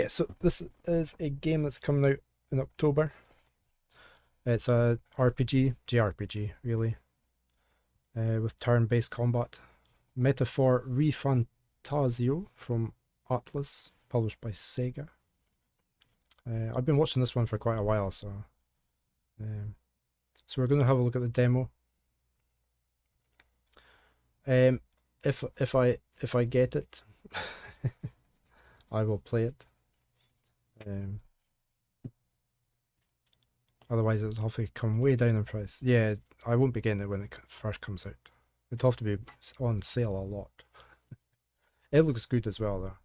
So this is a game that's coming out in October. It's a RPG, JRPG really, with turn-based combat. Metaphor ReFantazio from Atlas, published by Sega. I've been watching this one for quite a while, so we're going to have a look at the demo. If I get it, I will play it. Otherwise, it'll have to come way down in price. Yeah, I won't be getting it when it first comes out. It'll have to be on sale a lot. It looks good as well, though.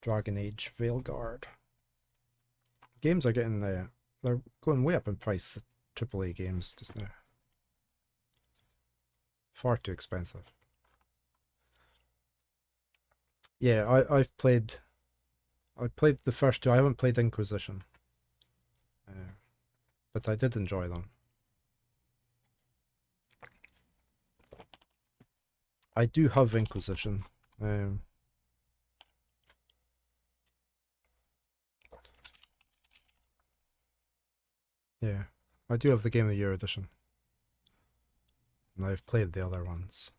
Dragon Age Veilguard. Games are getting they're going way up in price. The AAA games just now. Far too expensive. Yeah, I played the first two. I haven't played Inquisition, but I did enjoy them. I do have Inquisition. Yeah, I do have the Game of the Year edition. And I've played the other ones.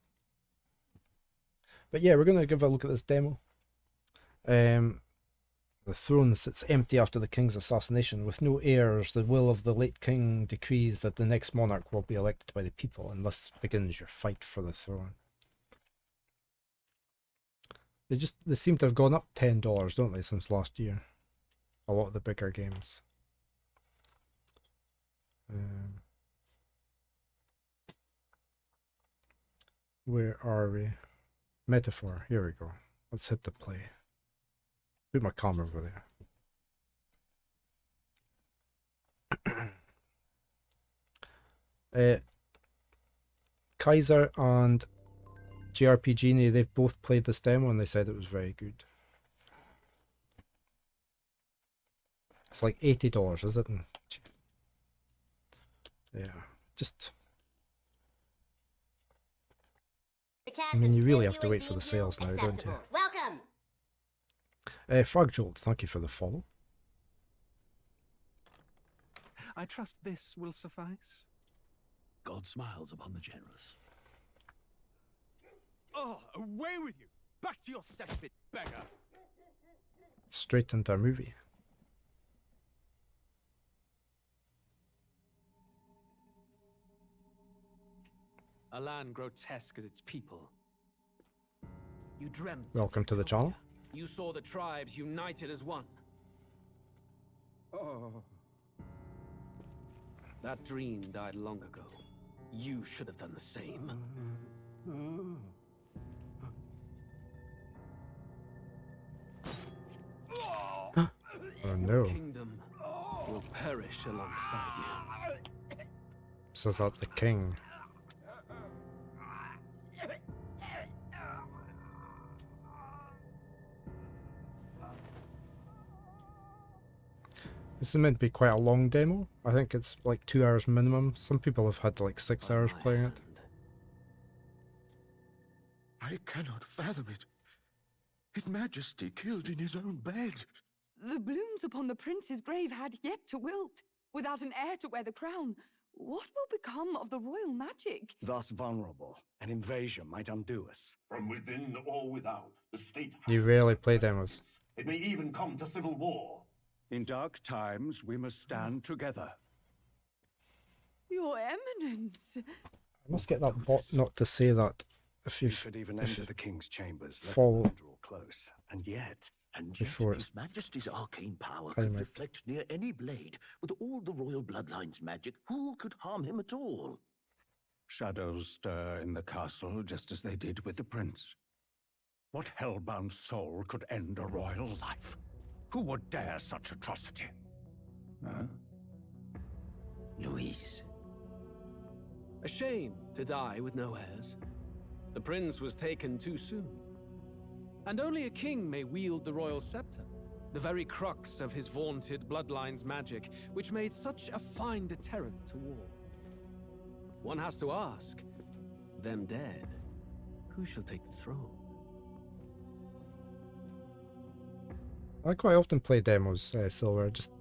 But yeah, we're going to give a look at this demo. The throne sits empty after the king's assassination. With no heirs, the will of the late king decrees that the next monarch will be elected by the people, and thus begins your fight for the throne. They seem to have gone up $10, don't they, since last year? A lot of the bigger games. Where are we? Metaphor. Here we go. Let's hit the play. Put my camera over there. Kaiser and JRPG, they've both played this demo and they said it was very good. It's like $80, is it? Yeah, just... I mean, you really have to wait for the sales now, don't you? Welcome. Fragjolt, thank you for the follow. I trust this will suffice. God smiles upon the generous. Oh, away with you! Back to your cesspit, beggar! Straight into a movie. A land grotesque as its people. You dreamt. Welcome to the channel. You saw the tribes united as one. Oh. That dream died long ago. You should have done the same. Oh no. The kingdom will perish alongside you. So is that the king? This is meant to be quite a long demo. I think it's like 2 hours minimum. Some people have had like 6 hours playing it. I cannot fathom it. His Majesty killed in his own bed. The blooms upon the prince's grave had yet to wilt. Without an heir to wear the crown, what will become of the royal magic? Thus vulnerable, an invasion might undo us. From within or without, the state... You rarely play demos. It may even come to civil war. In dark times, we must stand together. Your Eminence. I must get that bot not to say that if You you've should even enter the king's chambers. Let follow- them draw close. And yet before it's His Majesty's arcane power Time could out. reflect near any blade. With all the royal bloodline's magic, who could harm him at all? shadows stir in the castle just as they did with the prince. What hellbound soul could end a royal life? Who would dare such atrocity? Huh? Luis. A shame to die with no heirs. The prince was taken too soon. And only a king may wield the royal scepter, the very crux of his vaunted bloodline's magic, which made such a fine deterrent to war. One has to ask, them dead, who shall take the throne? I quite often play demos, Silver, just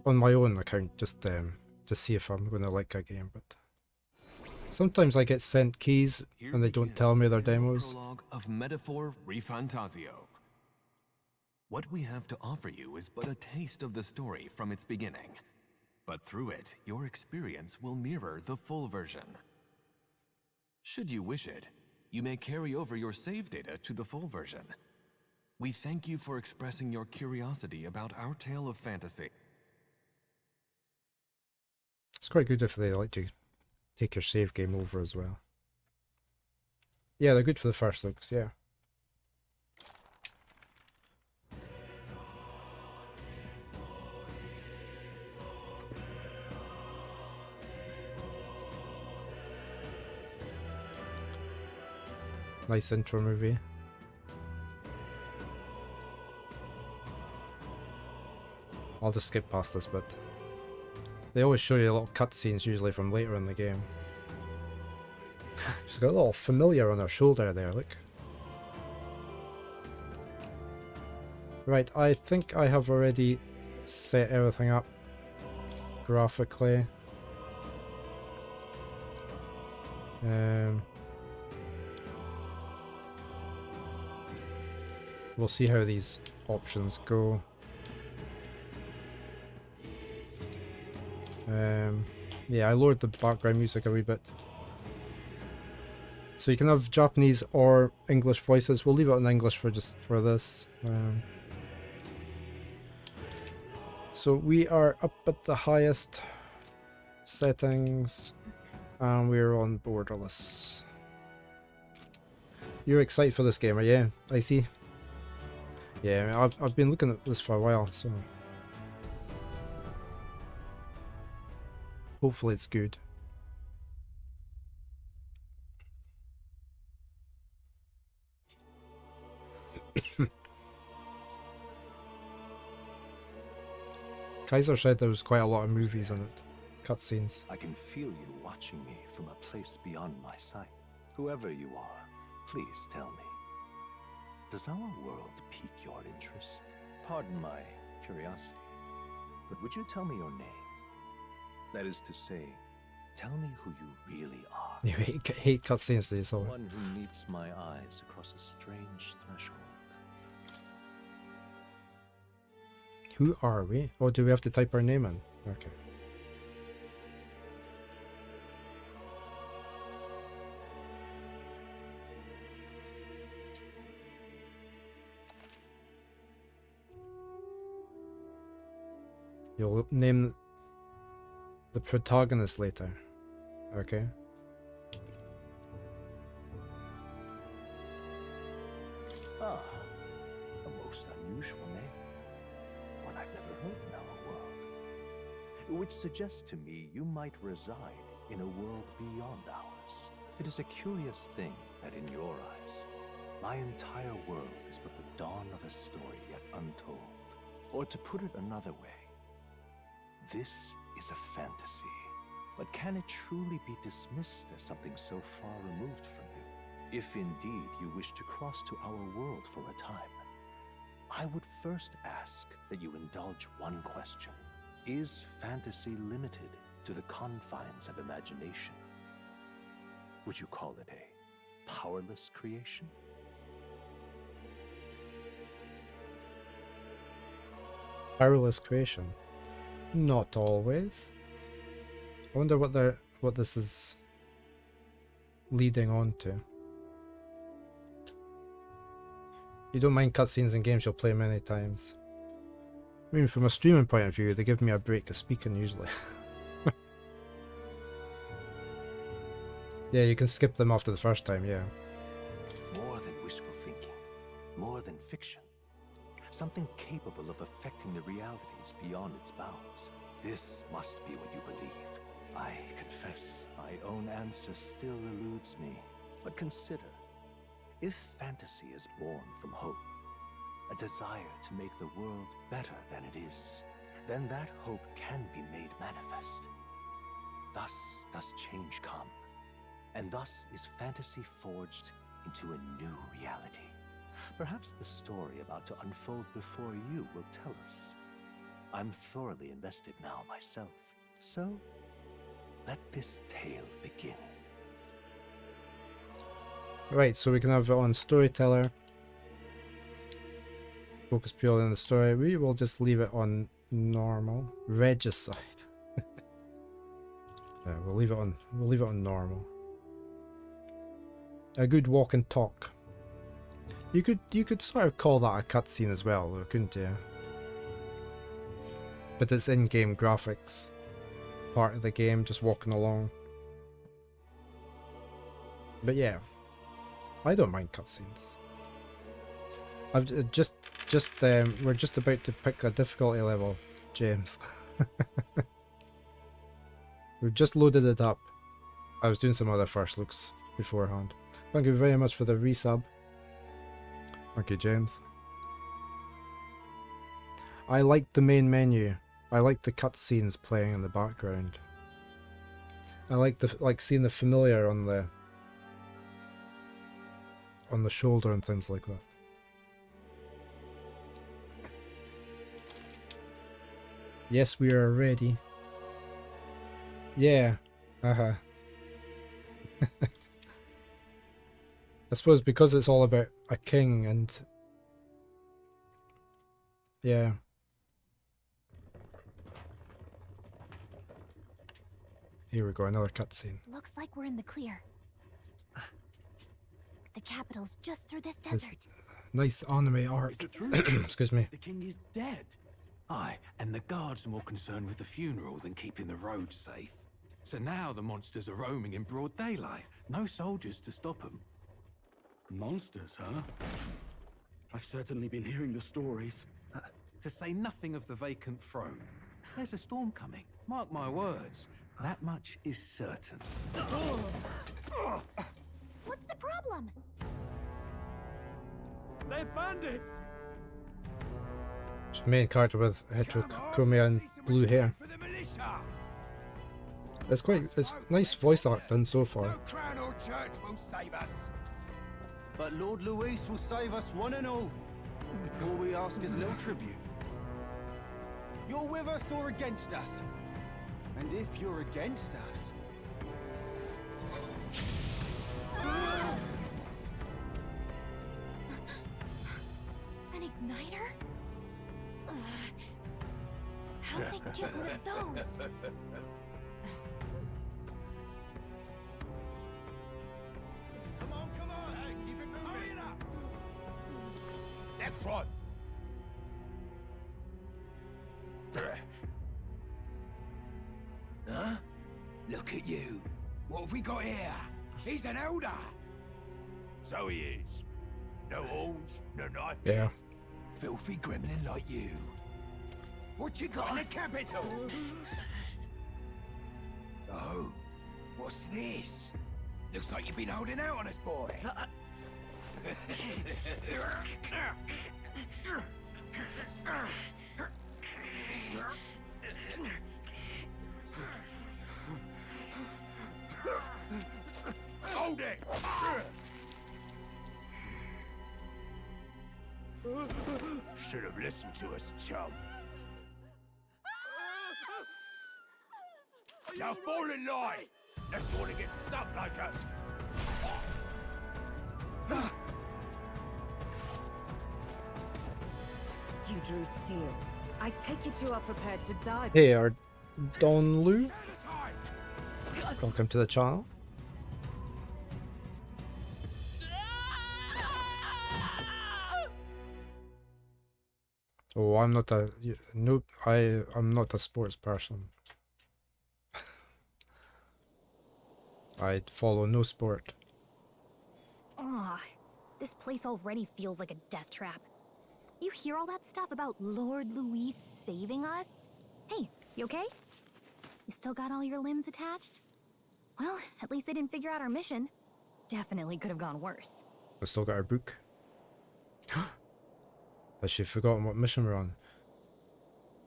on my own account, just to see if I'm going to like a game. But sometimes I get sent keys and they don't tell me they're demos. Prologue of Metaphor ReFantazio. What we have to offer you is but a taste of the story from its beginning. But through it, your experience will mirror the full version. Should you wish it, you may carry over your save data to the full version. We thank you for expressing your curiosity about our tale of fantasy. It's quite good if they like to take your save game over as well. Yeah, they're good for the first looks, yeah. Nice intro movie. I'll just skip past this bit. They always show you little cutscenes usually from later in the game. She's got a little familiar on her shoulder there, look. Right, I think I have already set everything up graphically. We'll see how these options go. Yeah, I lowered the background music a wee bit. So you can have Japanese or English voices. We'll leave it in English for this. So we are up at the highest settings, and we're on borderless. You're excited for this game, are you? I see. Yeah, I've been looking at this for a while, so hopefully it's good. Kaiser said there was quite a lot of movies in it, cutscenes. I can feel you watching me from a place beyond my sight. Whoever you are, please tell me. Does our world pique your interest? Pardon my curiosity, but would you tell me your name? That is to say, tell me who you really are. You hate cutscenes, do you, so? One who meets my eyes across a strange threshold. Who are we? Oh, do we have to type our name in? Okay. You'll name the protagonist later. Okay. Ah, a most unusual name. One I've never heard in our world. Which suggests to me you might reside in a world beyond ours. It is a curious thing that in your eyes, my entire world is but the dawn of a story yet untold. Or to put it another way, this is a fantasy. But can it truly be dismissed as something so far removed from you? If indeed you wish to cross to our world for a time, I would first ask that you indulge one question. Is fantasy limited to the confines of imagination? Would you call it a powerless creation? Powerless creation. Not always. I wonder what this is leading on to. You don't mind cutscenes in games you'll play many times. I mean, from a streaming point of view, they give me a break of speaking usually. Yeah, you can skip them after the first time, yeah. More than wishful thinking, more than fiction. Something capable of affecting the realities beyond its bounds. This must be what you believe. I confess, my own answer still eludes me. But consider, if fantasy is born from hope, a desire to make the world better than it is, then that hope can be made manifest. Thus does change come, and thus is fantasy forged into a new reality. Perhaps the story about to unfold before you will tell us. I'm thoroughly invested now myself, so let this tale begin. Right, so we can have it on storyteller. Focus purely on the story. We will just leave it on normal. Regicide. Yeah, we'll leave it on normal. A good walk and talk. You could sort of call that a cutscene as well, though, couldn't you? But it's in-game graphics. Part of the game, just walking along. But yeah, I don't mind cutscenes. I've we're just about to pick a difficulty level, James. We've just loaded it up. I was doing some other first looks beforehand. Thank you very much for the resub. Thank you, James. I like the main menu. I like the cutscenes playing in the background. I like seeing the familiar on the shoulder and things like that. Yes, we are ready. Yeah. I suppose because it's all about a king and... Yeah. Here we go, another cutscene. Looks like we're in the clear. The capital's just through this desert. Nice anime art. Is it true? Excuse me. The king is dead. Aye, and the guards are more concerned with the funeral than keeping the roads safe. So now the monsters are roaming in broad daylight. No soldiers to stop them. Monsters, huh? I've certainly been hearing the stories. To say nothing of the vacant throne. There's a storm coming. Mark my words. That much is certain. What's the problem? They're bandits! She's the main character with heterochromia and blue hair. It's nice voice art done so far. Crown or church will save us. But Lord Luis will save us one and all. All we ask is no tribute. You're with us or against us? And if you're against us... An igniter? How'd they get one of those? Come on. Hey, keep it moving. Hurry it up. Next one. Huh? Look at you. What have we got here? He's an elder. So he is. No horns, no knife. Yeah. Filthy gremlin like you. What you got in the capital? Oh, what's this? Looks like you've been holding out on us, boy. Hold it! Should have listened to us, chum. Now fall in line! Unless you want to get stuck like us. You drew steel. I take it you are prepared to die. Hey, are Don Lu? Welcome to the channel. Oh, I'm not a nope. I'm not a sports person. I follow no sport. Ugh, this place already feels like a death trap. You hear all that stuff about Lord Luis saving us? Hey, you okay? You still got all your limbs attached? Well, at least they didn't figure out our mission. Definitely could have gone worse. I still got her book. Has she forgotten what mission we're on?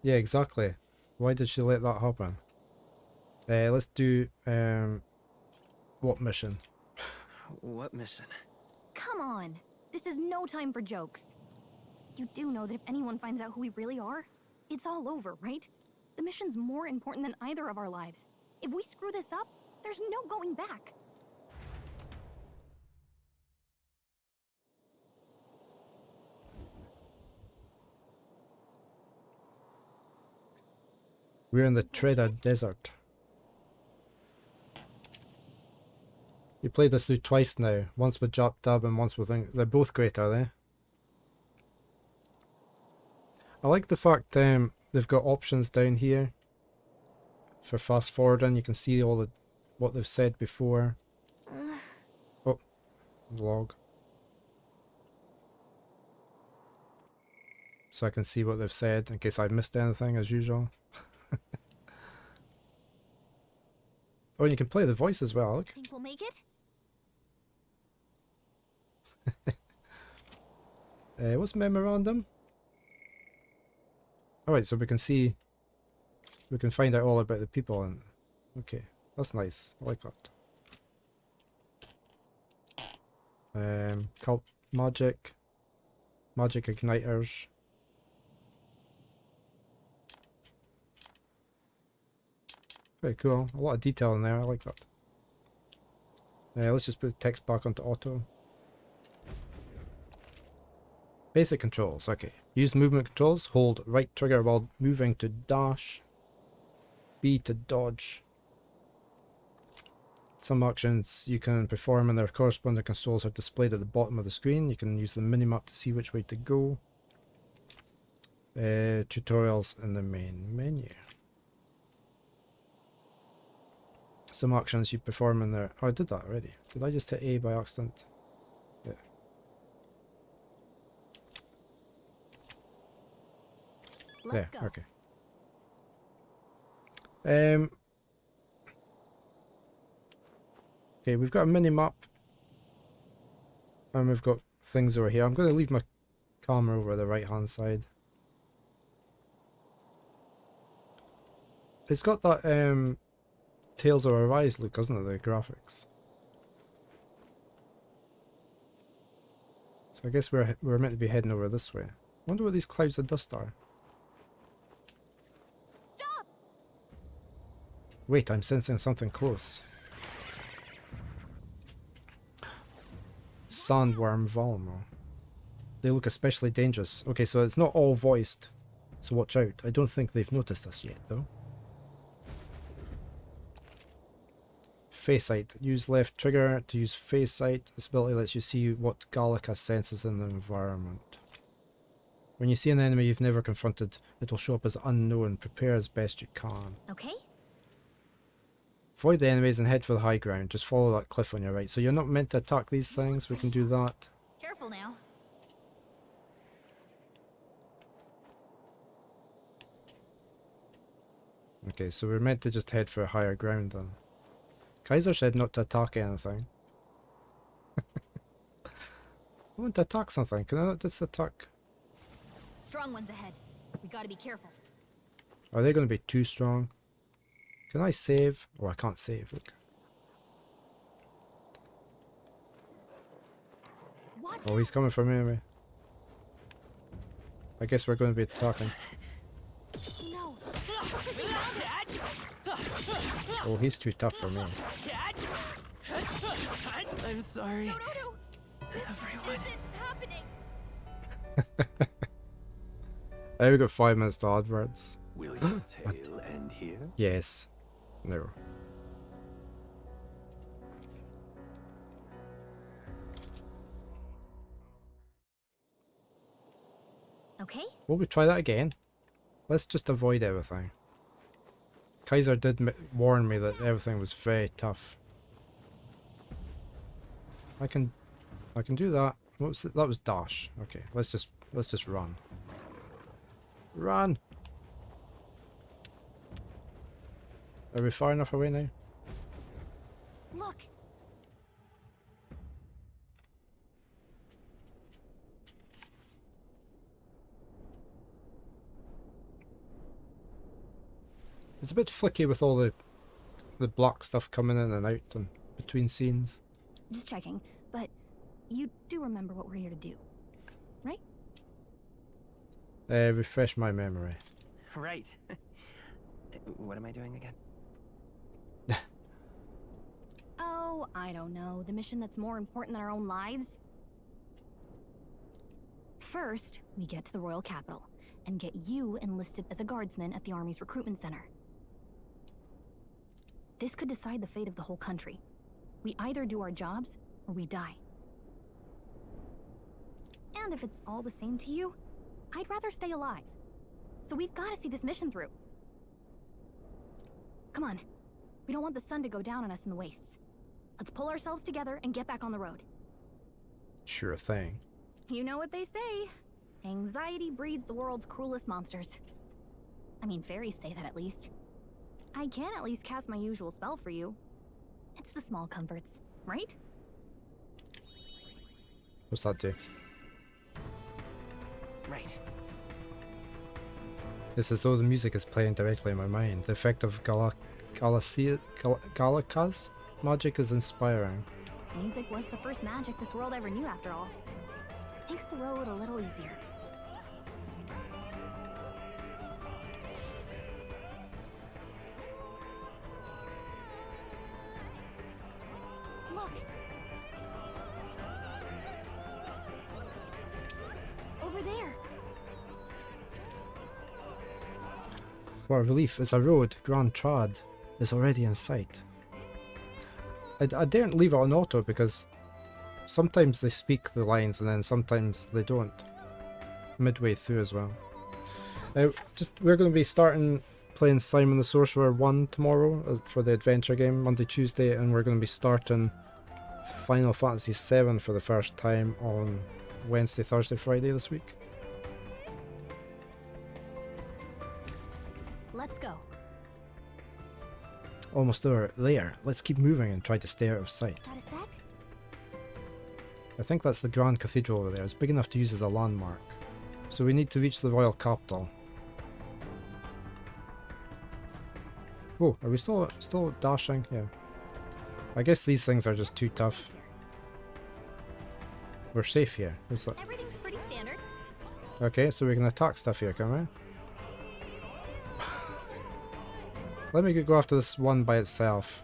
Yeah, exactly. Why did she let that happen? Let's do what mission? What mission? Come on. This is no time for jokes. You do know that if anyone finds out who we really are, it's all over, right? The mission's more important than either of our lives. If we screw this up, there's no going back. We're in the Treda Desert. You played this through twice now. Once with Jop Dub and once with... They're both great, are they? I like the fact they've got options down here for fast forwarding. You can see all the what they've said before. Oh, log. So I can see what they've said in case I've missed anything as usual. Oh, and you can play the voice as well. Look. Think we'll make it? What's memorandum? Alright, so we can see, we can find out all about the people and okay, that's nice. I like that. Cult magic, magic igniters. Very cool. A lot of detail in there. I like that. Let's just put the text back onto auto. Basic controls. Okay. Use movement controls. Hold right trigger while moving to dash. B to dodge. Some actions you can perform and their corresponding controls are displayed at the bottom of the screen. You can use the minimap to see which way to go. Tutorials in the main menu. Some actions you perform in there. Oh, I did that already. Did I just hit A by accident? Yeah. Let's go. Okay. Okay, we've got a mini map. And we've got things over here. I'm going to leave my camera over the right hand side. It's got that Tales of Arise look, doesn't it, the graphics? So I guess we're meant to be heading over this way. I wonder what these clouds of dust are. Stop! Wait, I'm sensing something close. Sandworm Volmo. They look especially dangerous. Okay, so it's not all voiced, so watch out. I don't think they've noticed us yet, though. Face sight. Use left trigger to use face sight. This ability lets you see what Gallica senses in the environment. When you see an enemy you've never confronted, it will show up as unknown. Prepare as best you can. Okay. Avoid the enemies and head for the high ground. Just follow that cliff on your right. So you're not meant to attack these things. We can do that. Careful now. Okay, so we're meant to just head for higher ground then. Kaiser said not to attack anything. I want to attack something. Can I not just attack? Strong ones ahead. We gotta be careful. Are they going to be too strong? Can I save? Oh, I can't save. Look. Oh, he's coming for me anyway. I guess we're going to be attacking. No. Oh, he's too tough for me. I'm sorry. No. Everyone. This isn't happening. We got 5 minutes to adverts. Will your tale end here? Yes. No. Okay. Will we try that again? Let's just avoid everything. Kaiser did warn me that everything was very tough. I can do that. What was that? That was dash. Okay, let's just run. Run. Are we far enough away now? Look. It's a bit flicky with all the black stuff coming in and out and between scenes. Just checking, but you do remember what we're here to do, right? Refresh my memory. Right. What am I doing again? Oh, I don't know. The mission that's more important than our own lives? First, we get to the royal capital and get you enlisted as a guardsman at the army's recruitment center. This could decide the fate of the whole country. We either do our jobs or we die. And if it's all the same to you, I'd rather stay alive. So we've got to see this mission through. Come on. We don't want the sun to go down on us in the wastes. Let's pull ourselves together and get back on the road. Sure thing. You know what they say. Anxiety breeds the world's cruelest monsters. I mean, fairies say that at least. I can at least cast my usual spell for you. It's the small comforts, right? What's that do? Right. It's as though the music is playing directly in my mind. The effect of Galaka's magic is inspiring. Music was the first magic this world ever knew, after all. Makes the road a little easier. Look! Over there! What a relief. It's a road. Grand Trad is already in sight. I daren't leave it on auto because sometimes they speak the lines and then sometimes they don't. Midway through as well. We're going to be starting playing Simon the Sorcerer 1 tomorrow for the adventure game, Monday, Tuesday, and we're going to be starting Final Fantasy 7 for the first time on Wednesday, Thursday, Friday this week. Let's go. Almost there. Let's keep moving and try to stay out of sight. Got a sec? I think that's the Grand Cathedral over there. It's big enough to use as a landmark. So we need to reach the royal capital. Oh, are we still dashing? Yeah. I guess these things are just too tough. We're safe here. Everything's pretty standard. Okay, so we can attack stuff here, can we? Let me go after this one by itself.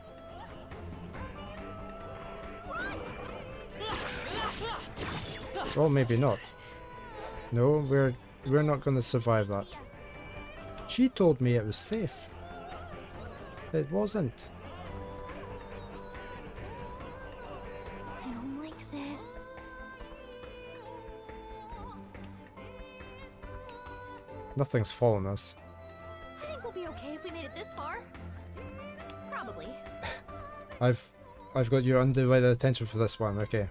Well, maybe not. No, we're not going to survive that. She told me it was safe. It wasn't. I don't like this. Nothing's fallen us. I think we'll be okay if we made it this far. Probably. I've got your undivided attention for this one. Okay.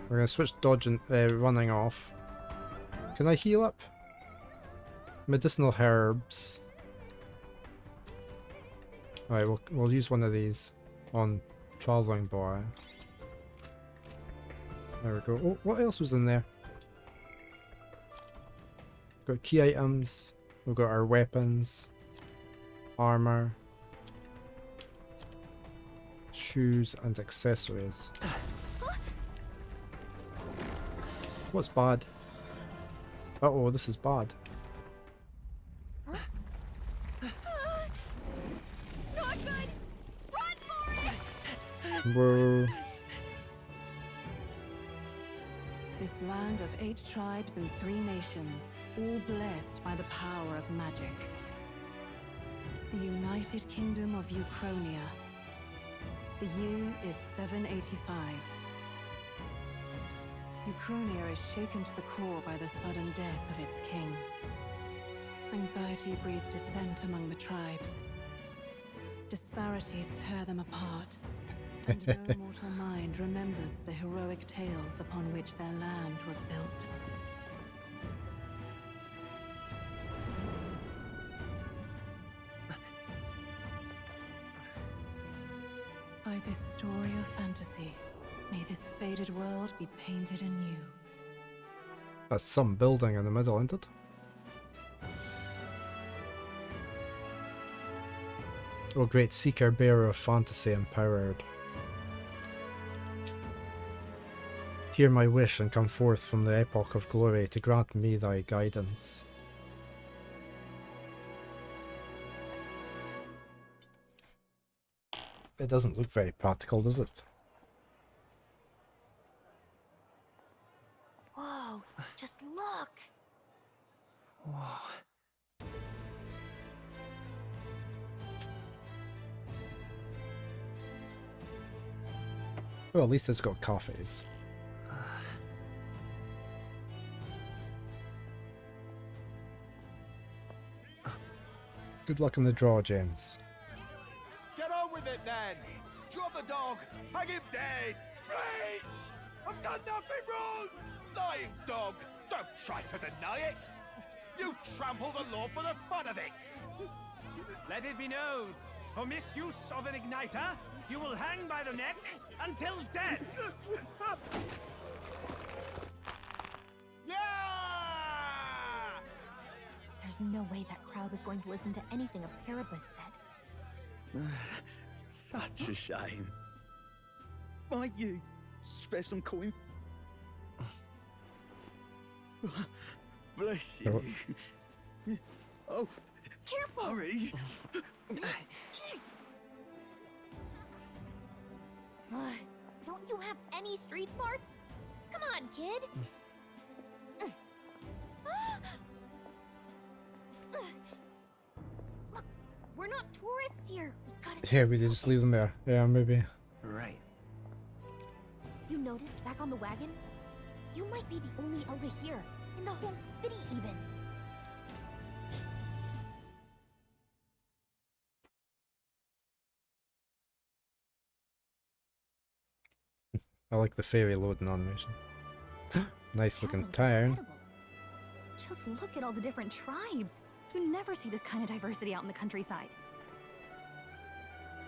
We're gonna switch dodge and running off. Can I heal up? Medicinal herbs. Alright, we'll use one of these on traveling boy. There we go. Oh, what else was in there? Got key items. We've got our weapons, armor, shoes, and accessories. What's bad? Uh-oh, this is bad. Not good! Run for it! Whoa. This land of 8 tribes and 3 nations, all blessed by the power of magic. The United Kingdom of Uchronia. The year is 785. Uchronia is shaken to the core by the sudden death of its king. Anxiety breeds dissent among the tribes. Disparities tear them apart, and no mortal mind remembers the heroic tales upon which their land was built. By this story of fantasy, may this faded world be painted anew. That's some building in the middle, isn't it? Oh great, seeker, bearer of fantasy, empowered. Hear my wish and come forth from the epoch of glory to grant me thy guidance. It doesn't look very practical, does it? Whoa, just look! Whoa. Well, at least it's got cafes. Good luck in the draw, James. Get on with it, then! Drop the dog! Hang him dead! Please! I've done nothing wrong! Lying dog! Don't try to deny it! You trample the law for the fun of it! Let it be known, for misuse of an igniter, you will hang by the neck until dead! Yeah! There's no way that crowd was going to listen to anything a Paribus said. Such a shame. Might you spare some coin? Bless you. Oh, careful! Hurry! Don't you have any street smarts? Come on, kid! Look, we're not tourists here. Yeah, we just leave them there. Yeah, maybe. Right. You noticed back on the wagon? You might be the only elder here, in the whole city even. I like the fairy loading animation. Nice looking town. Just look at all the different tribes. You never see this kind of diversity out in the countryside.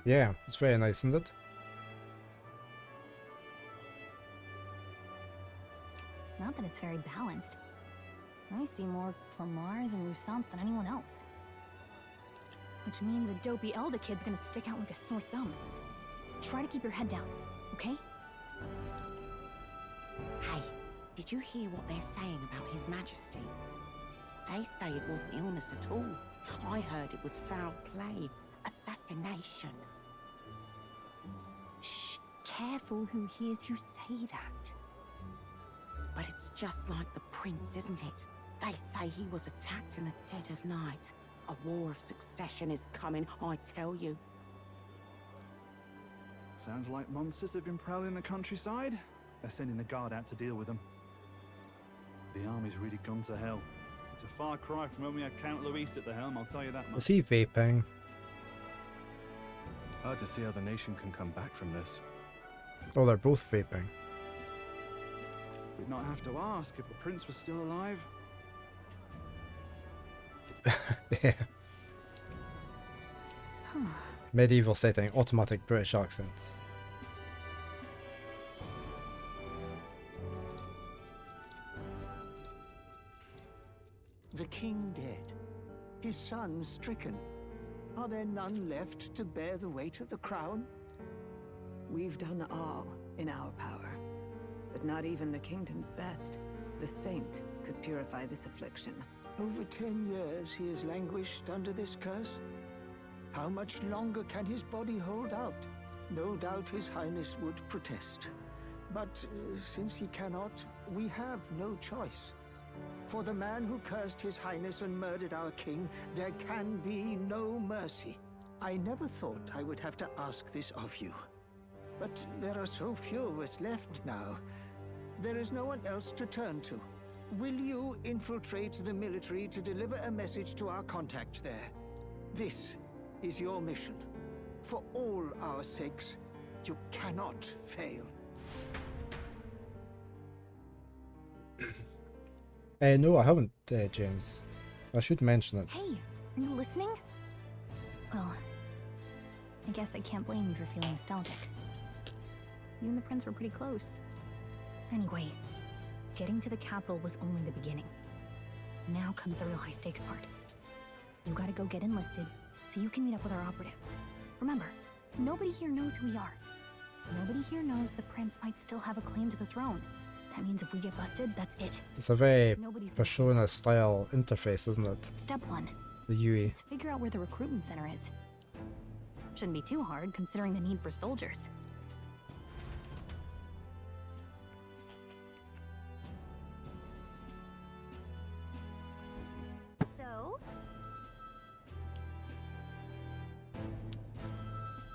Yeah, it's very nice, isn't it? Not that it's very balanced. I see more Plamars and Roussants than anyone else. Which means a dopey Elda kid's gonna stick out like a sore thumb. Try to keep your head down, okay? Hey, did you hear what they're saying about His Majesty? They say it wasn't illness at all. I heard it was foul play, assassination. Shh, careful who hears you say that. But it's just like the prince, isn't it? They say he was attacked in the dead of night. A war of succession is coming, I tell you. Sounds like monsters have been prowling the countryside. They're sending the guard out to deal with them. The army's really gone to hell. It's a far cry from when we had Count Luis at the helm, I'll tell you that much. Is he vaping? Hard to see how the nation can come back from this. Oh, they're both vaping. We'd not have to ask if the prince was still alive. Yeah. Medieval setting, automatic British accents. The king dead, his son stricken. Are there none left to bear the weight of the crown? We've done all in our power, but not even the kingdom's best, the saint, could purify this affliction. Over 10 years he has languished under this curse. How much longer can his body hold out? No doubt His Highness would protest. But since he cannot, we have no choice. For the man who cursed His Highness and murdered our king, there can be no mercy. I never thought I would have to ask this of you. But there are so few of us left now. There is no one else to turn to. Will you infiltrate the military to deliver a message to our contact there? This is your mission. For all our sakes, you cannot fail. No, I haven't, James. I should mention it. Hey, are you listening? Well, I guess I can't blame you for feeling nostalgic. You and the prince were pretty close. Anyway, getting to the capital was only the beginning. Now comes the real high-stakes part. You gotta go get enlisted, so you can meet up with our operative. Remember, nobody here knows who we are. Nobody here knows the prince might still have a claim to the throne. That means if we get busted, that's it. It's a very Nobody's gonna Persona style interface, isn't it? Step 1. The UE. Let's figure out where the recruitment center is. Shouldn't be too hard, considering the need for soldiers. So?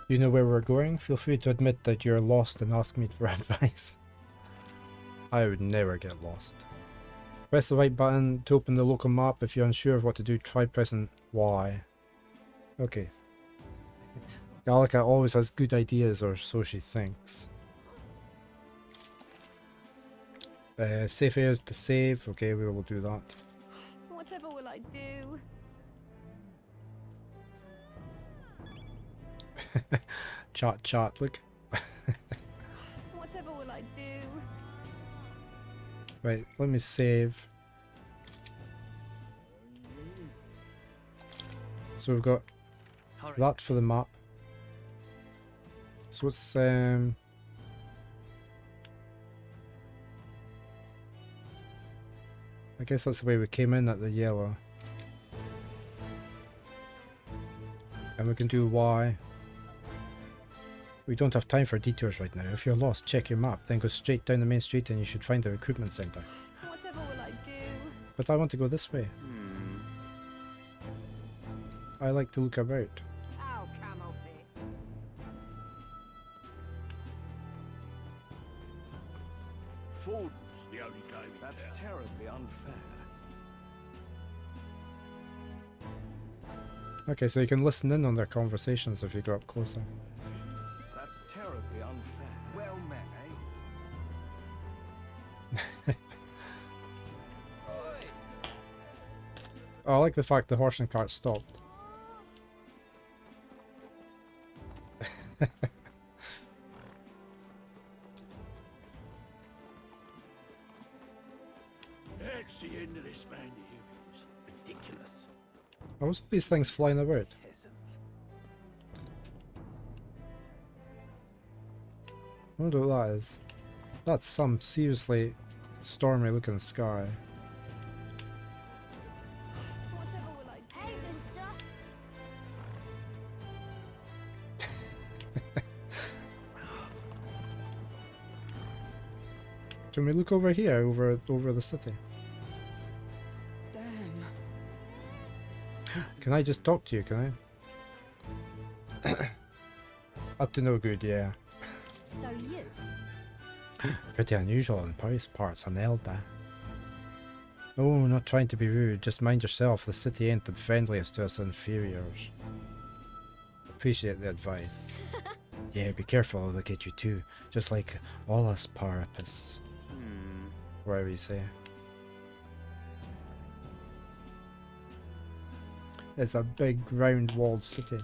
You know where we're going? Feel free to admit that you're lost and ask me for advice. I would never get lost. Press the right button to open the local map. If you're unsure of what to do, try pressing Y. Okay. Gallica always has good ideas, or so she thinks. Safe areas to save. Okay, we will do that. Whatever will I do? Chat, look. Whatever will I do? Right, let me save. So we've got that for the map. So what's I guess that's the way we came in at the yellow. And we can do Y. We don't have time for detours right now. If you're lost, check your map, then go straight down the main street and you should find the recruitment center. Whatever will I do? But I want to go this way. I like to look about. Oh, come off it. Ford's the only game. That's terribly unfair. Okay, so you can listen in on their conversations if you go up closer. That's terribly unfair. Well met, eh? Oh, I like the fact the horse and cart stopped. That's the end of this man to humans. Ridiculous. Oh, what's all these things flying about? I wonder what that is. That's some seriously stormy looking sky. Whatever will I do? Hey, mister! Can we look over here, over the city? Damn. Can I just talk to you, can I? Up to no good, yeah. So you? Pretty unusual in Paris parts, an elder. Oh, not trying to be rude, just mind yourself, the city ain't the friendliest to us inferiors. Appreciate the advice. Yeah, be careful, they'll get you too, just like all us Parapus. Whatever you say. It's a big round walled city.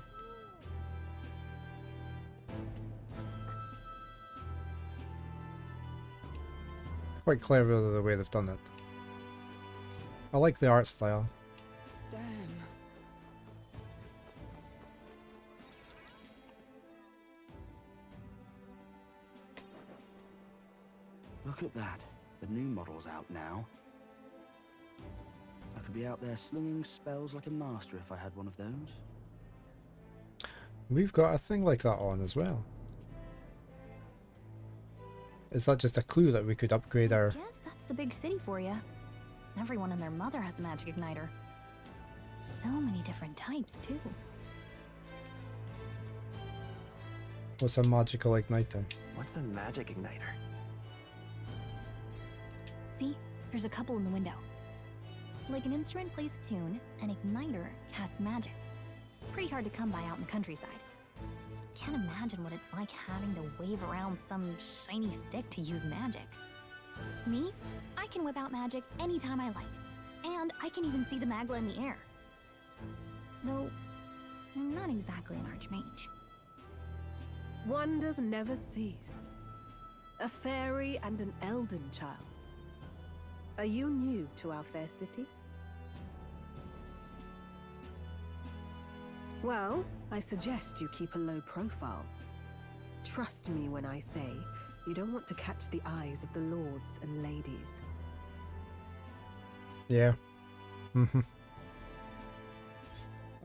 Quite clever the way they've done it. I like the art style. Damn. Look at that. The new model's out now. I could be out there slinging spells like a master if I had one of those. We've got a thing like that on as well. Is that just a clue that we could upgrade our... Guess that's the big city for you. Everyone and their mother has a magic igniter. So many different types, too. What's a magical igniter? What's a magic igniter? See? There's a couple in the window. Like an instrument plays a tune, an igniter casts magic. Pretty hard to come by out in the countryside. Can't imagine what it's like having to wave around some shiny stick to use magic. Me? I can whip out magic anytime I like. And I can even see the magla in the air. Though, I'm not exactly an archmage. Wonders never cease. A fairy and an elden child. Are you new to our fair city? Well, I suggest you keep a low profile. Trust me when I say, You don't want to catch the eyes of the lords and ladies. Yeah.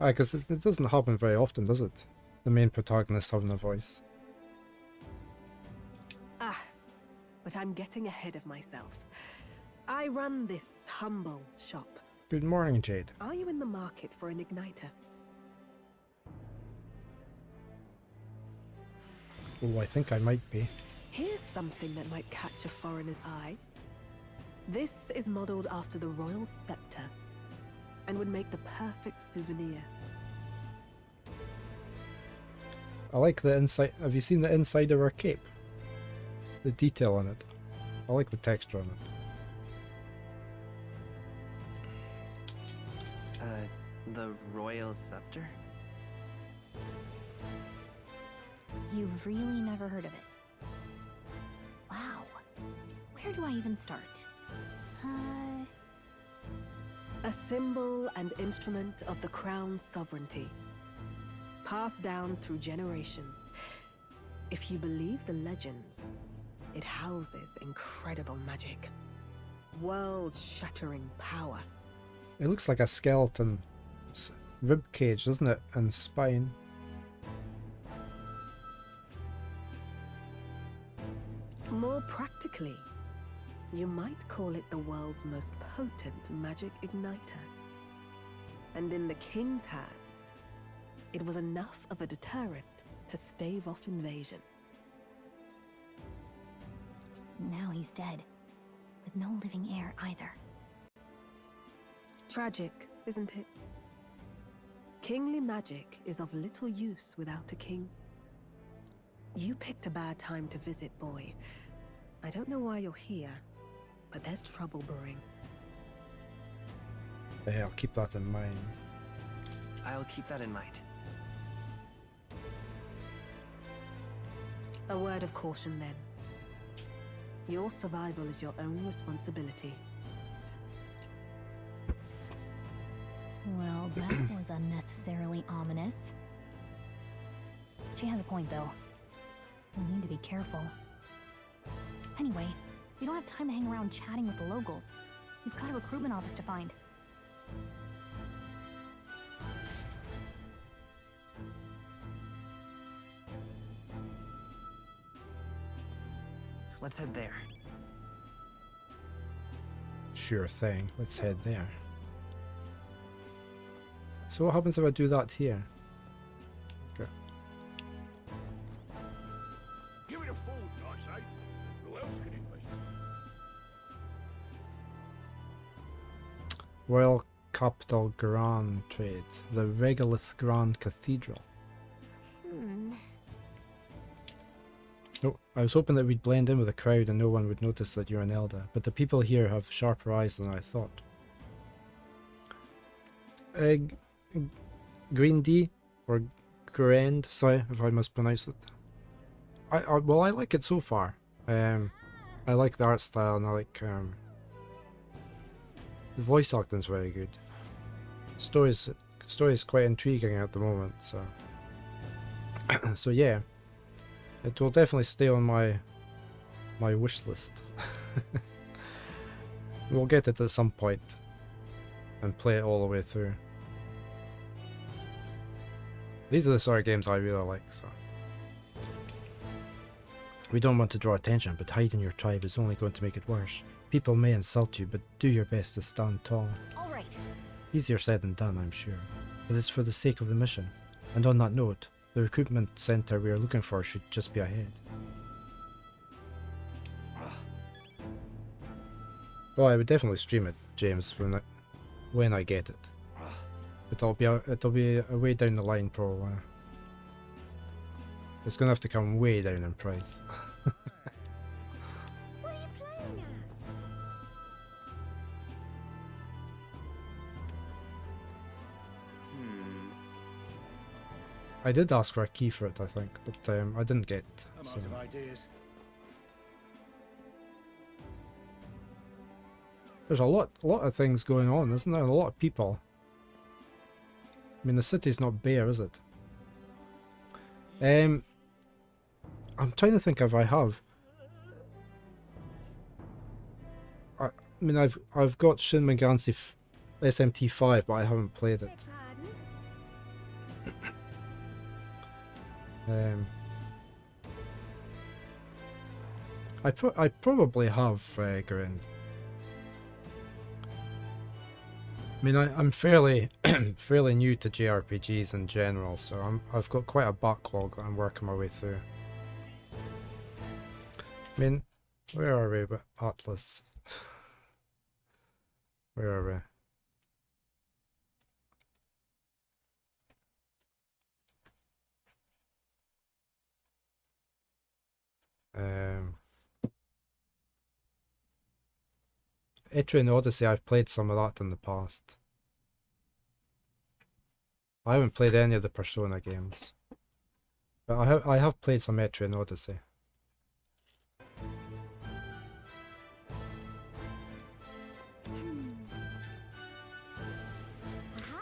Because it doesn't happen very often, does it? The main protagonist having a voice. Ah, but I'm getting ahead of myself. I run this humble shop. Good morning, Jade. Are you in the market for an igniter? Oh, I think I might be. Here's something that might catch a foreigner's eye. This is modeled after the royal scepter and would make the perfect souvenir. I like the inside. Have you seen the inside of her cape? The detail on it. I like the texture on it. The royal scepter? You've really never heard of it. Wow. Where do I even start? A symbol and instrument of the crown's sovereignty, passed down through generations. If you believe the legends, it houses incredible magic, world-shattering power. It looks like a skeleton rib cage, doesn't it? And spine. More practically, you might call it the world's most potent magic igniter. And in the king's hands, it was enough of a deterrent to stave off invasion. Now he's dead, with no living heir either. Tragic, isn't it? Kingly magic is of little use without a king. You picked a bad time to visit, boy. I don't know why you're here, but there's trouble brewing. Yeah, I'll keep that in mind. I'll keep that in mind. A word of caution then. Your survival is your own responsibility. Well, that was unnecessarily ominous. She has a point, though. We need to be careful. Anyway, we don't have time to hang around chatting with the locals. We've got a recruitment office to find. Let's head there. Sure thing. Let's head there. So what happens if I do that here? Okay. Give it a food, I say. Who else can it be? Royal Capital Grand Trade. The Regolith Grand Cathedral. Oh, I was hoping that we'd blend in with the crowd and no one would notice that you're an elder, but the people here have sharper eyes than I thought. Green D or Grand, sorry if I mispronounced it. Well, I like it so far. I like the art style and I like the voice acting's very good. Story's quite intriguing at the moment, so so yeah, it will definitely stay on my wish list. We'll get it at some point and play it all the way through. These are the sort of games I really like, so. We don't want to draw attention, but hiding your tribe is only going to make it worse. People may insult you, but do your best to stand tall. All right. Easier said than done, I'm sure, but it's for the sake of the mission. And on that note, the recruitment center we are looking for should just be ahead. Oh, I would definitely stream it, James, when I get it. But it'll be a way down the line probably. It's gonna have to come way down in price. What are you playing at? I did ask for a key for it, I think, but I didn't get. I'm So. out of ideas. There's a lot of things going on, isn't there? A lot of people. I mean, the city's not bare, is it? I'm trying to think if I have. I mean, I've got Shin Megami SMT5, but I haven't played it. I probably have Grind. I mean, I'm fairly fairly new to JRPGs in general, so I've got quite a backlog that I'm working my way through. I mean, where are we with Atlas? Where are we? Etrian Odyssey, I've played some of that in the past. I haven't played any of the Persona games, but I have played some Etrian Odyssey.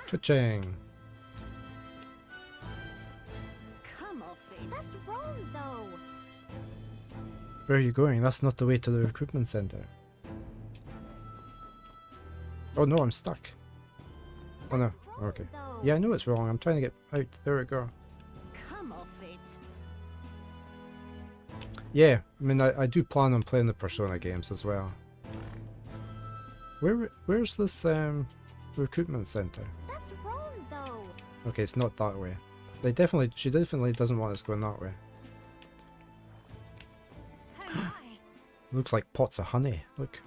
Twitching. Come off it. That's wrong, though. Where are you going? That's not the way to the recruitment center. Oh no, I'm stuck. Oh no. Okay. Yeah, I know it's wrong. I'm trying to get out. There we go. Come off it. Yeah, I mean, I do plan on playing the Persona games as well. Where's this recruitment center? That's wrong, though. Okay, it's not that way. She definitely doesn't want us going that way. Looks like pots of honey. Look.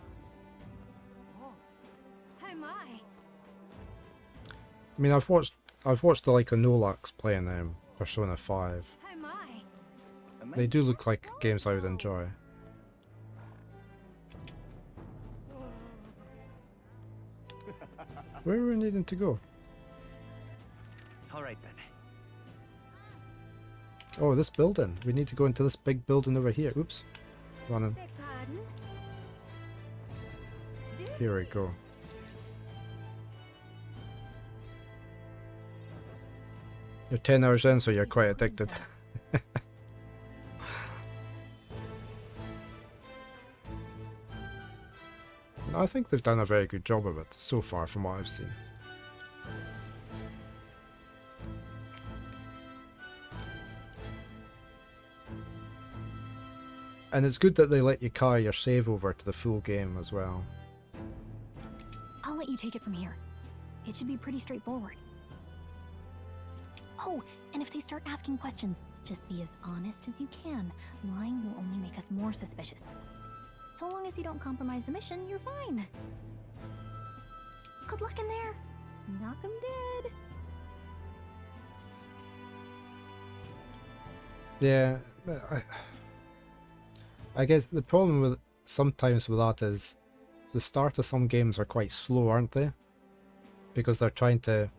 I mean, I've watched the like the Nolax playing Persona 5. They do look like games I would enjoy. Where are we needing to go? All right then. Oh, this building. We need to go into this big building over here. Oops. Running. Here we go. You're 10 hours in, so you're quite addicted. I think they've done a very good job of it so far from what I've seen. And it's good that they let you carry your save over to the full game as well. I'll let you take it from here. It should be pretty straightforward. Oh, and if they start asking questions, just be as honest as you can. Lying will only make us more suspicious. So long as you don't compromise the mission, you're fine. Good luck in there. Knock 'em dead. Yeah, but I guess the problem with sometimes with that is the start of some games are quite slow, aren't they? Because they're trying to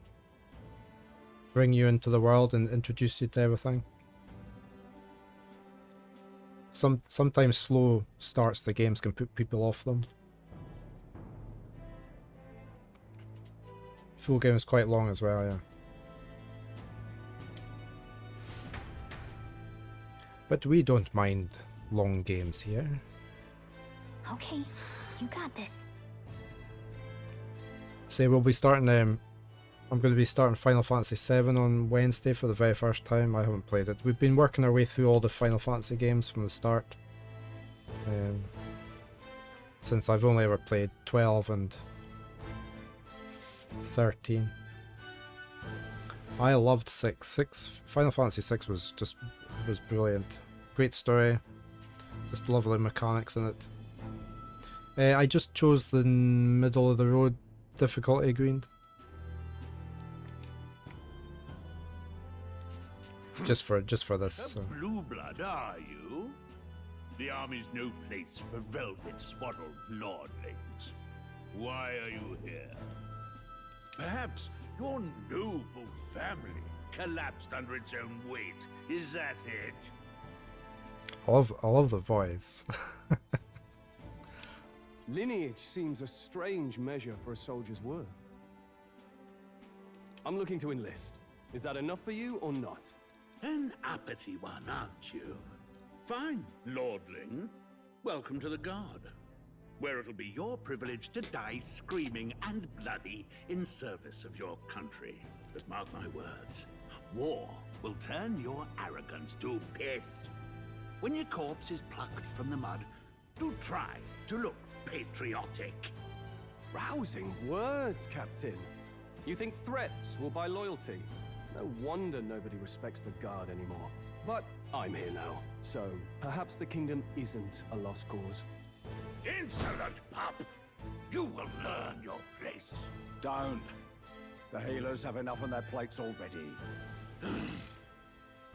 bring you into the world and introduce you to everything. Sometimes slow starts the games can put people off them. Full game is quite long as well, yeah. But we don't mind long games here. Okay, you got this. Say we'll be starting I'm going to be starting Final Fantasy VII on Wednesday for the very first time. I haven't played it. We've been working our way through all the Final Fantasy games from the start. Since I've only ever played 12 and 13. I loved 6. Final Fantasy 6 was brilliant. Great story. Just lovely mechanics in it. I just chose the middle of the road difficulty grind. Just for this. So. Blue blood, are you? The army's no place for velvet-swaddled lordlings. Why are you here? Perhaps your noble family collapsed under its own weight. Is that it? I love the voice. Lineage seems a strange measure for a soldier's worth. I'm looking to enlist. Is that enough for you or not? An uppity one, aren't you? Fine, lordling. Welcome to the guard. where it'll be your privilege to die screaming and bloody in service of your country. But mark my words, war will turn your arrogance to piss. When your corpse is plucked from the mud, do try to look patriotic. Rousing words, Captain. You think threats will buy loyalty? No wonder nobody respects the Guard anymore. But I'm here now, so perhaps the kingdom isn't a lost cause. Insolent pup! You will learn your place. Don't. The healers have enough on their plates already.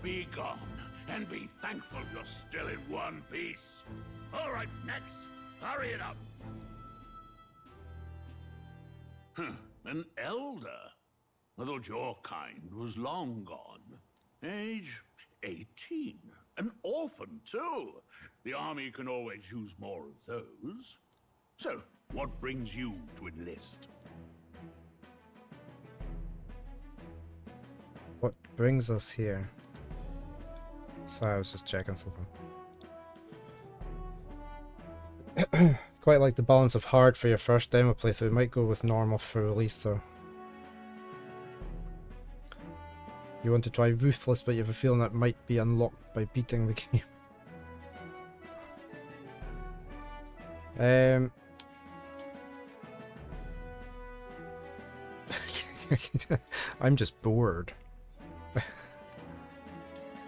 Be gone, and be thankful you're still in one piece. All right, next. Hurry it up. An elder? I thought your kind was long gone. Age 18. An orphan, too. The army can always use more of those. So, what brings you to enlist? What brings us here? Sorry, I was just checking something. Quite like the balance of hard for your first demo playthrough. Might go with normal for release though. You want to try Ruthless, but you have a feeling that might be unlocked by beating the game. I'm just bored.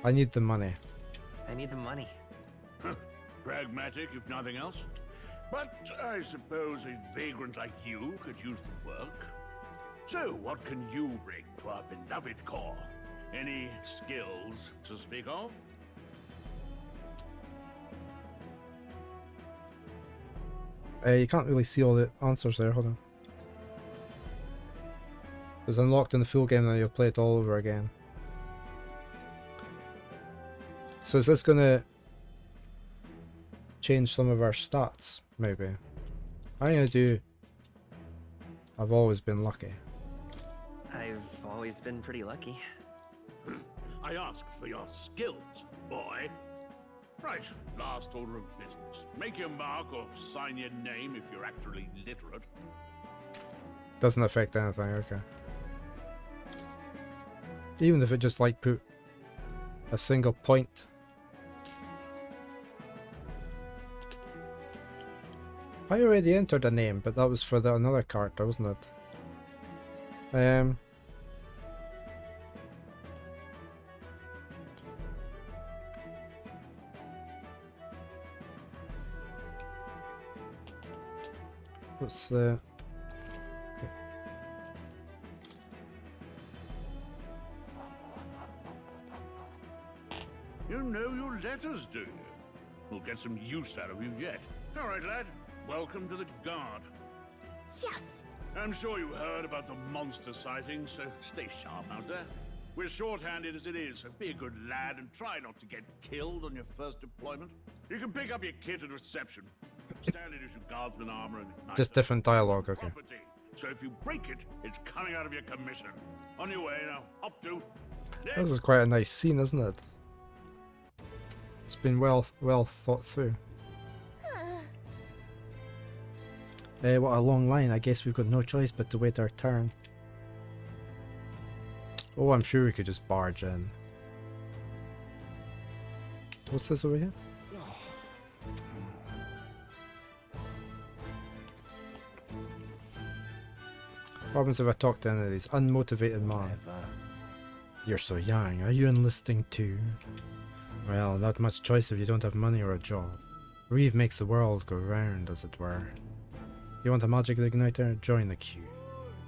I need the money. I need the money. Pragmatic, if nothing else. But I suppose a vagrant like you could use the work. So, what can you bring to our beloved core? Any skills to speak of? You can't really see all the answers there, hold on. It was unlocked in the full game, then you'll play it all over again. So is this gonna change some of our stats, maybe? I'm gonna do I've always been lucky. I've always been pretty lucky. I asked for your skills, boy. Right, last order of business. Make your mark or sign your name if you're actually literate. Doesn't affect anything, okay. Even if it just like put a single point. I already entered a name, but that was for the another character, wasn't it? What's the... Okay. You know your letters, do you? We'll get some use out of you yet. All right, lad. Welcome to the Guard. Yes! I'm sure you heard about the monster sightings, so stay sharp out there. We're short-handed as it is, so be a good lad and try not to get killed on your first deployment. You can pick up your kit at reception. Standard issue guardsman armor and just different dialogue, okay. property. So if you break it, it's coming out of your commission. On your way now. Up to. This is quite a nice scene, isn't it? It's been well thought through. What a long line. I guess we've got no choice but to wait our turn. Oh, I'm sure we could just barge in. What's this over here? What happens if I talk to any of these? Unmotivated man. You're so young. Are you enlisting too? Well, not much choice if you don't have money or a job. Reeve makes the world go round, as it were. You want a magic igniter? Join the queue.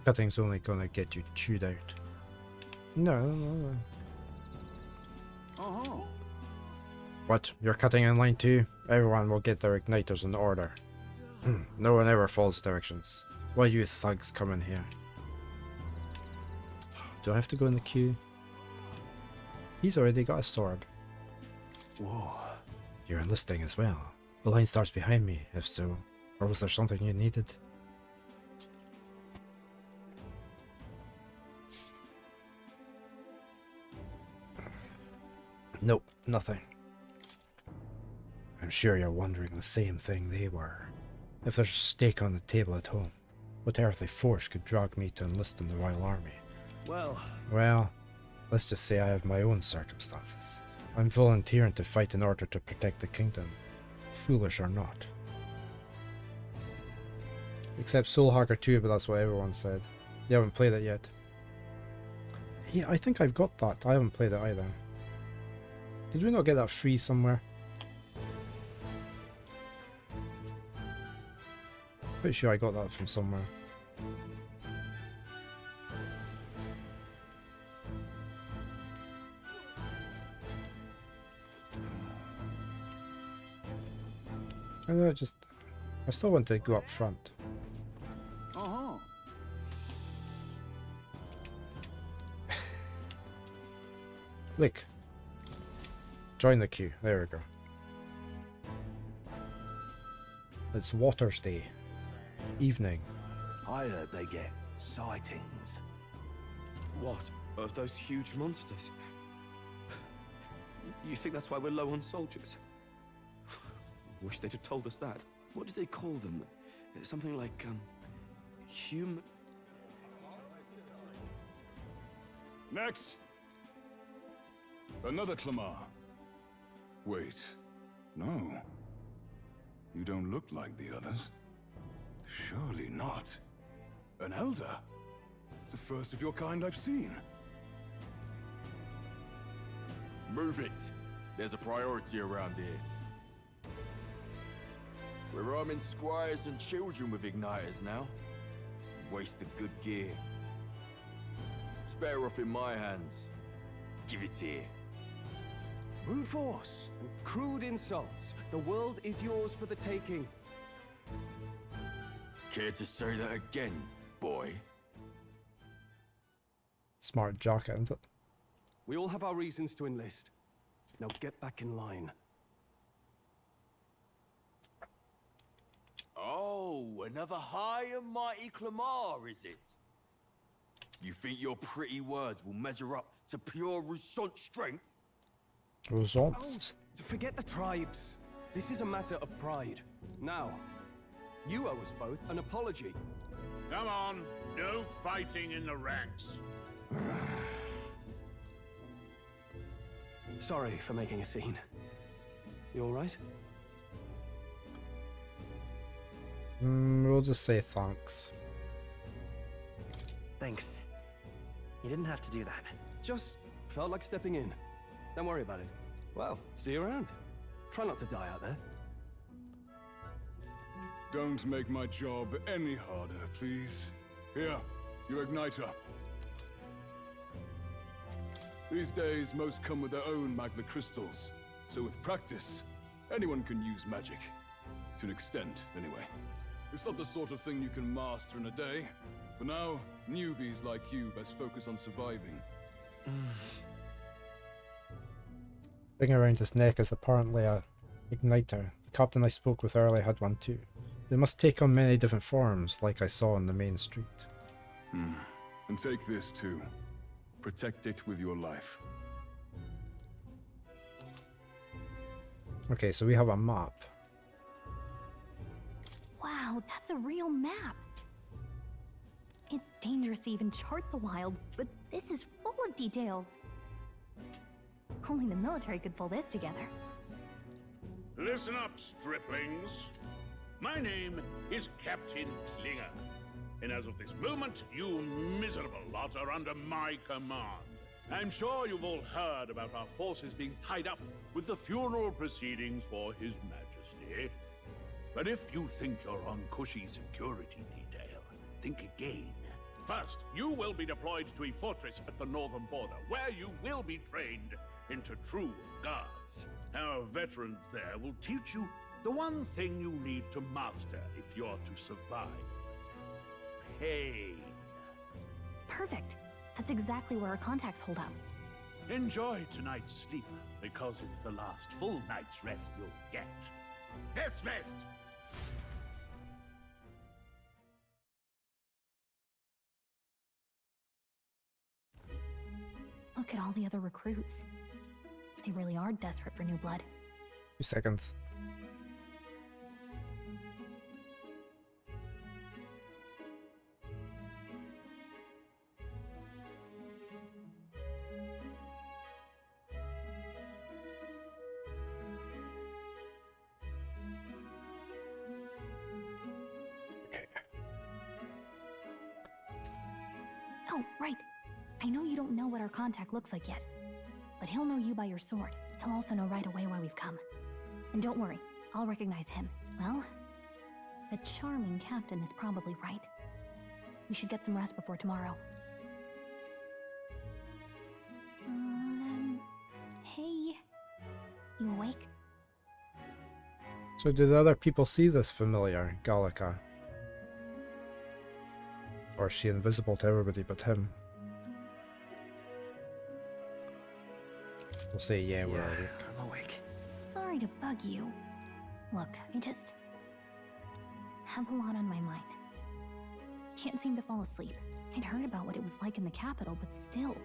Cutting's only gonna get you chewed out. No. What? You're cutting in line too? Everyone will get their igniters in order. No one ever follows directions. Why you thugs come in here? Do I have to go in the queue? He's already got a sword. Whoa. You're enlisting as well. The line starts behind me, if so. Or was there something you needed? Nope, nothing. I'm sure you're wondering the same thing they were. If there's a stake on the table at home, what earthly force could drag me to enlist in the Royal Army? Well, let's just say I have my own circumstances. I'm volunteering to fight in order to protect the kingdom, foolish or not. Except Soulhacker 2, but that's what everyone said. They haven't played it yet. Yeah, I think I've got that. I haven't played it either. Did we not get that free somewhere? Pretty sure I got that from somewhere. I know, I still want to go up front. Uh-huh. Look. Join the queue. There we go. It's Waters Day. Evening. I heard they get sightings. What? Of those huge monsters? You think that's why we're low on soldiers? Wish they'd have told us that. What did they call them? Something like, human... Next! Another Clamar. Wait, no. You don't look like the others. Surely not. An elder? It's the first of your kind I've seen. Move it. There's a priority around here. We're arming squires and children with igniters now. Waste of good gear. It's better off in my hands. Give it here. Brute force and crude insults. The world is yours for the taking. Care to say that again, boy? Smart jock, isn't it? We all have our reasons to enlist. Now get back in line. Oh, another high and mighty Clamar, is it? You think your pretty words will measure up to pure Rousant strength? Rousant? Oh, forget the tribes. This is a matter of pride. Now, you owe us both an apology. Come on, no fighting in the ranks. Sorry for making a scene. You all right? We'll just say thanks. Thanks. You didn't have to do that. Just felt like stepping in. Don't worry about it. Well, see you around. Try not to die out there. Don't make my job any harder, please. Here, your igniter. These days, most come with their own magna crystals. So with practice, anyone can use magic. To an extent, anyway. It's not the sort of thing you can master in a day. For now, newbies like you best focus on surviving. Thing around his neck is apparently a igniter. The captain I spoke with earlier had one too. They must take on many different forms, like I saw on the main street. And take this too. Protect it with your life. Okay, so we have a map. Wow, that's a real map. It's dangerous to even chart the wilds, but this is full of details. Only the military could pull this together. Listen up, striplings. My name is Captain Klinger, and as of this moment, you miserable lot are under my command. I'm sure you've all heard about our forces being tied up with the funeral proceedings for His Majesty. But if you think you're on cushy security detail, think again. First, you will be deployed to a fortress at the northern border, where you will be trained into true guards. Our veterans there will teach you the one thing you need to master if you're to survive. Pain. Perfect. That's exactly where our contacts hold out. Enjoy tonight's sleep, because it's the last full night's rest you'll get. Dismissed! Look at all the other recruits. They really are desperate for new blood. 2 seconds. Oh, right. I know you don't know what our contact looks like yet, but he'll know you by your sword. He'll also know right away why we've come. And don't worry, I'll recognize him. Well, the charming captain is probably right. We should get some rest before tomorrow. Hey. You awake? So do the other people see this familiar Gallica? Or is she invisible to everybody but him? We'll say yeah, we're awake. I'm awake. Sorry to bug you. Look, I just have a lot on my mind. Can't seem to fall asleep. I'd heard about what it was like in the capital, but still.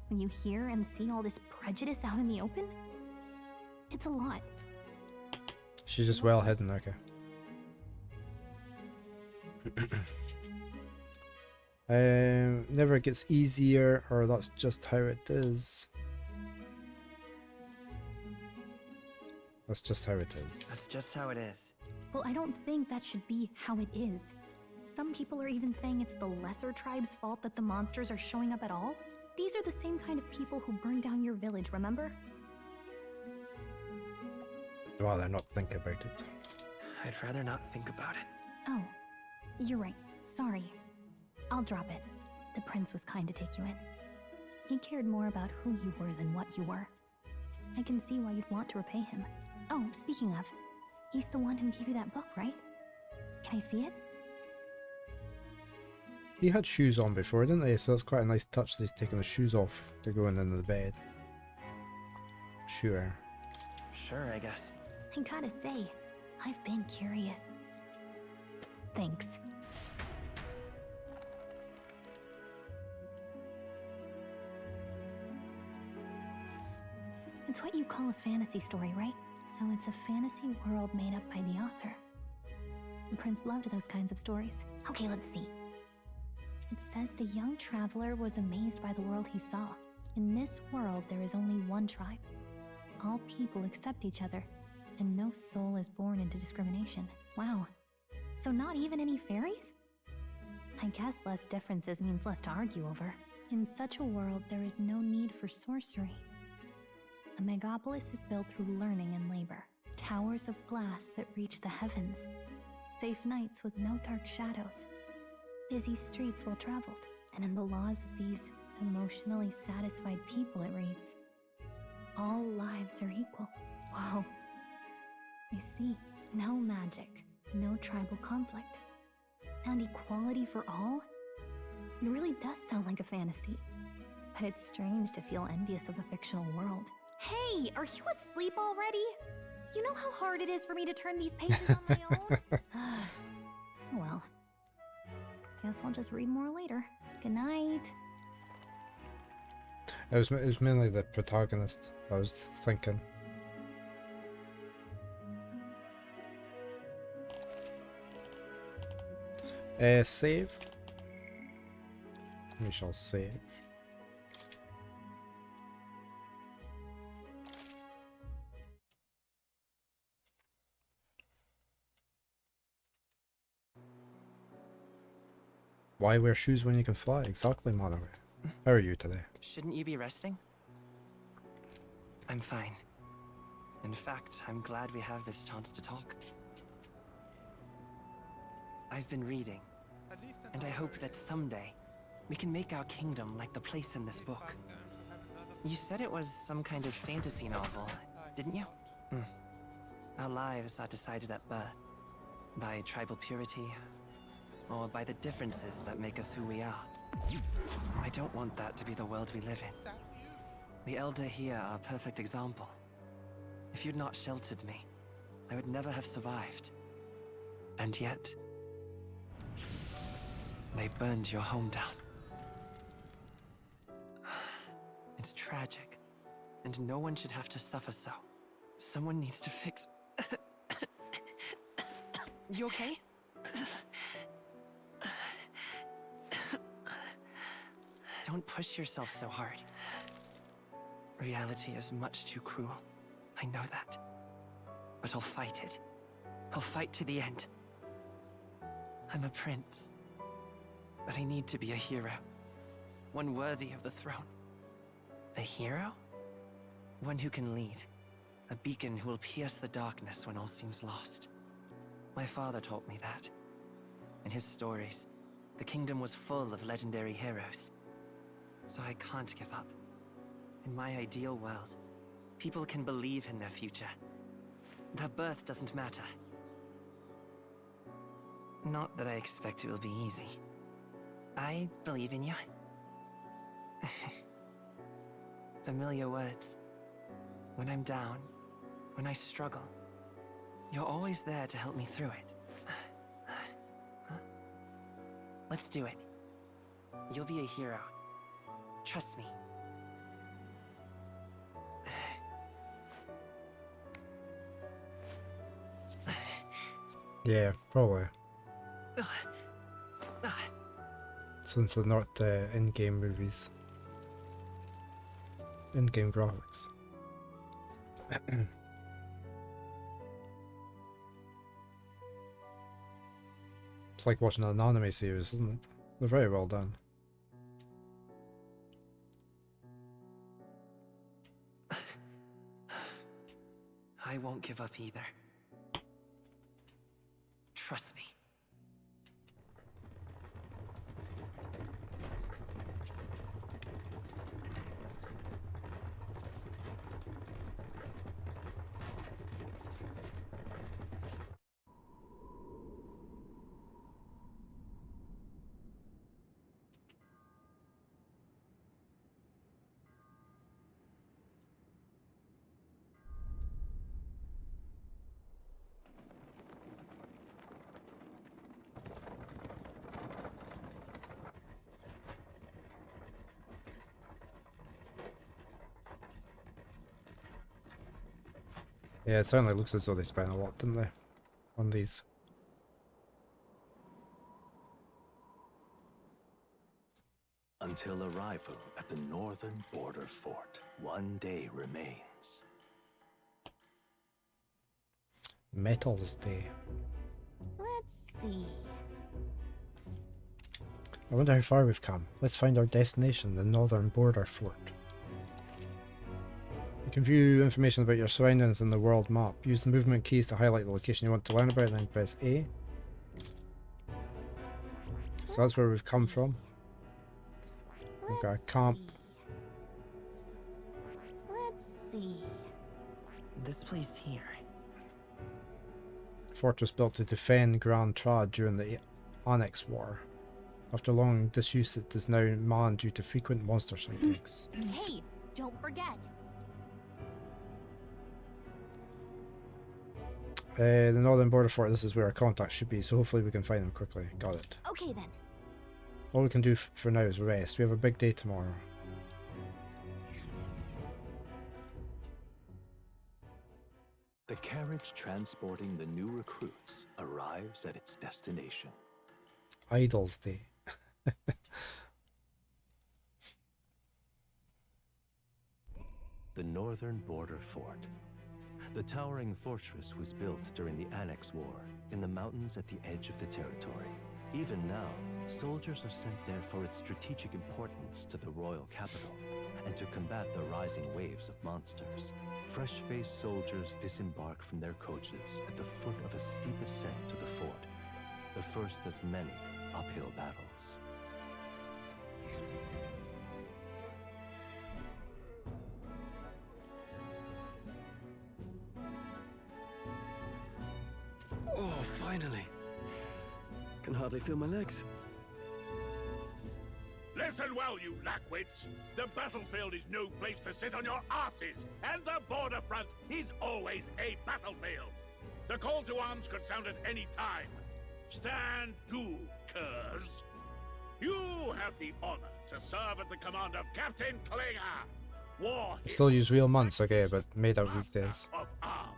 When you hear and see all this prejudice out in the open, it's a lot. She's just well hidden, okay. Never gets easier, or that's just how it is. That's just how it is. That's just how it is. Well, I don't think that should be how it is. Some people are even saying it's the lesser tribe's fault that the monsters are showing up at all. These are the same kind of people who burned down your village, remember? I'd rather not think about it. I'd rather not think about it. Oh, you're right. Sorry. I'll drop it. The prince was kind to take you in. He cared more about who you were than what you were. I can see why you'd want to repay him. Oh, speaking of, he's the one who gave you that book, right? Can I see it? He had shoes on before, didn't he? So that's quite a nice touch that he's taking the shoes off to go in the bed. Sure. Sure, I guess. I gotta say, I've been curious. Thanks. It's what you call a fantasy story, right? So it's a fantasy world made up by the author. The prince loved those kinds of stories. Okay, let's see. It says the young traveler was amazed by the world he saw. In this world, there is only one tribe. All people accept each other, and no soul is born into discrimination. Wow. So not even any fairies? I guess less differences means less to argue over. In such a world, there is no need for sorcery. A megapolis is built through learning and labor. Towers of glass that reach the heavens. Safe nights with no dark shadows. Busy streets well traveled. And in the laws of these emotionally satisfied people, it reads, all lives are equal. Whoa. I see. No magic, no tribal conflict. And equality for all? It really does sound like a fantasy. But it's strange to feel envious of a fictional world. Hey, are you asleep already? You know how hard it is for me to turn these pages on my own? Well, guess I'll just read more later. Good night. It was mainly the protagonist, I was thinking. Save. We shall save. Why wear shoes when you can fly? Exactly, Mother. How are you today? Shouldn't you be resting? I'm fine. In fact, I'm glad we have this chance to talk. I've been reading, and I hope that someday we can make our kingdom like the place in this book. You said it was some kind of fantasy novel, didn't you? Our lives are decided at birth, by tribal purity, or by the differences that make us who we are. I don't want that to be the world we live in. The Elder here are a perfect example. If you'd not sheltered me, I would never have survived. And yet, they burned your home down. It's tragic, and no one should have to suffer so. Someone needs to fix... You okay? Don't push yourself so hard. Reality is much too cruel. I know that. But I'll fight it. I'll fight to the end. I'm a prince. But I need to be a hero. One worthy of the throne. A hero? One who can lead. A beacon who will pierce the darkness when all seems lost. My father taught me that. In his stories, the kingdom was full of legendary heroes. So I can't give up. In my ideal world, people can believe in their future. Their birth doesn't matter. Not that I expect it will be easy. I believe in you. Familiar words. When I'm down, when I struggle, you're always there to help me through it. Let's do it. You'll be a hero. Trust me. Yeah, probably. Since they're not in-game movies. In-game graphics. It's like watching an anime series, isn't it? They're very well done. I won't give up either. Trust me. Yeah, it certainly looks as though they spent a lot, didn't they, on these? Until arrival at the northern border fort, one day remains. Metals Day. Let's see. I wonder how far we've come. Let's find our destination, the northern border fort. You can view information about your surroundings in the world map. Use the movement keys to highlight the location you want to learn about, and then press A. So that's where we've come from. We've got a camp. Let's see. This place here. Fortress built to defend Grand Trad during the Annex War. After long disuse, it is now manned due to frequent monster sightings. Hey, don't forget. The northern border fort, this is where our contacts should be, so hopefully we can find them quickly. Got it. Okay then. All we can do for now is rest. We have a big day tomorrow. The carriage transporting the new recruits arrives at its destination. Idols Day. The northern border fort. The towering fortress was built during the Annex War in the mountains at the edge of the territory. Even now, soldiers are sent there for its strategic importance to the royal capital and to combat the rising waves of monsters. Fresh-faced soldiers disembark from their coaches at the foot of a steep ascent to the fort, the first of many uphill battles. Oh, finally. Can hardly feel my legs. Listen well, you lackwits. The battlefield is no place to sit on your asses, and the border front is always a battlefield. The call to arms could sound at any time. Stand to, curs. You have the honor to serve at the command of Captain Klinger, war I still use real months, okay, but made out weekdays. of arms.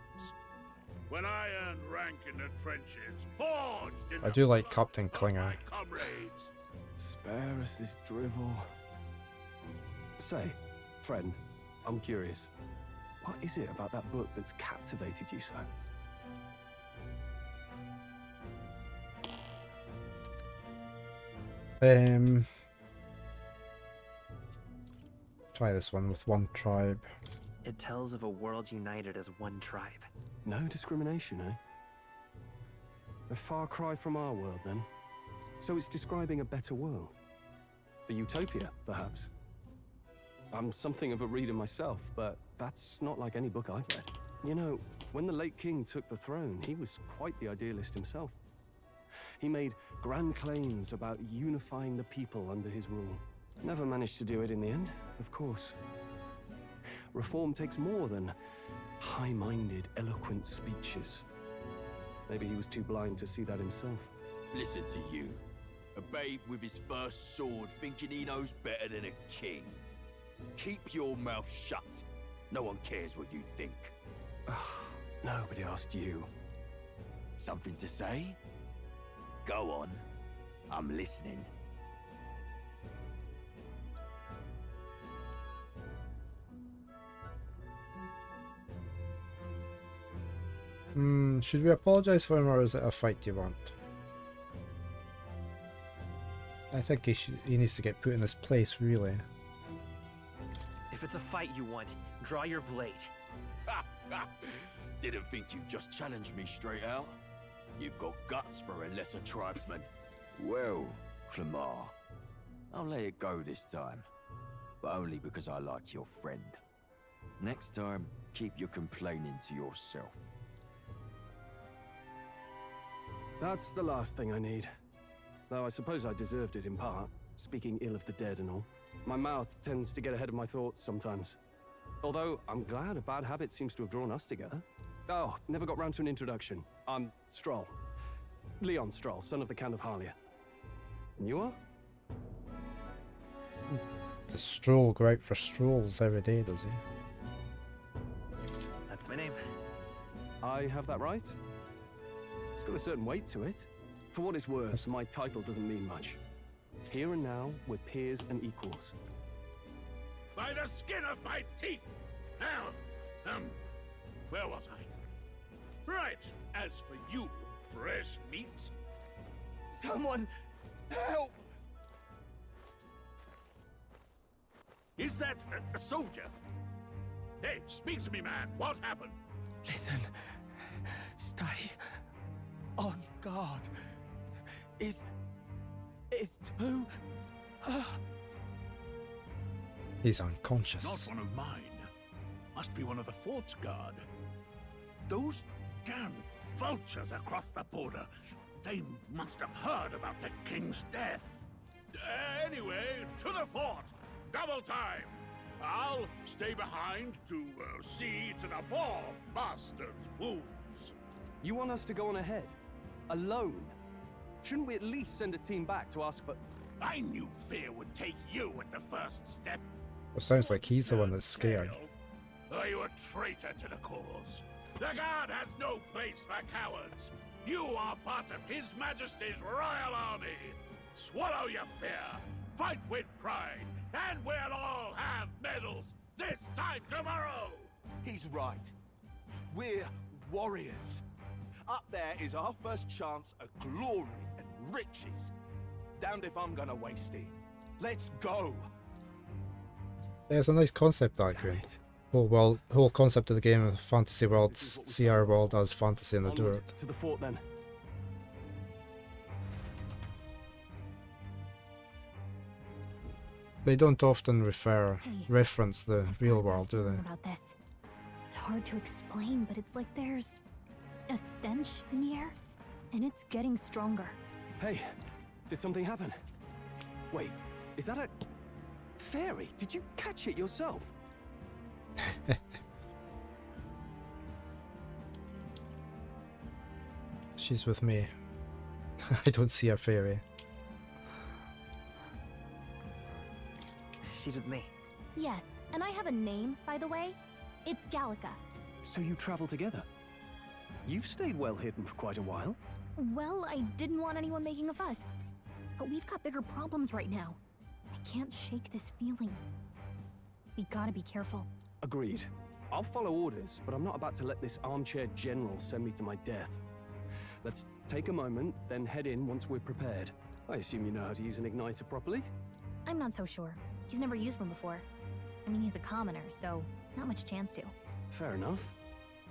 When I earned rank in the trenches, forged in I do like Captain Klinger. comrades. Spare us this drivel. Say, friend, I'm curious. What is it about that book that's captivated you so? Try this one with one tribe. It tells of a world united as one tribe. No discrimination, eh? A far cry from our world, then. So it's describing a better world. A utopia, perhaps. I'm something of a reader myself, but that's not like any book I've read. You know, when the late king took the throne, he was quite the idealist himself. He made grand claims about unifying the people under his rule. Never managed to do it in the end, of course. Reform takes more than high-minded, eloquent speeches. Maybe he was too blind to see that himself. Listen to you. A babe with his first sword thinking he knows better than a king. Keep your mouth shut. No one cares what you think. Nobody asked you. Something to say? Go on. I'm listening. Should we apologize for him, or is it a fight you want? I think he needs to get put in his place, really. If it's a fight you want, draw your blade. Didn't think you'd just challenge me straight out. You've got guts for a lesser tribesman. Well, Clemar, I'll let it go this time. But only because I like your friend. Next time, keep your complaining to yourself. That's the last thing I need. Though I suppose I deserved it in part, speaking ill of the dead and all. My mouth tends to get ahead of my thoughts sometimes. Although, I'm glad a bad habit seems to have drawn us together. Oh, never got round to an introduction. I'm Stroll. Leon Stroll, son of the Count of Harlia. And you are? Does Stroll go out for strolls every day, does he? That's my name. I have that right? It's got a certain weight to it. For what it's worth, my title doesn't mean much. Here and now, we're peers and equals. By the skin of my teeth! Now, where was I? Right, as for you, fresh meat. Someone, help! Is that a soldier? Hey, speak to me, man. What happened? Listen, stay on guard. It's too... He's unconscious. Not one of mine. Must be one of the fort's guard. Those damn vultures across the border. They must have heard about the king's death. Anyway, to the fort. Double time. I'll stay behind to see to the poor bastard's wounds. You want us to go on ahead? Alone? Shouldn't we at least send a team back to ask for... I knew fear would take you at the first step. It sounds like he's the one that's scared. Are you a traitor to the cause? The guard has no place for cowards. You are part of His Majesty's Royal Army. Swallow your fear. Fight with pride. And we'll all have medals this time tomorrow. He's right. We're warriors. Up there is our first chance at glory and riches. Damned if I'm gonna waste it. Let's go. Yeah, it's a nice concept, actually. Whole concept of the game of fantasy worlds, see our world as fantasy in the dirt. To the fort, then. They don't often reference the real world, do they? About this. It's hard to explain, but it's like there's a stench in the air, and it's getting stronger. Hey, did something happen? Wait, is that a fairy? Did you catch it yourself? She's with me. I don't see a fairy. She's with me. Yes, and I have a name, by the way. It's Gallica. So you travel together? You've stayed well hidden for quite a while. Well, I didn't want anyone making a fuss. But we've got bigger problems right now. I can't shake this feeling. We gotta be careful. Agreed. I'll follow orders, but I'm not about to let this armchair general send me to my death. Let's take a moment, then head in once we're prepared. I assume you know how to use an igniter properly? I'm not so sure. He's never used one before. I mean, he's a commoner, so not much chance to. Fair enough.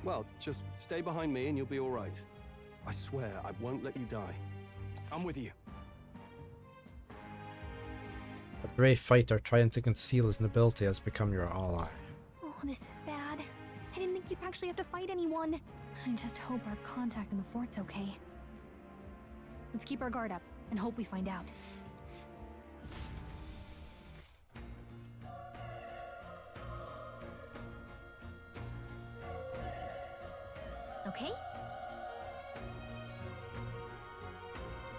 Well, just stay behind me and you'll be all right. I swear I won't let you die. I'm with you. A brave fighter trying to conceal his nobility has become your ally. Oh, this is bad. I didn't think you'd actually have to fight anyone. I just hope our contact in the fort's okay. Let's keep our guard up and hope we find out. Okay?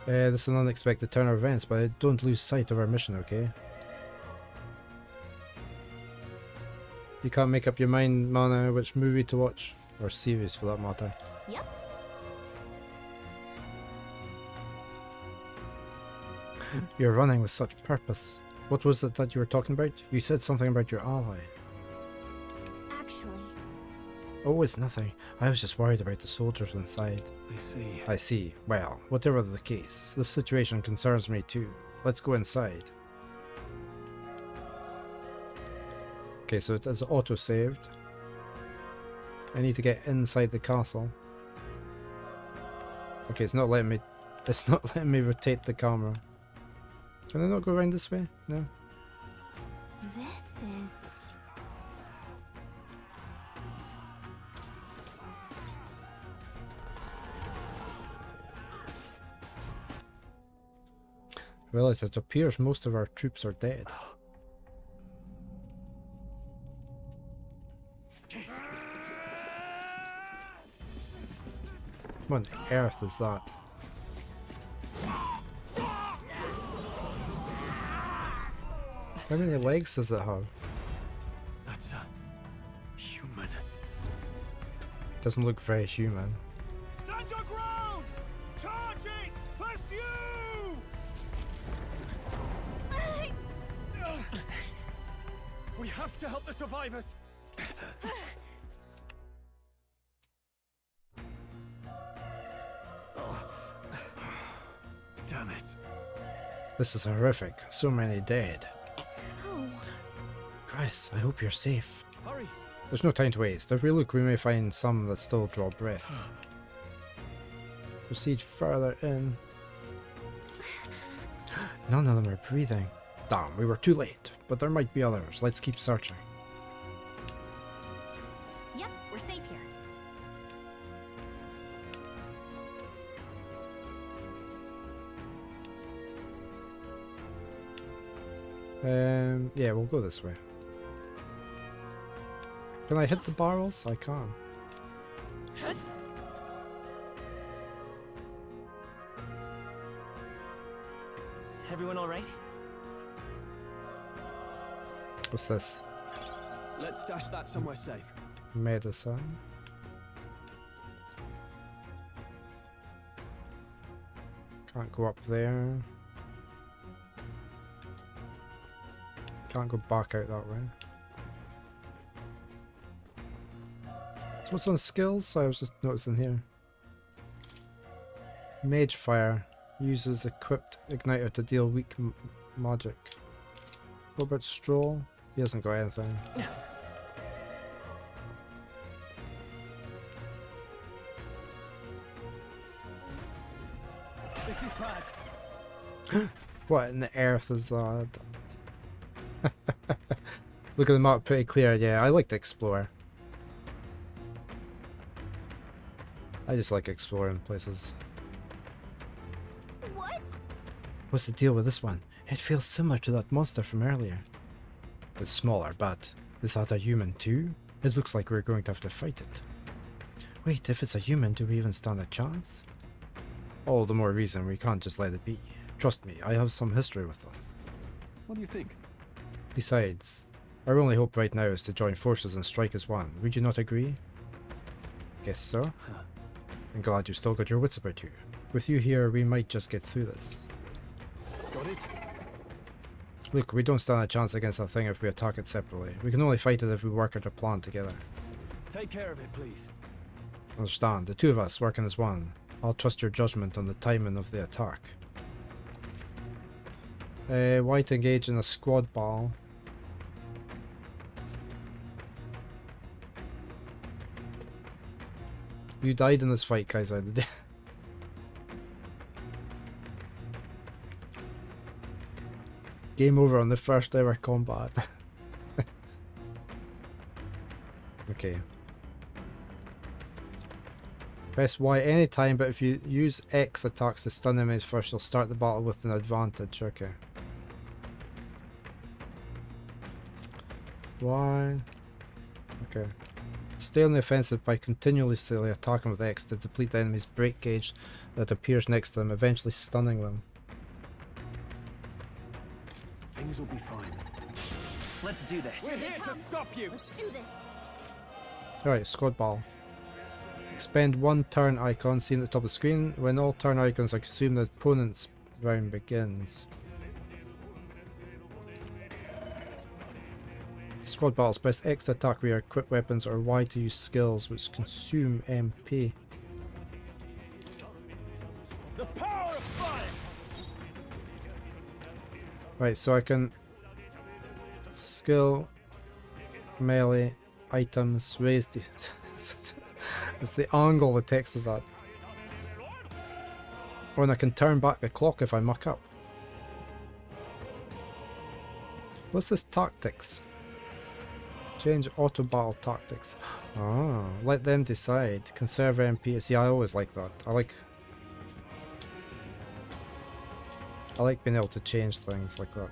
This is an unexpected turn of events, but don't lose sight of our mission, okay? You can't make up your mind, Mana, which movie to watch, or series for that matter. Yep. You're running with such purpose. What was it that you were talking about? You said something about your ally. Actually... Oh, it's nothing. I was just worried about the soldiers inside. I see. I see. Well, whatever the case, this situation concerns me too. Let's go inside. Okay, so it is auto-saved. I need to get inside the castle. Okay, it's not letting me... It's not letting me rotate the camera. Can I not go around this way? No? This is... Well, it appears most of our troops are dead. What on earth is that? How many legs does it have? That's a human. Doesn't look very human. Stand your ground! Charging! Pursue! We have to help the survivors! Damn it. This is horrific. So many dead. Oh. Christ, I hope you're safe. Hurry! There's no time to waste. If we look, we may find some that still draw breath. Proceed further in. None of them are breathing. Damn, we were too late. But there might be others. Let's keep searching. Yep, we're safe here. Yeah, we'll go this way. Can I hit the barrels? I can. Everyone all right? What's this? Let's stash that somewhere safe. Medicine. Can't go up there. Can't go back out that way. So what's on skills? I was just noticing here. Mage Fire uses equipped igniter to deal weak magic. What about Stroll? He hasn't got anything. This is bad. What in the earth is that? Look at the map, pretty clear. Yeah, I like to explore. I just like exploring places. What? What's the deal with this one? It feels similar to that monster from earlier. It's smaller, but is that a human too? It looks like we're going to have to fight it. Wait, if it's a human, do we even stand a chance? All the more reason we can't just let it be. Trust me, I have some history with them. What do you think? Besides, our only hope right now is to join forces and strike as one. Would you not agree? Guess so. I'm glad you still got your wits about you. With you here, we might just get through this. Got it? Look, we don't stand a chance against that thing if we attack it separately. We can only fight it if we work out a plan together. Take care of it, please. Understand, the two of us working as one. I'll trust your judgment on the timing of the attack. Why to engage in a squad battle? You died in this fight, Kaiser. Did you? Game over on the first ever combat. Okay. Press Y anytime, but if you use X attacks to stun enemies first, you'll start the battle with an advantage. Okay. Y. Okay. Stay on the offensive by continuously attacking with X to deplete the enemy's break gauge that appears next to them, eventually stunning them. Things will be fine. Let's do this. We're here to stop you. Let's do this. Alright, squad battle. Expend one turn icon seen at the top of the screen. When all turn icons are consumed, the opponent's round begins. Squad battles, press X to attack with your equipped weapons or Y to use skills which consume MP. The power of fire. Right, so I can skill, melee, items, raise the it's the angle the text is at. Or and I can turn back the clock if I muck up. What's this tactics? Change auto battle tactics. Ah, let them decide. Conserve MP. See, I always like that. I like being able to change things like that.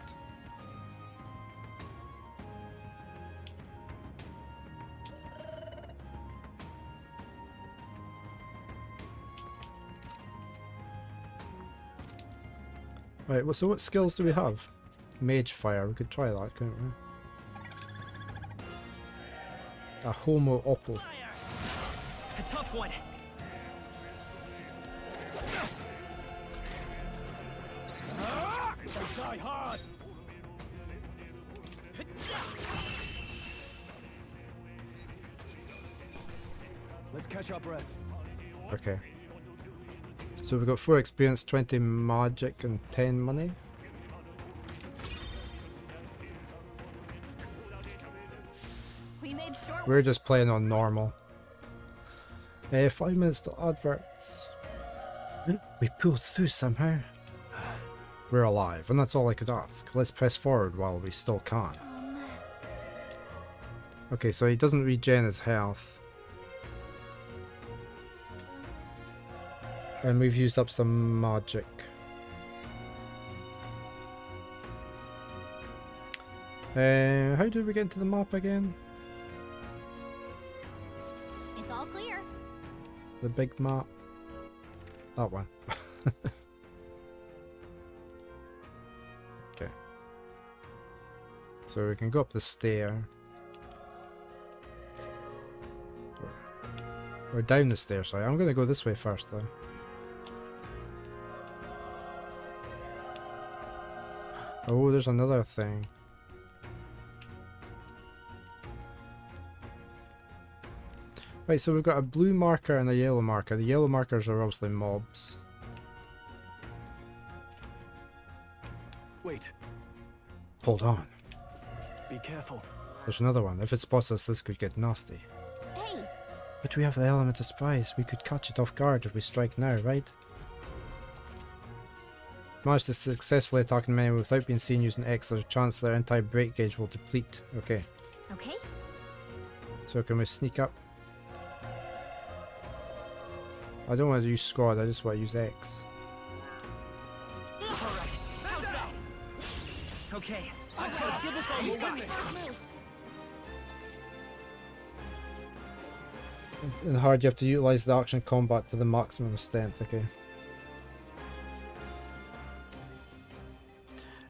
Right, well, so what skills do we have? Mage fire, we could try that, couldn't we? A homo oppo. A tough one. Die hard. Let's catch our breath. Okay. So we've got 4 experience, 20 magic, and 10 money. We made short We're just playing on normal. 5 minutes to adverts. We pulled through somehow. We're alive, and that's all I could ask. Let's press forward while we still can. Okay, so he doesn't regen his health. And we've used up some magic. How did we get into the map again? It's all clear. The big map. That one. Okay. So we can go up the stair. Or down the stairs, sorry. I'm going to go this way first though. Oh, there's another thing. Right, so we've got a blue marker and a yellow marker. The yellow markers are obviously mobs. Wait. Hold on. Be careful. There's another one. If it spots us, this could get nasty. Hey! But we have the element of surprise. We could catch it off guard if we strike now, right? Manage to successfully attack an enemy without being seen using X, there's a chance their entire break gauge will deplete. Okay. Okay. So can we sneak up? I don't want to use squad, I just want to use X. Okay, let's give this all you got. In hard, you have to utilize the action combat to the maximum extent. Okay.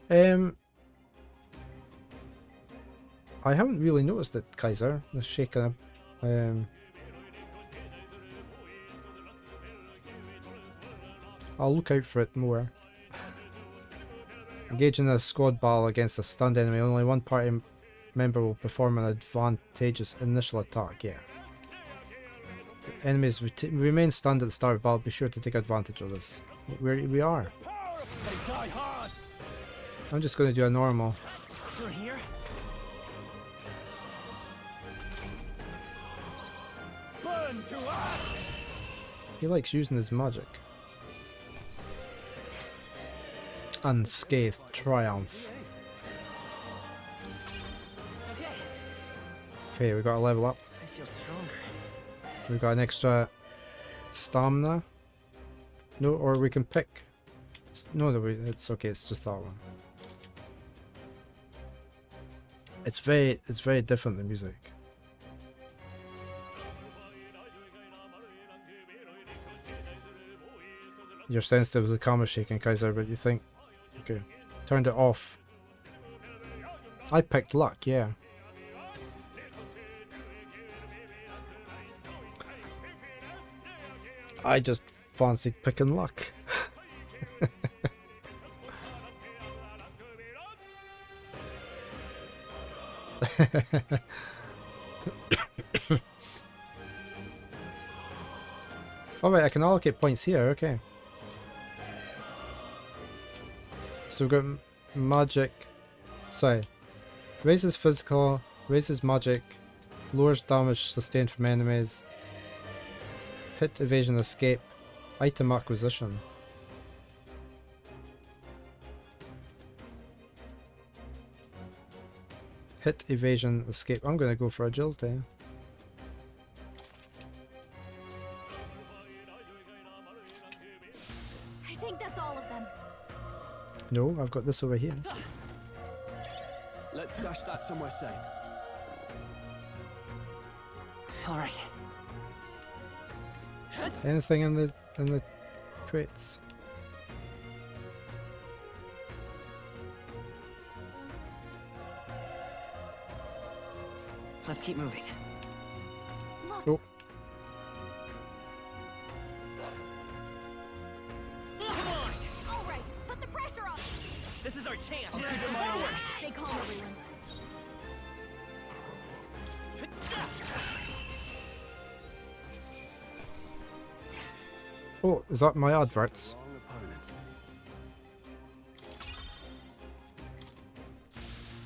I haven't really noticed it, Kaiser. The shaking up. I'll look out for it more. Engage in a squad battle against a stunned enemy. Only one party member will perform an advantageous initial attack. Yeah. The enemies remain stunned at the start of battle. Be sure to take advantage of this. We are. I'm just going to do a normal. Through here? Burn to us! He likes using his magic. Unscathed triumph. Okay, we got a level up. I feel stronger. We got an extra stamina. No, or we can pick. No, it's okay. It's just that one. It's very different, the music. You're sensitive to the camera shaking, Kaiser, but you think, okay, turned it off. I picked luck, yeah. I just fancied picking luck. Alright, I can allocate points here, okay. So we've got magic, sorry, raises physical, raises magic, lowers damage sustained from enemies, hit, evasion, escape, item acquisition. Hit, evasion, escape. I'm gonna go for agility. I think that's all of them. No, I've got this over here. Let's stash that somewhere safe. All right. Anything in the crates? Let's keep moving. Oh. All right, put the pressure on. This is our chance. Stay calm, everyone. Oh, is that my adverts?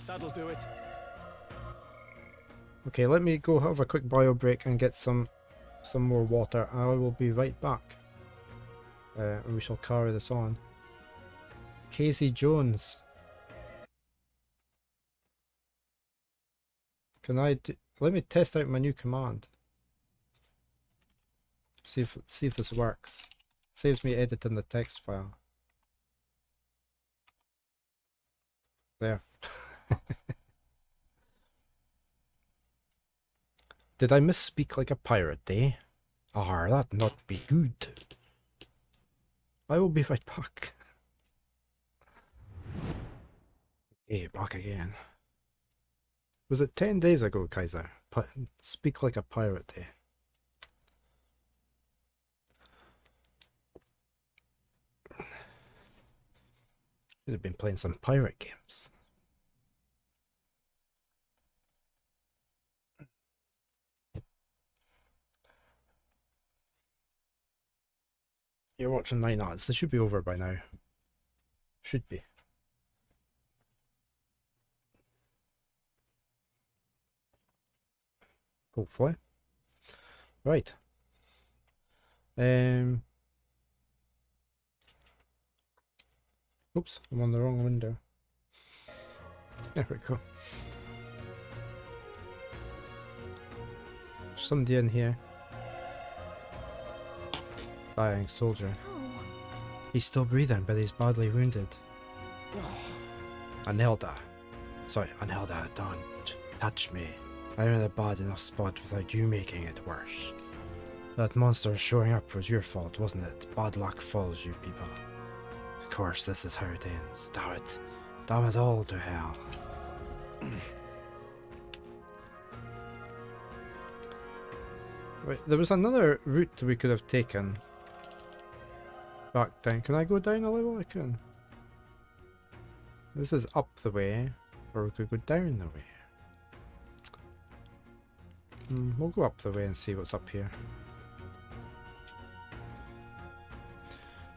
That'll do it. Okay, let me go have a quick bio break and get some more water. I will be right back. And we shall carry this on. Casey Jones. Can I do, let me test out my new command. See if this works. Saves me editing the text file. There. Did I misspeak like a pirate, eh? Ah, that not be good. I will be right back. Okay, back again. Was it 10 days ago, Kaiser? Speak like a pirate, eh? Should have been playing some pirate games. You're watching 9 ads. This should be over by now. Should be. Hopefully. Right. Oops, I'm on the wrong window. There we go. There's somebody in here. Dying soldier. He's still breathing, but he's badly wounded. Anelda. Sorry, Anelda, don't touch me. I'm in a bad enough spot without you making it worse. That monster showing up was your fault, wasn't it? Bad luck follows you people. Of course, this is how it ends. Damn it. Damn it all to hell. Wait, there was another route we could have taken. Back down. Can I go down a level? I can. This is up the way, or we could go down the way. We'll go up the way and see what's up here.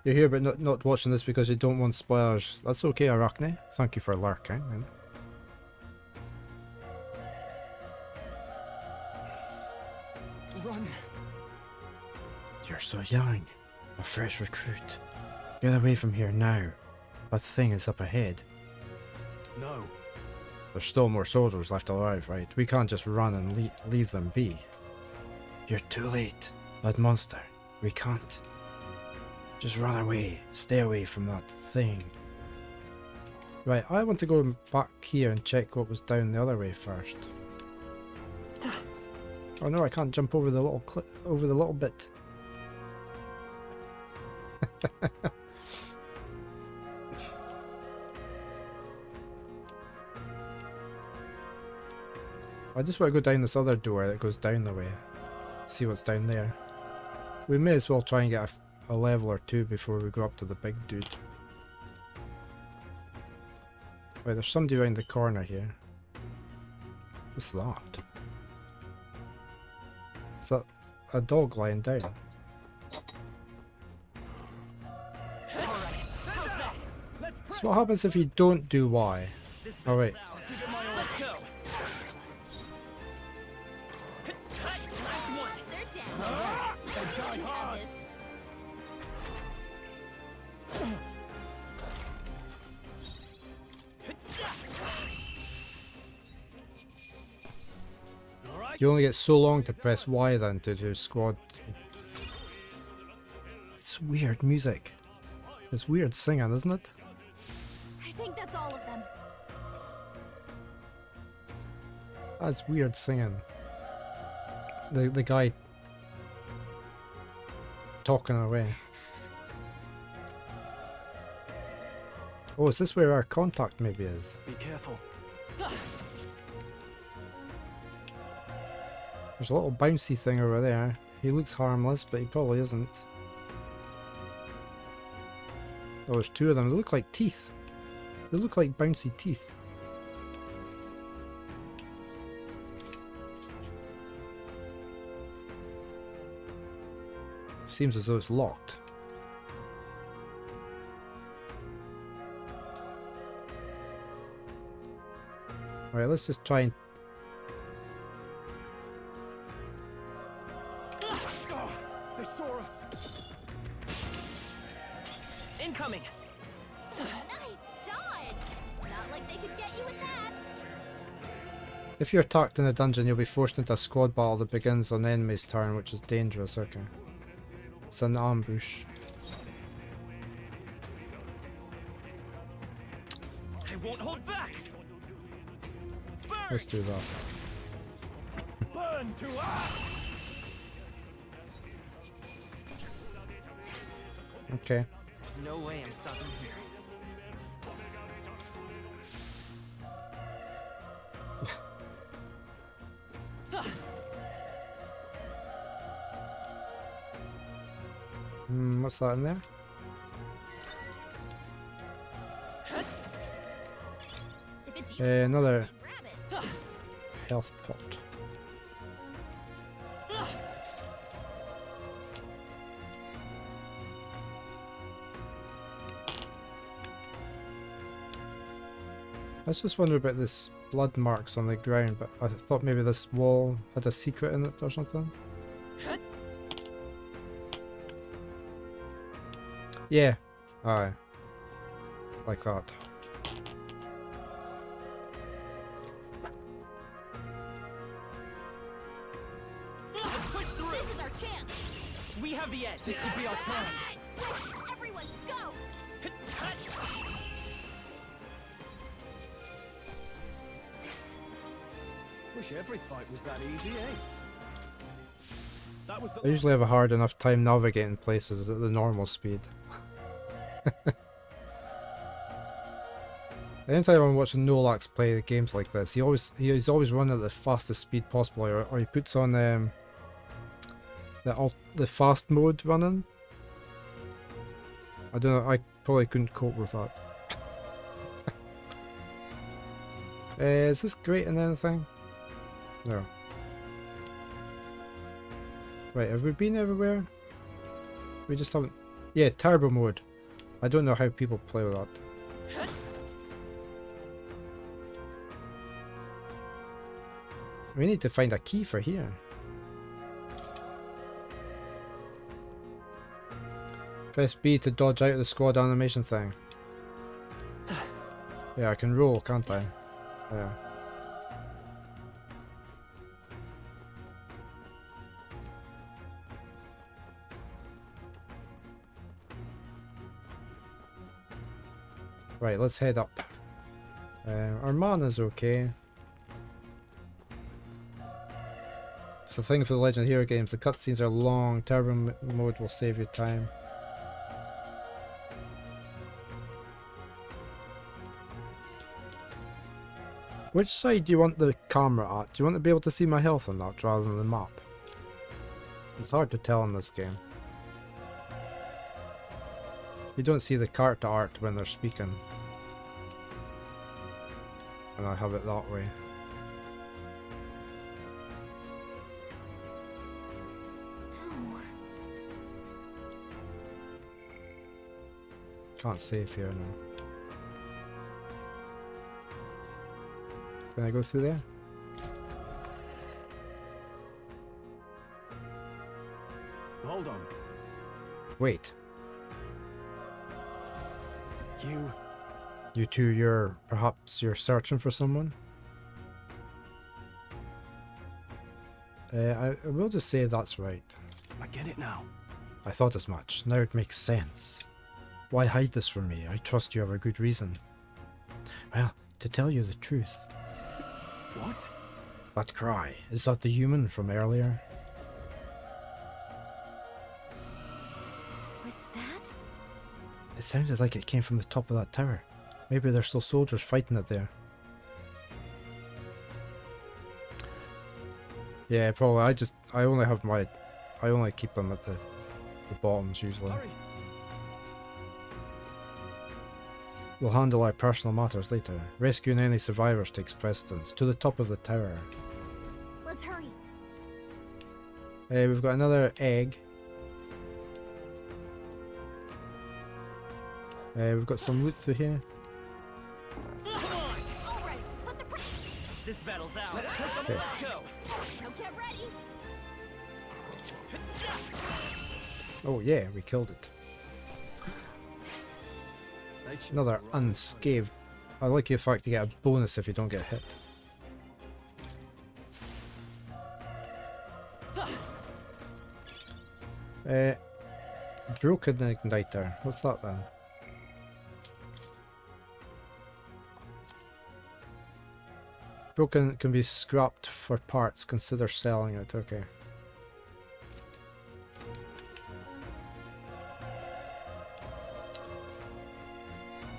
You're here but not watching this because you don't want spoilers. That's okay, Arachne. Thank you for lurking. Run. You're so young. A fresh recruit. Get away from here now. That thing is up ahead. No. There's still more soldiers left alive, right? We can't just run and leave them be. You're too late. That monster. We can't. Just run away. Stay away from that thing. Right, I want to go back here and check what was down the other way first. Oh no, I can't jump over the little bit. I just want to go down this other door that goes down the way. See what's down there. We may as well try and get a level or two before we go up to the big dude. Right, there's somebody around the corner here. What's that? Is that a dog lying down? So what happens if you don't do Y? Oh wait. You only get so long to press Y then to do squad. It's weird music. It's weird singing, isn't it? I think that's all of them. That's weird singing. The guy talking away. Oh, is this where our contact maybe is? Be careful. There's a little bouncy thing over there. He looks harmless, but he probably isn't. Oh, there's two of them. They look like teeth. They look like bouncy teeth. Seems as though it's locked. Alright, let's just try and... They saw us. Incoming. Nice dodge. Not like they could get you with that. If you're attacked in a dungeon, you'll be forced into a squad battle that begins on the enemy's turn, which is dangerous. Okay. It's an ambush. They won't hold back. Let's do that. Burn to ash. Okay. There's no way I'm stopping here. What's that in there? Another health pot. I was just wondering about this blood marks on the ground, but I thought maybe this wall had a secret in it or something. Yeah. Aye. Like that. Push through. This is our chance. We have the edge. This could be our chance. Everyone, go. Wish every fight was that easy, eh? That was I usually have a hard enough time navigating places at the normal speed. Anytime I'm watching Nolax play games like this, he's always running at the fastest speed possible, or he puts on the fast mode running. I don't know. I probably couldn't cope with that. Is this great in anything? No. Right, have we been everywhere? We just haven't... Yeah, turbo mode. I don't know how people play with that. We need to find a key for here. Press B to dodge out of the squad animation thing. Yeah, I can roll, can't I? Yeah. Right, let's head up. Our mana's okay. It's the thing for the Legend of Hero games, the cutscenes are long, turbo mode will save you time. Which side do you want the camera at? Do you want to be able to see my health on that rather than the map? It's hard to tell in this game. You don't see the character art when they're speaking. And I have it that way. Can't save here now. Can I go through there? Hold on. Wait. You... You two, perhaps you're searching for someone? I will just say that's right. I get it now. I thought as much. Now it makes sense. Why hide this from me? I trust you have a good reason. Well, to tell you the truth. What? That cry, is that the human from earlier? Was that? It sounded like it came from the top of that tower. Maybe there's still soldiers fighting it there. Yeah, probably. I only keep them at the bottoms usually. Hurry. We'll handle our personal matters later. Rescuing any survivors takes precedence. To the top of the tower. Let's hurry. We've got another egg. We've got some loot through here. This battle's out. Okay. Let's go. Now get ready. Oh yeah, we killed it. Another unscathed. I like the fact you get a bonus if you don't get hit. Broken igniter. What's that then? Broken can be scrapped for parts. Consider selling it. Okay.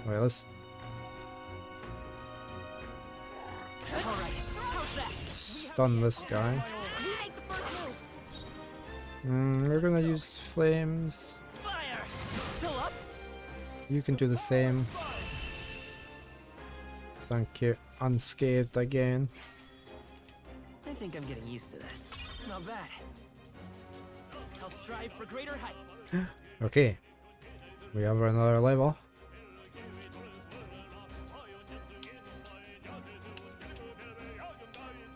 Right, let's stun this guy. We're gonna use flames. You can do the same. Thank you. Unscathed again. I think I'm getting used to this. Not bad. I'll strive for greater heights. Okay. We have another level.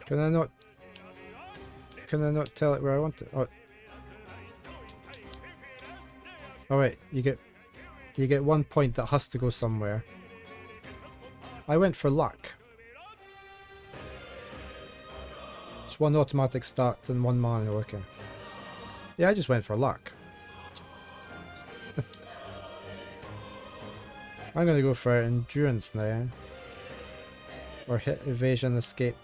Can I not tell it where I want it? Oh wait, you get 1 point that has to go somewhere. I went for luck. It's one automatic start and one manual, okay. Yeah, I just went for luck. I'm gonna go for endurance now. Or hit evasion escape.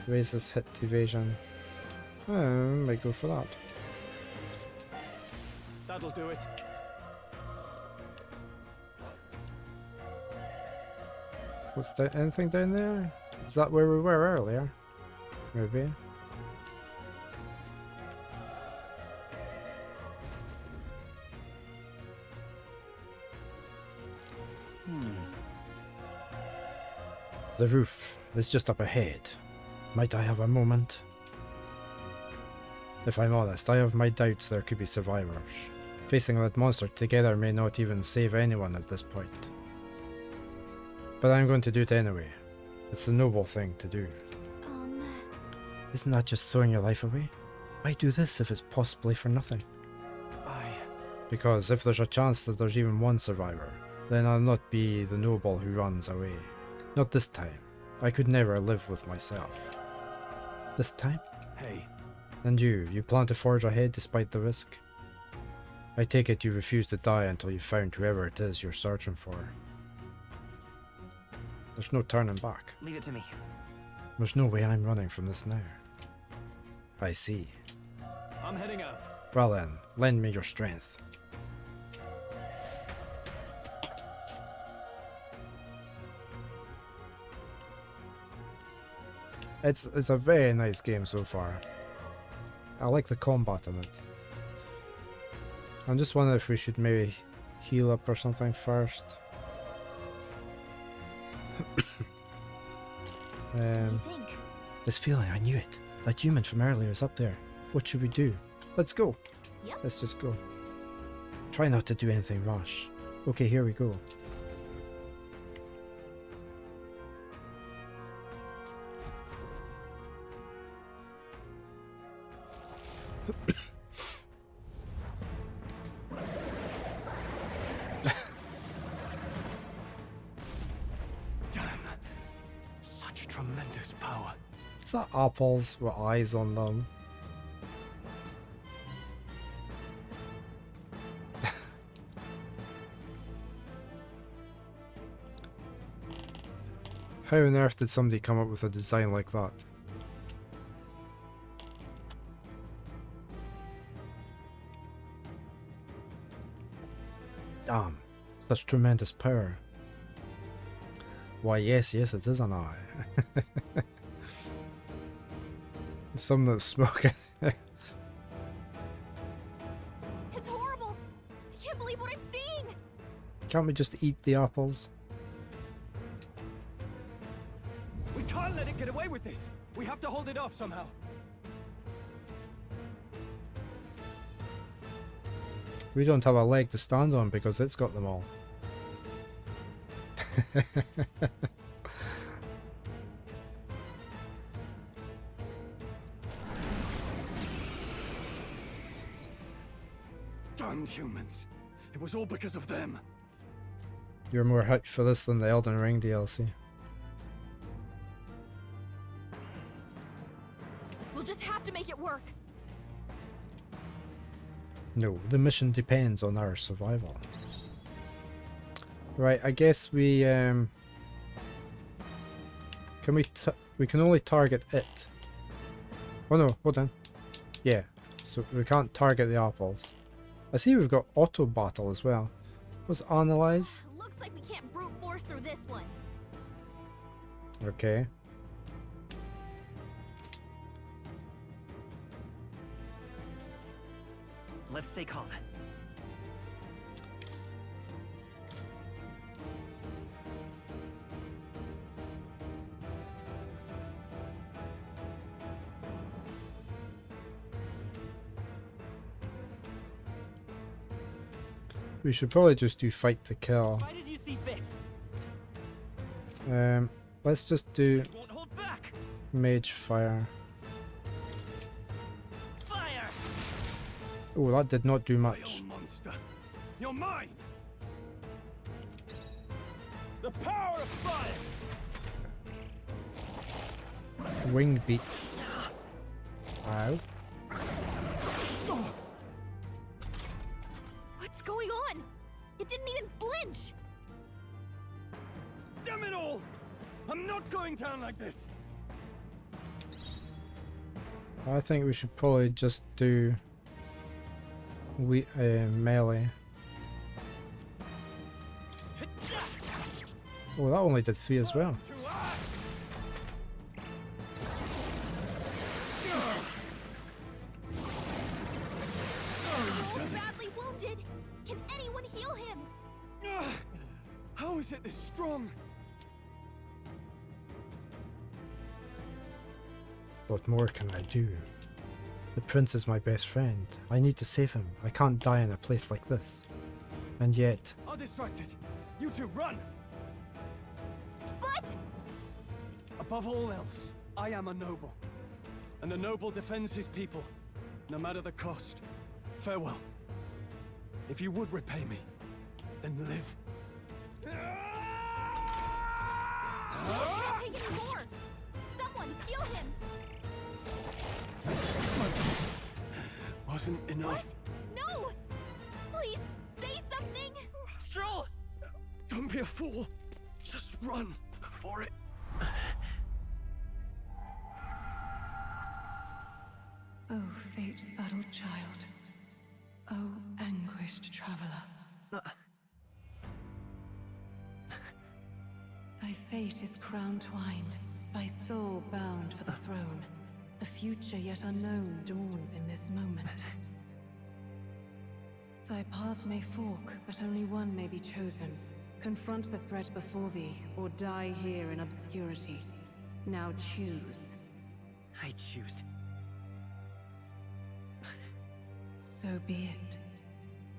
Raises hit evasion. I might go for that. That'll do it. What's that? Anything down there? Is that where we were earlier? Maybe. The roof is just up ahead. Might I have a moment? If I'm honest, I have my doubts there could be survivors. Facing that monster together may not even save anyone at this point. But I'm going to do it anyway. It's a noble thing to do. Isn't that just throwing your life away? Why do this if it's possibly for nothing? Because if there's a chance that there's even one survivor, then I'll not be the noble who runs away. Not this time. I could never live with myself. This time? Hey. And you plan to forge ahead despite the risk? I take it you refuse to die until you found whoever it is you're searching for. There's no turning back. Leave it to me. There's no way I'm running from this now. I see. I'm heading out. Well then, lend me your strength. It's a very nice game so far. I like the combat in it. I'm just wondering if we should maybe heal up or something first. This feeling, I knew it. That human from earlier is up there. What should we do? Let's go. Yep. Let's just go. Try not to do anything rash. Okay, here we go. Damn. Such tremendous power. Is that apples with eyes on them? How on earth did somebody come up with a design like that? Damn, such tremendous power. Why yes, it is an eye. Some that's smoking. It's horrible! I can't believe what I'm seeing! Can't we just eat the apples? We can't let it get away with this. We have to hold it off somehow. We don't have a leg to stand on because it's got them all. Damned humans. It was all because of them. You're more hyped for this than the Elden Ring DLC. We'll just have to make it work. No, the mission depends on our survival. Right, I guess we can we can only target it. Oh no, hold on. Yeah, so we can't target the apples. I see we've got auto battle as well. What's analyze? Looks like we can't brute force through this one. Okay. Let's stay calm. We should probably just do fight to kill. Fight as you see fit. Let's just do Won't hold back. mage fire. Fire. Oh, that did not do much. Vile monster. You're mine. The power of fire. Wing beat. Ow. What's going on? It didn't even flinch! Damn it all! I'm not going down like this. I think we should probably just do melee. Oh, that only did 3 as well. He's badly wounded! Can anyone heal him? How is it this strong? What more can I do? The prince is my best friend. I need to save him. I can't die in a place like this. And yet... I'll distract it. You two run! But... Above all else, I am a noble. And a noble defends his people, no matter the cost. Farewell. If you would repay me, then live. He can't take any more! Someone, heal him! Wasn't enough. No! Please, say something! Stroll! Don't be a fool. Just run before it. Oh, fate-saddled child. Oh, anguished traveler. Thy fate is crown-twined, thy soul bound for the throne. The future yet unknown dawns in this moment. Thy path may fork, but only one may be chosen. Confront the threat before thee, or die here in obscurity. Now choose. I choose. So be it.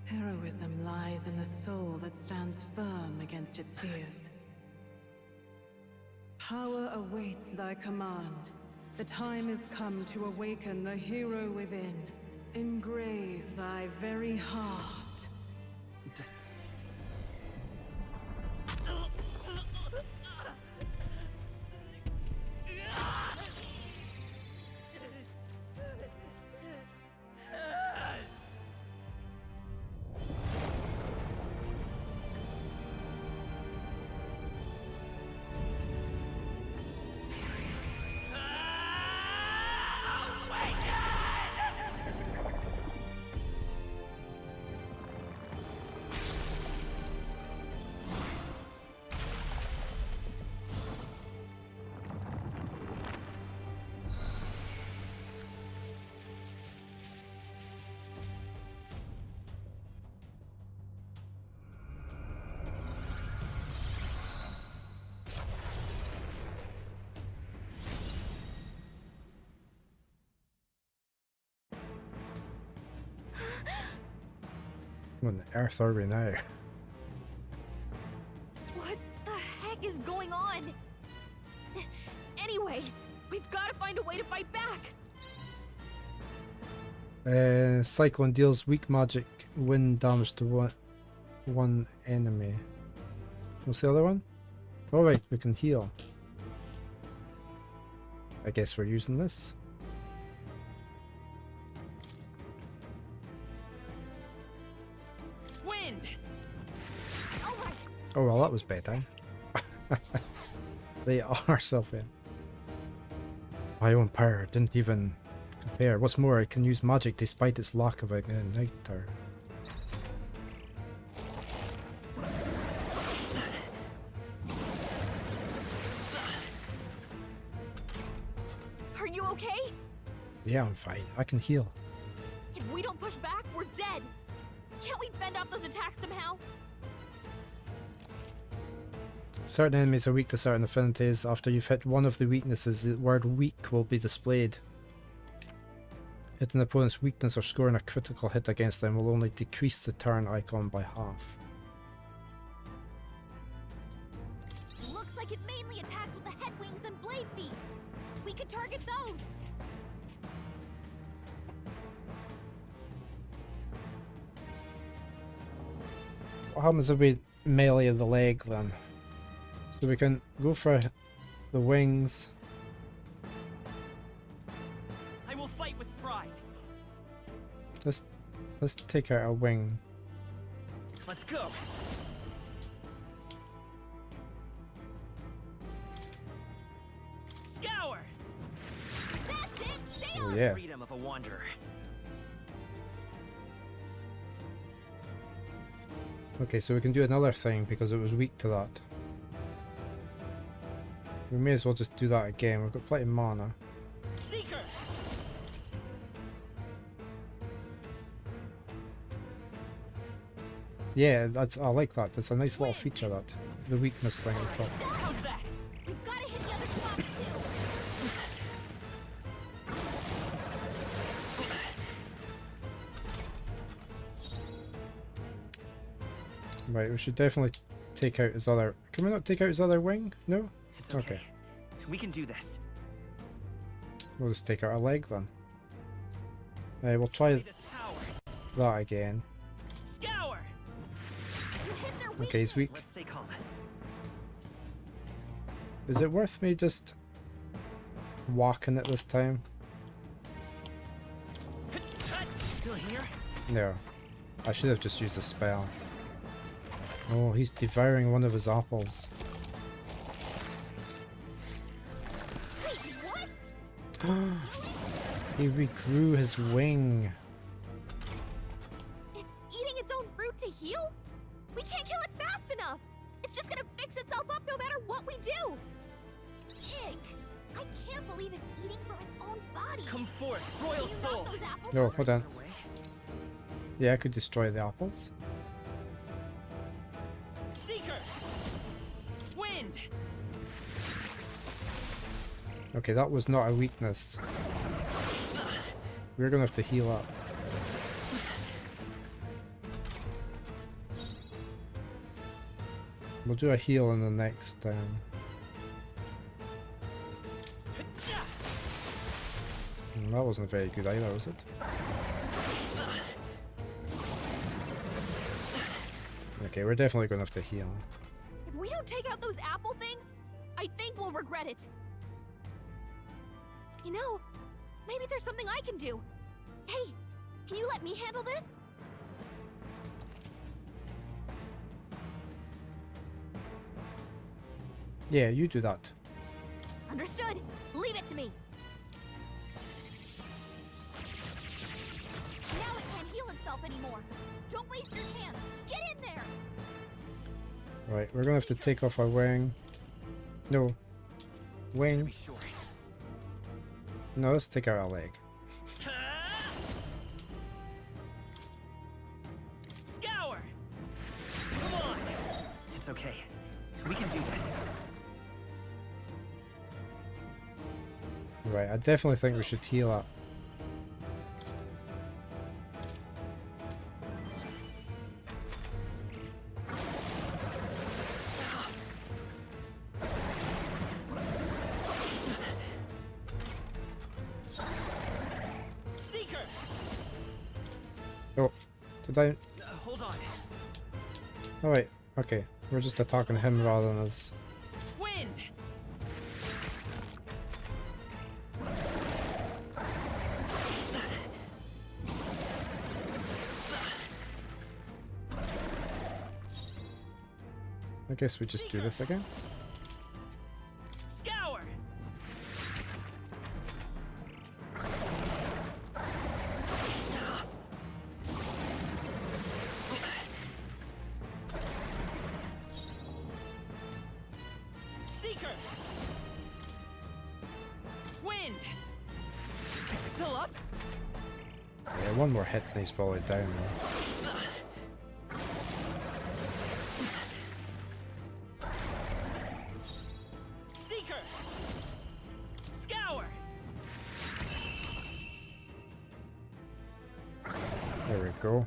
Heroism lies in the soul that stands firm against its fears. Power awaits thy command. The time is come to awaken the hero within. Engrave thy very heart. What on earth are we now? What the heck is going on? Anyway, we've got to find a way to fight back. Cyclone deals weak magic wind damage to one enemy. What's the other one? Oh right, we can heal. I guess we're using this. Wind! Oh well, that was better. They are self-in. My own power didn't even compare. What's more, it can use magic despite its lack of an igniter. Are you okay? Yeah, I'm fine. I can heal. If we don't push back, we're dead. Can't we fend off those attacks somehow? Certain enemies are weak to certain affinities. After you've hit one of the weaknesses, the word weak will be displayed. Hitting an opponent's weakness or scoring a critical hit against them will only decrease the turn icon by half. Looks like it mainly attacks with the head wings and blade feet. We could target those. What happens if we melee the leg then? So we can go for the wings. I will fight with pride. Let's take out a wing. Let's go. Scour. That's it. Stay Oh, on. yeah. Freedom of a wanderer. Okay, so we can do another thing because it was weak to that. We may as well just do that again. We've got plenty of mana. Seeker. Yeah, I like that. That's a nice little feature, that. The weakness thing on top. How's that? We've got to hit the other spots too. Right, we should definitely take out his other... Can we not take out his other wing? No? It's okay. We can do this. We'll just take out a leg then. We'll try that again. Scour. Okay, he's weak. Let's stay calm. Is it worth me just walking it this time? Still here? No. I should have just used a spell. Oh, he's devouring one of his apples. Wait, what? He regrew his wing. It's eating its own fruit to heal? We can't kill it fast enough! It's just gonna fix itself up no matter what we do! Kick! I can't believe it's eating from its own body! Come forth, royal Can you soul! knock those apples? No, hold on. Yeah, I could destroy the apples. Seeker! Wind! Okay, that was not a weakness. We're gonna have to heal up. We'll do a heal in the next that wasn't very good either, was it? Okay, we're definitely gonna have to heal. If we don't take out those apple things, I think we'll regret it. You know, maybe there's something I can do. Hey, can you let me handle this? Yeah, you do that. Understood. Leave it to me. Now it can't heal itself anymore. Don't waste your chance. Get in there. Right, we're gonna have to take off our wing. No. Wing. No, let's take out our leg. Scour! Come on! It's okay. We can do this. Right, I definitely think we should heal up. Seeker! Oh, did I? Hold on. Oh wait, okay. We're just attacking him rather than us. Wind! I guess we just do this again. Scour! Seeker! Wind! Still up? Yeah, one more hit and he's probably down now. Seeker! Scour! There we go.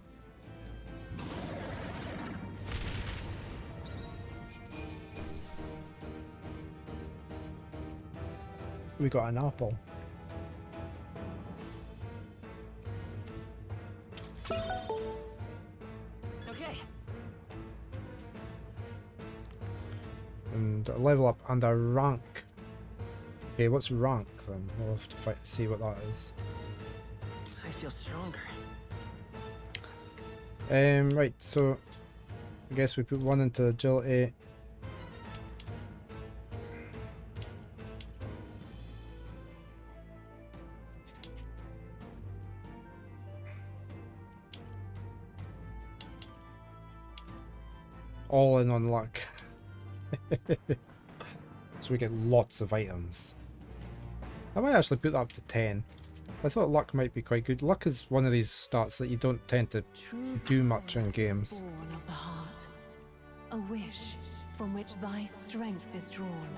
We got an apple. Okay. And a level up and a rank. Okay, what's rank then? We'll have to see what that is. I feel stronger. Right, so I guess we put one into agility. All in on luck. So we get lots of items. I might actually put that up to 10. I thought luck might be quite good. Luck is one of these stats that you don't tend to do much in games. Born of the heart, a wish from which thy strength is drawn.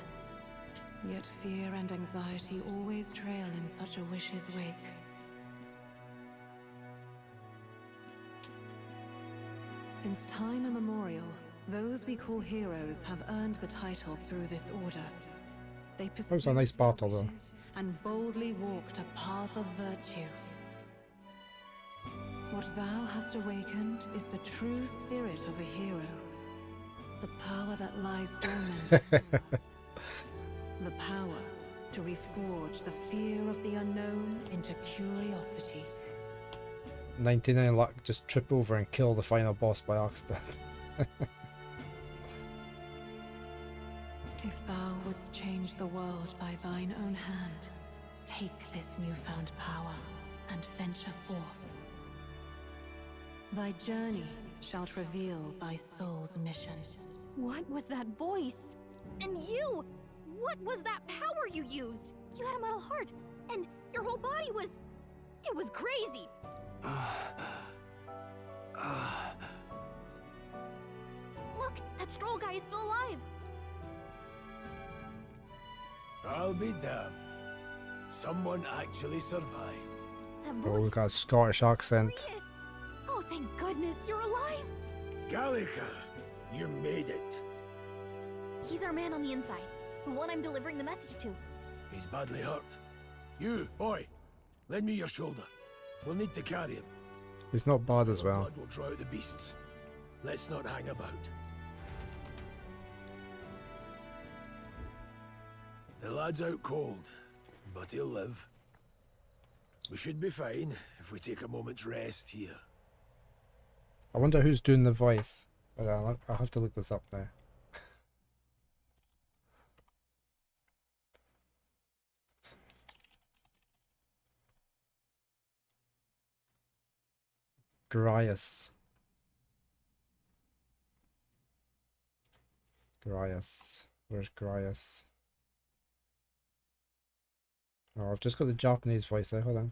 Yet fear and anxiety always trail in such a wish's wake. Since time immemorial, those we call heroes have earned the title through this order. They That was a nice battle though. and boldly walked a path of virtue. What thou hast awakened is the true spirit of a hero, The power that lies dormant in us. The power to reforge the fear of the unknown into curiosity. 99 luck, just trip over and kill the final boss by accident. If thou wouldst change the world by thine own hand, take this newfound power and venture forth. Thy journey shalt reveal thy soul's mission. What was that voice? And you! What was that power you used? You had a metal heart, and your whole body was... It was crazy! Look, that Stroll guy is still alive! I'll be damned. Someone actually survived. That Oh, voice... we got a Scottish accent. Grius! Oh, thank goodness, you're alive! Gallica, you made it. He's our man on the inside, the one I'm delivering the message to. He's badly hurt. You, boy, lend me your shoulder. We'll need to carry him. He's not bad as well. Blood will draw out the beasts. Let's not hang about. The lad's out cold, but he'll live. We should be fine if we take a moment's rest here. I wonder who's doing the voice. I'll have to look this up now. Grius. Where's Grius? Oh, I've just got the Japanese voice there. Hold on.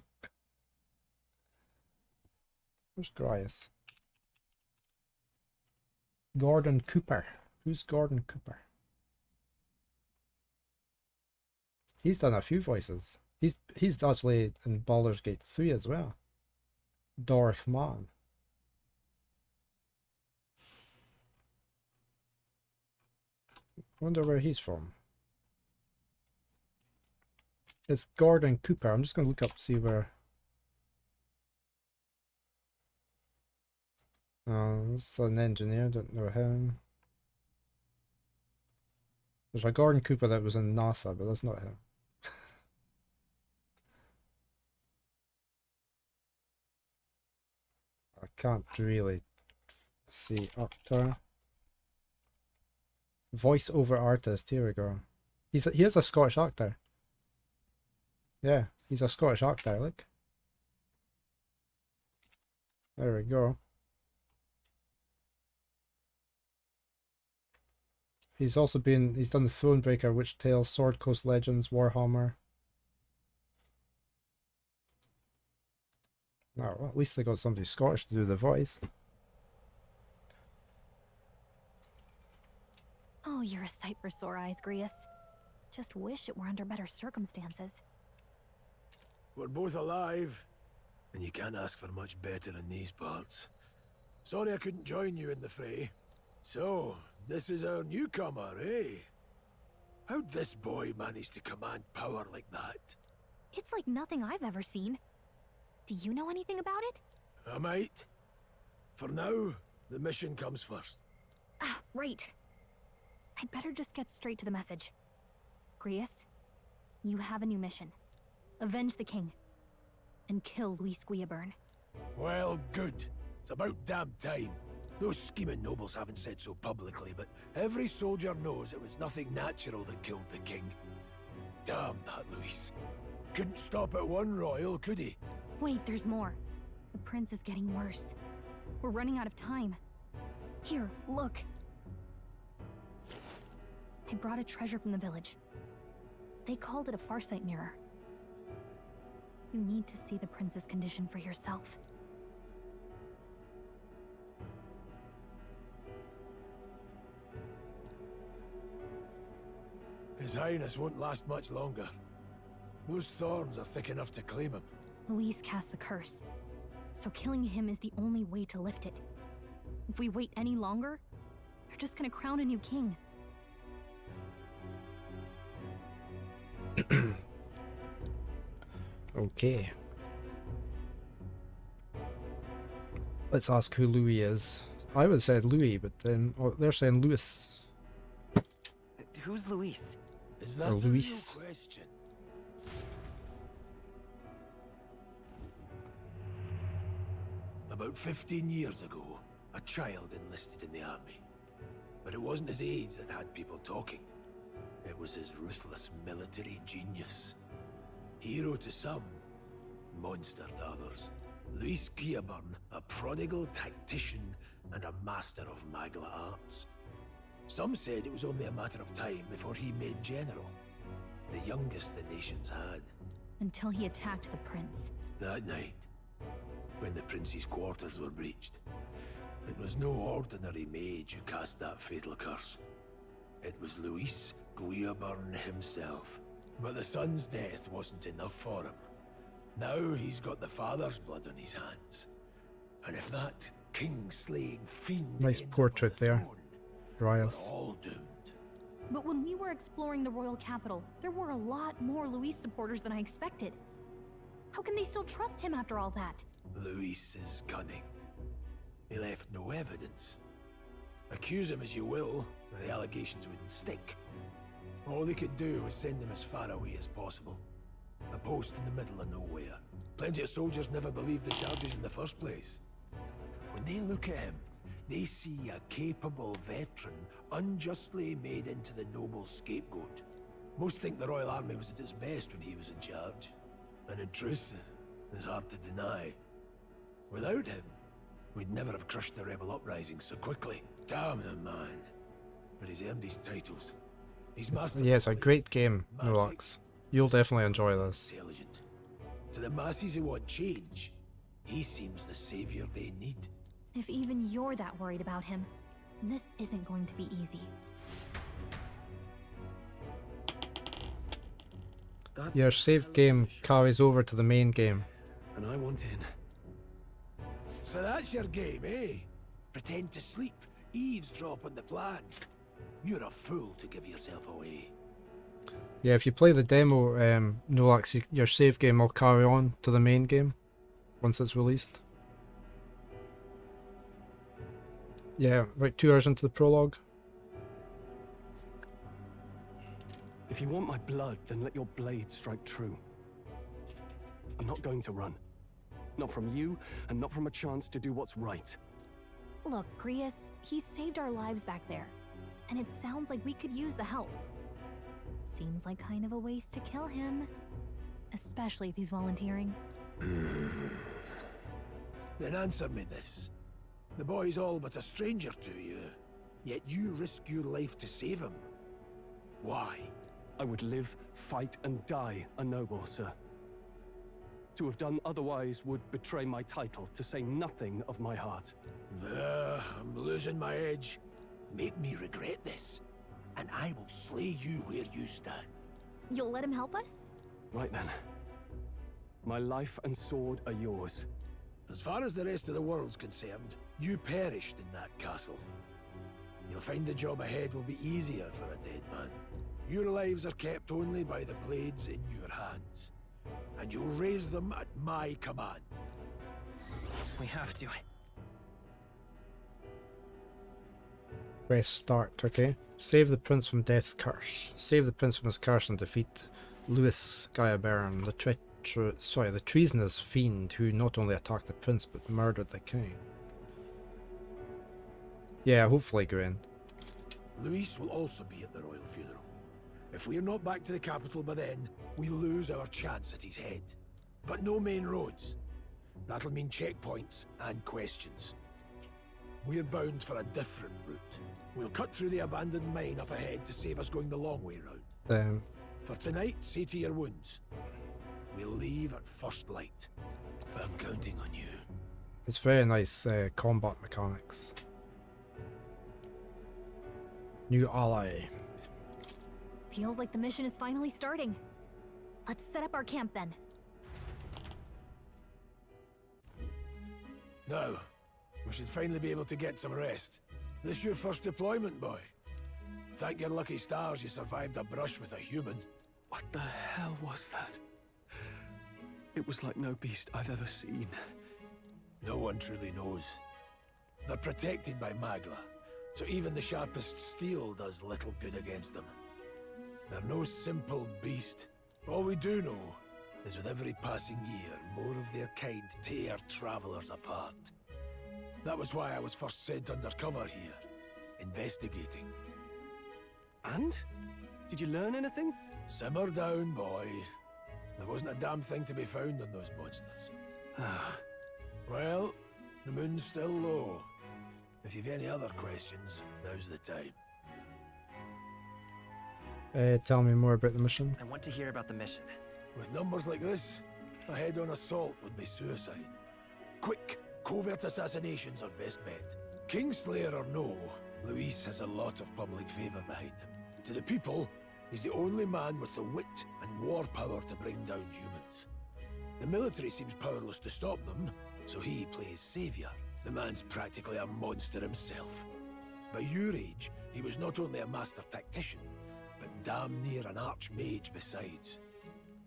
Where's Grius? Gordon Cooper. Who's Gordon Cooper? He's done a few voices. He's actually in Baldur's Gate 3 as well. Dork Man. Wonder where he's from. It's Gordon Cooper. I'm just gonna look up, see where. It's an engineer, don't know him. There's a Gordon Cooper that was in NASA, but that's not him. I can't really see actor. Voice-over artist, here we go. He is a Scottish actor. Yeah, he's a Scottish actor, look. There we go. He's done the Thronebreaker, Witch Tales, Sword Coast Legends, Warhammer. No, well, at least they got somebody Scottish to do the voice. Oh, you're a sight for sore eyes, Grius. Just wish it were under better circumstances. We're both alive, and you can't ask for much better in these parts. Sorry I couldn't join you in the fray. So, this is our newcomer, eh? How'd this boy manage to command power like that? It's like nothing I've ever seen. Do you know anything about it? I might. For now, the mission comes first. Ah, right. I'd better just get straight to the message. Grius, you have a new mission. Avenge the king. And kill Luis Guillaburn. Well, good. It's about damn time. Those scheming nobles haven't said so publicly, but every soldier knows it was nothing natural that killed the king. Damn that Luis. Couldn't stop at one royal, could he? Wait, there's more. The prince is getting worse. We're running out of time. Here, look. I brought a treasure from the village. They called it a farsight mirror. You need to see the prince's condition for yourself. His Highness won't last much longer. Those thorns are thick enough to claim him. Luis cast the curse, so killing him is the only way to lift it. If we wait any longer, they're just gonna crown a new king. Okay. Let's ask who Louis is. I would have said Louis, but then they're saying Louis. Who's Luis? Is that Or a Luis. real question? About 15 years ago, a child enlisted in the army. But it wasn't his age that had people talking. It was his ruthless military genius. Hero to some, monster to others. Luis Guillaburn, a prodigal tactician and a master of magla arts. Some said it was only a matter of time before he made general. The youngest the nations had. Until he attacked the prince. That night, when the prince's quarters were breached, it was no ordinary mage who cast that fatal curse. It was Luis Guillaburn himself. But the son's death wasn't enough for him. Now he's got the father's blood on his hands. And if that king-slaying fiend... Nice portrait there. Dryas. all doomed. But when we were exploring the royal capital, there were a lot more Luis supporters than I expected. How can they still trust him after all that? Luis is cunning. He left no evidence. Accuse him as you will, but the allegations wouldn't stick. All they could do was send him as far away as possible. A post in the middle of nowhere. Plenty of soldiers never believed the charges in the first place. When they look at him, they see a capable veteran unjustly made into the noble scapegoat. Most think the Royal Army was at its best when he was in charge. And in truth, it's hard to deny. Without him, we'd never have crushed the rebel uprising so quickly. Damn the man. But he's earned his titles. He's mastered... Yeah, it's a great game, Nolax. You'll definitely enjoy this. Intelligent. To the masses who want change, he seems the savior they need. If even you're that worried about him, this isn't going to be easy. Your saved game carries over to the main game. And I want in. So that's your game, eh? Pretend to sleep, eavesdrop on the plan. You're a fool to give yourself away. Yeah, if you play the demo, Nolax, your save game will carry on to the main game once it's released. Yeah, about 2 hours into the prologue. If you want my blood, then let your blade strike true. I'm not going to run. Not from you, and not from a chance to do what's right. Look, Grius, he saved our lives back there. And it sounds like we could use the help. Seems like kind of a waste to kill him. Especially if he's volunteering. Then answer me this. The boy's all but a stranger to you, yet you risk your life to save him. Why? I would live, fight, and die a noble, sir. To have done otherwise would betray my title, to say nothing of my heart. I'm losing my edge. Make me regret this, and I will slay you where you stand. You'll let him help us? Right then. My life and sword are yours. As far as the rest of the world's concerned, you perished in that castle. You'll find the job ahead will be easier for a dead man. Your lives are kept only by the blades in your hands, and you'll raise them at my command. We have to. Press start, okay? Save the prince from death's curse. Save the prince from his curse and defeat Luis Guillaburn, the treasonous fiend who not only attacked the prince but murdered the king. Yeah, hopefully, Gwen. Luis will also be at the royal funeral. If we're not back to the capital by then, we lose our chance at his head. But no main roads. That'll mean checkpoints and questions. We're bound for a different route. We'll cut through the abandoned mine up ahead to save us going the long way round. For tonight, see to your wounds. We'll leave at first light. But I'm counting on you. It's very nice combat mechanics. New ally. Feels like the mission is finally starting. Let's set up our camp then. Now, we should finally be able to get some rest. This your first deployment, boy? Thank your lucky stars you survived a brush with a human. What the hell was that? It was like no beast I've ever seen. No one truly knows. They're protected by Magla, so even the sharpest steel does little good against them. They're no simple beast. All we do know is with every passing year, more of their kind tear travelers apart. That was why I was first sent undercover here, investigating. And? Did you learn anything? Simmer down, boy. There wasn't a damn thing to be found on those monsters. Well, the moon's still low. If you've any other questions, now's the time. Tell me more about the mission. I want to hear about the mission. With numbers like this, a head-on assault would be suicide. Quick, covert assassinations are best bet. Kingslayer or no, Luis has a lot of public favour behind him. To the people, he's the only man with the wit and war power to bring down humans. The military seems powerless to stop them, so he plays saviour. The man's practically a monster himself. By your age, he was not only a master tactician, but damn near an archmage besides.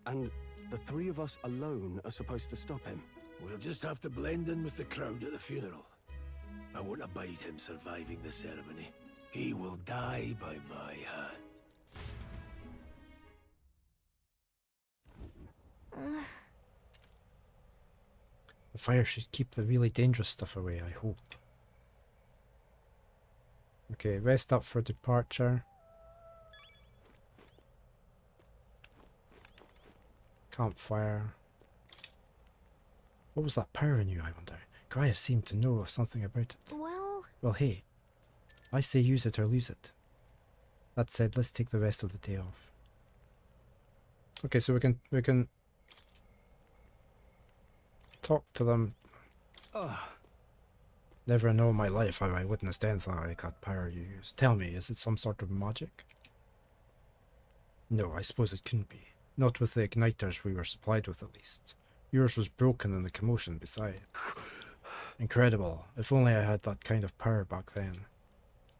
And the three of us alone are supposed to stop him? We'll just have to blend in with the crowd at the funeral. I won't abide him surviving the ceremony. He will die by my hand. The fire should keep the really dangerous stuff away, I hope. Okay, rest up for departure. Campfire. What was that power in you, I wonder? Gaia seemed to know something about it. Well, hey. I say use it or lose it. That said, let's take the rest of the day off. Okay, so we can talk to them. Never know in my life have I witnessed anything like that power you use. Tell me, is it some sort of magic? No, I suppose it couldn't be. Not with the igniters we were supplied with, at least. Yours was broken in the commotion besides. Incredible. If only I had that kind of power back then.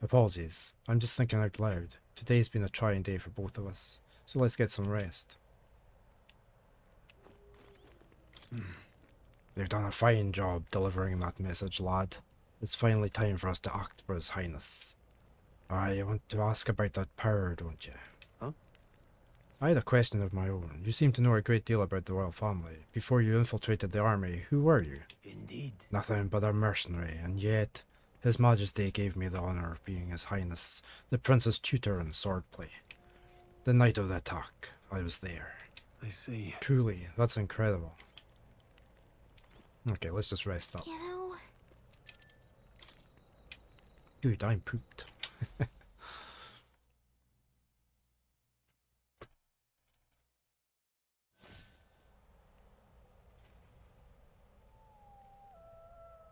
Apologies. I'm just thinking out loud. Today's been a trying day for both of us. So let's get some rest. They've done a fine job delivering that message, lad. It's finally time for us to act for His Highness. You want to ask about that power, don't you? Huh? I had a question of my own. You seem to know a great deal about the royal family. Before you infiltrated the army, who were you? Indeed. Nothing but a mercenary, and yet His Majesty gave me the honour of being His Highness, the Prince's tutor in swordplay. The night of the attack, I was there. I see. Truly, that's incredible. Okay, let's just rest up. You know... Dude, I'm pooped.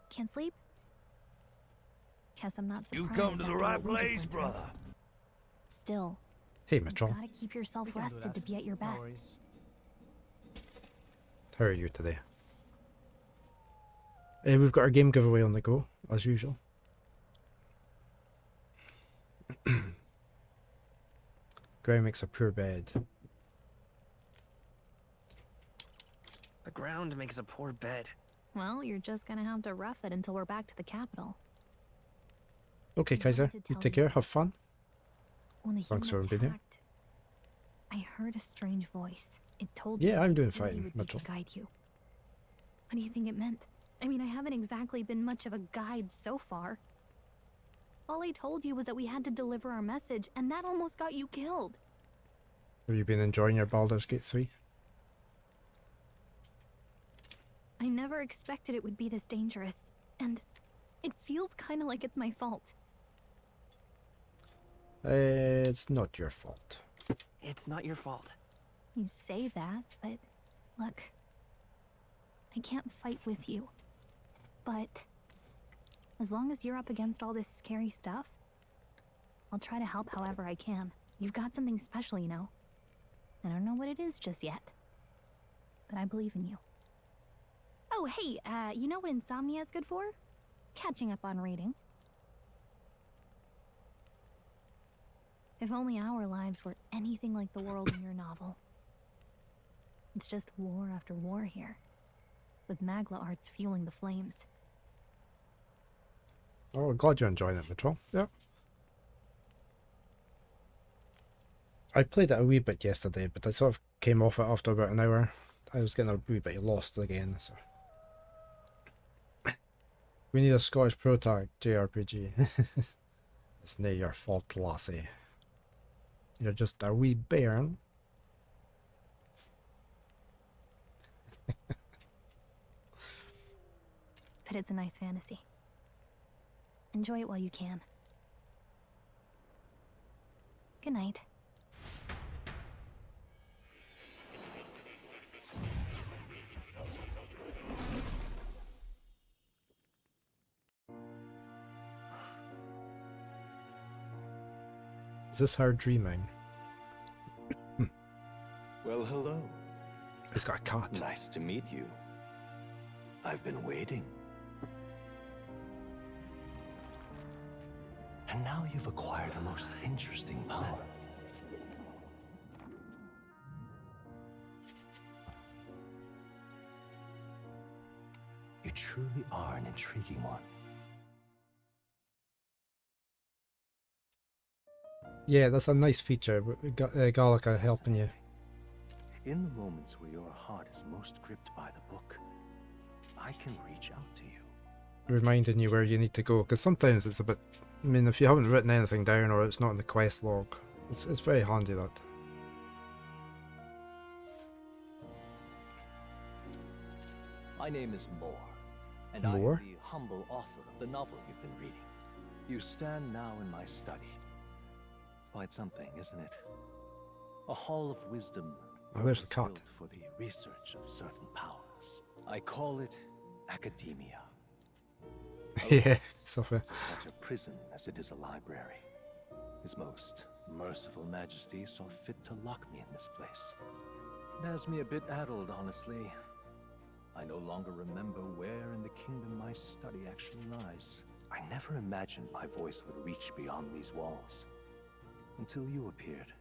Can't sleep? Guess I'm not You surprised. come to the after right what we just place, went through. brother. Still, Hey, Mitchell. you gotta keep yourself rested to be at your best. How are you today? We've got our game giveaway on the go, as usual. Gray makes a poor bed. The ground makes a poor bed. Well, you're just gonna have to rough it until we're back to the capital. Okay, Kaiser, you take care, have fun. When a Thanks human for being here. attacked, I heard a strange voice. It told me Yeah, I'm doing that duty fine, would be Mitchell. to guide you. What do you think it meant? I mean, I haven't exactly been much of a guide so far. All I told you was that we had to deliver our message, and that almost got you killed. Have you been enjoying your Baldur's Gate 3? I never expected it would be this dangerous, and it feels kind of like it's my fault. It's not your fault. It's not your fault. You say that, but look, I can't fight with you. But as long as you're up against all this scary stuff, I'll try to help however I can. You've got something special, you know. I don't know what it is just yet, but I believe in you. Oh, hey, you know what insomnia is good for? Catching up on reading. If only our lives were anything like the world in your novel. It's just war after war here, with Magla arts fueling the flames. Oh, glad you're enjoying it, Patrol. Yeah. I played it a wee bit yesterday, but I sort of came off it after about an hour. I was getting a wee bit lost again, so... We need a Scottish protag JRPG. It's nae your fault, lassie. You're just a wee bairn. But it's a nice fantasy. Enjoy it while you can. Good night. Is this her dreaming? Well, hello. He's got a cat. Nice to meet you. I've been waiting. And now you've acquired a most interesting power. You truly are an intriguing one. Yeah, that's a nice feature. Gallica helping you. In the moments where your heart is most gripped by the book, I can reach out to you. Reminding you where you need to go, because sometimes it's a bit... I mean, if you haven't written anything down or it's not in the quest log, it's very handy that. My name is Moore, and Moore? I am the humble author of the novel you've been reading. You stand now in my study. Quite something, isn't it? A hall of wisdom. Oh, there's the cat. Built for the research of certain powers. I call it academia. Yeah, Sophia. Such a prison as it is a library. His most merciful majesty saw fit to lock me in this place. It has me a bit addled, honestly. I no longer remember where in the kingdom my study actually lies. I never imagined my voice would reach beyond these walls. Until you appeared.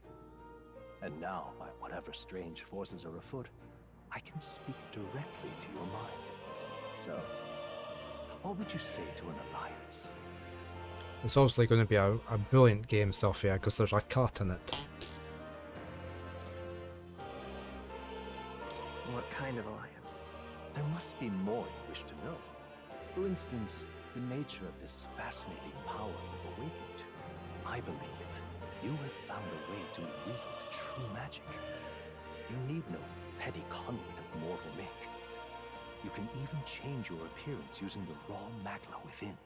And now, by whatever strange forces are afoot, I can speak directly to your mind. So, what would you say to an alliance? It's obviously going to be a brilliant game, Sophia, because there's a cat in it. What kind of alliance? There must be more you wish to know. For instance, the nature of this fascinating power you've awakened to. I believe you have found a way to wield true magic. You need no petty conduit of mortal make. You can even change your appearance using the raw magma within.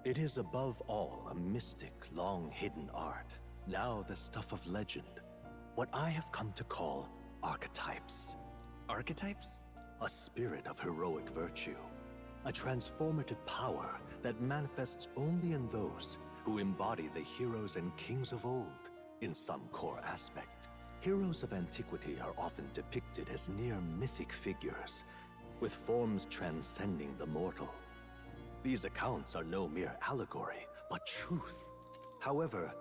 It is above all a mystic, long-hidden art, now the stuff of legend. What I have come to call archetypes. Archetypes? A spirit of heroic virtue. A transformative power that manifests only in those who embody the heroes and kings of old in some core aspect. Heroes of antiquity are often depicted as near mythic figures, with forms transcending the mortal. These accounts are no mere allegory, but truth. However,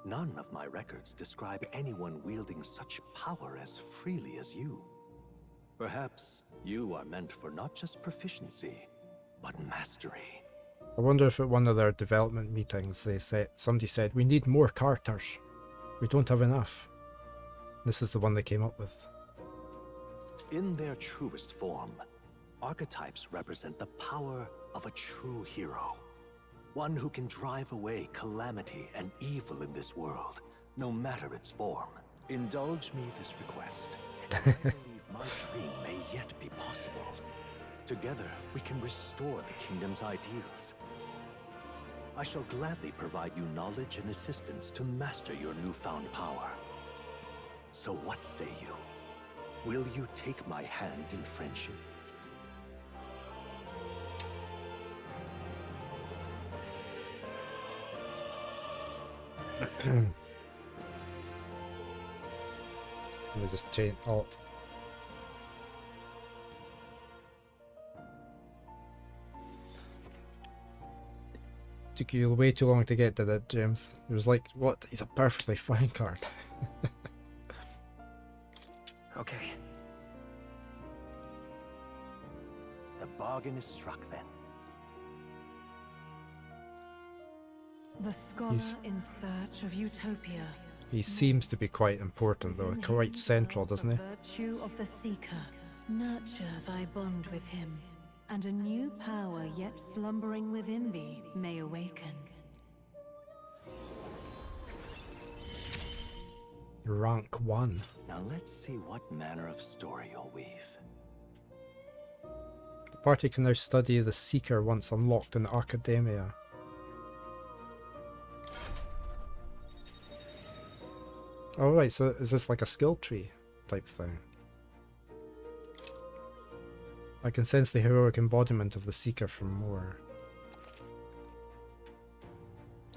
none of my records describe anyone wielding such power as freely as you. Perhaps you are meant for not just proficiency, but mastery. I wonder if at one of their development meetings somebody said, we need more characters. We don't have enough. This is the one they came up with. In their truest form, archetypes represent the power of a true hero. One who can drive away calamity and evil in this world, no matter its form. Indulge me this request. I believe my dream may yet be possible. Together, we can restore the kingdom's ideals. I shall gladly provide you knowledge and assistance to master your newfound power. So what say you? Will you take my hand in friendship? Let me just change. Oh. Took you way too long to get to that, James. It was like, what? He's a perfectly fine card. Okay. The bargain is struck then. The scholar in search of utopia. He seems to be quite important though, quite central, doesn't he? Virtue of the seeker. Nurture thy bond with him, and a new power yet slumbering within thee may awaken. Rank 1. Now let's see what manner of story you'll weave. The party can now study the Seeker once unlocked in the Academia. Oh right, so is this like a skill tree type thing? I can sense the heroic embodiment of the Seeker from Moore.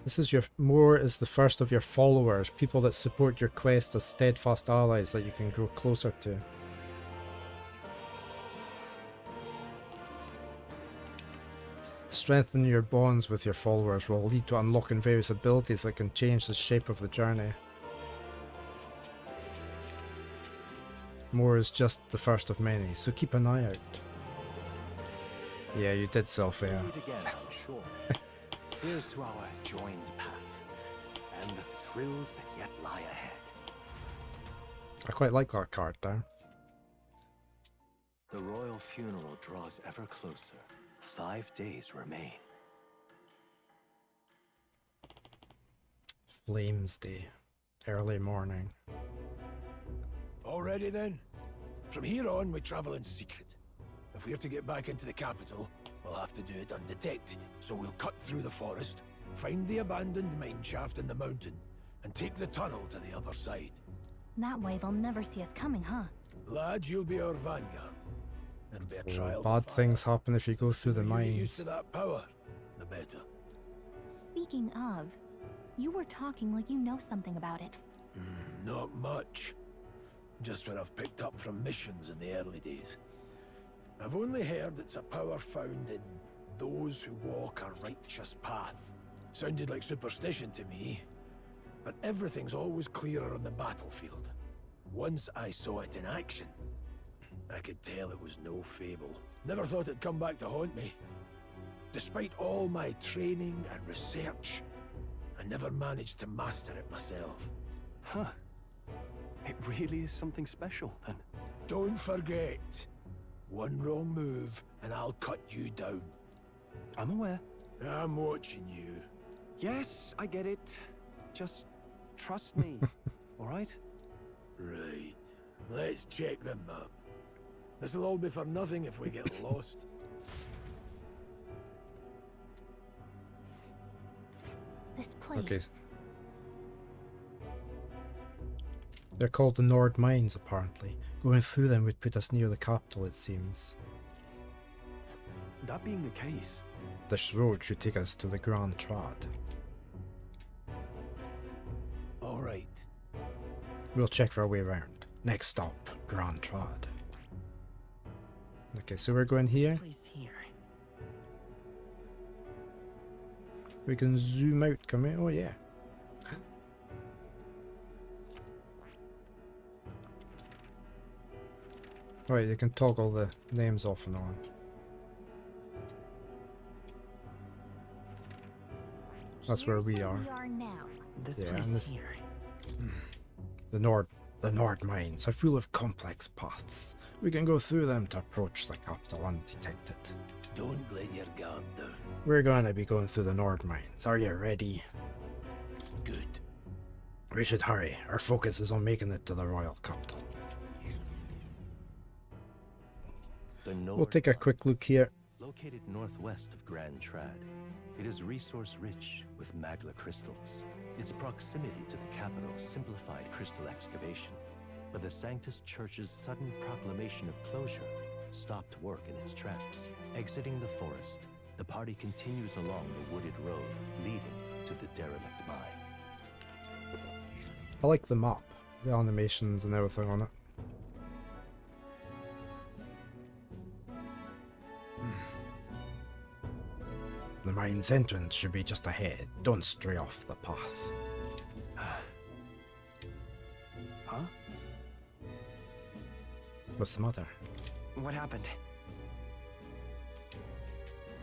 This is Moore is the first of your followers, people that support your quest as steadfast allies that you can grow closer to. Strengthening your bonds with your followers will lead to unlocking various abilities that can change the shape of the journey. Moore is just the first of many, so keep an eye out. Yeah, you did self-air. Again, I'm sure. Here's to our joined path, and the thrills that yet lie ahead. I quite like that card there. The royal funeral draws ever closer. 5 days remain. Flames Day. Early morning. Already then? From here on, we travel in secret. If we're to get back into the capital, we'll have to do it undetected. So we'll cut through the forest, find the abandoned mine shaft in the mountain, and take the tunnel to the other side. That way they'll never see us coming, huh? Lad, you'll be our vanguard. It'll be a trial. Bad things happen if you go through the The more you get mines. used to that power, the better. Speaking of, you were talking like you know something about it. Not much. Just what I've picked up from missions in the early days. I've only heard it's a power found in those who walk a righteous path. Sounded like superstition to me, but everything's always clearer on the battlefield. Once I saw it in action, I could tell it was no fable. Never thought it'd come back to haunt me. Despite all my training and research, I never managed to master it myself. Huh. It really is something special, then. Don't forget, one wrong move and I'll cut you down. I'm aware. I'm watching you. Yes, I get it. Just trust me, all right? Right. Let's check the map. This'll all be for nothing if we get lost. This place. Okay. They're called the Nord Mines, apparently. Going through them would put us near the capital, it seems. That being the case... This road should take us to the Grand Trad. Alright. We'll check our way around. Next stop, Grand Trad. Okay, so we're going here. Here. We can zoom out, can we? Oh yeah. Right, you can toggle the names off and on. That's where we are. Now. This Yeah, place and this- here. The Nord Mines are full of complex paths. We can go through them to approach the capital undetected. Don't let your guard down. We're going to be going through the Nord Mines. Are you ready? Good. We should hurry. Our focus is on making it to the royal capital. We'll take a quick look here. Located northwest of Grand Trad, it is resource-rich with magla crystals. Its proximity to the capital simplified crystal excavation, but the Sanctus Church's sudden proclamation of closure stopped work in its tracks. Exiting the forest, the party continues along the wooded road leading to the derelict mine. I like the map, the animations and everything on it. The mine's entrance should be just ahead. Don't stray off the path. Huh? What's the matter? What happened?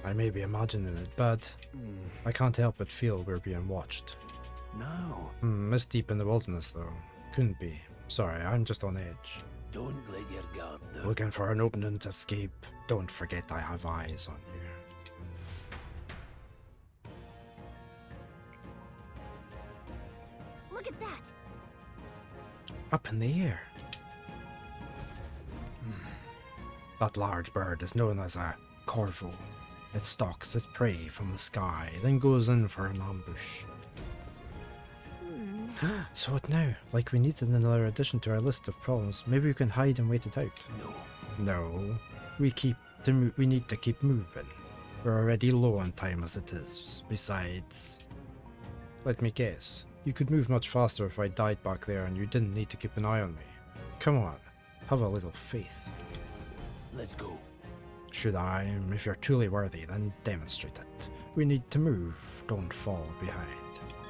I may be imagining it, but I can't help but feel we're being watched. No. It's deep in the wilderness, though. Couldn't be. Sorry, I'm just on edge. Don't let your guard down. Looking for an opening to escape. Don't forget I have eyes on you. Look at that! Up in the air. That large bird is known as a corvo. It stalks its prey from the sky, then goes in for an ambush. So what now? Like we needed another addition to our list of problems. Maybe we can hide and wait it out. No. We need to keep moving. We're already low on time as it is. Besides, let me guess. You could move much faster if I died back there and you didn't need to keep an eye on me. Come on, have a little faith. Let's go. Should I? If you're truly worthy, then demonstrate it. We need to move, don't fall behind.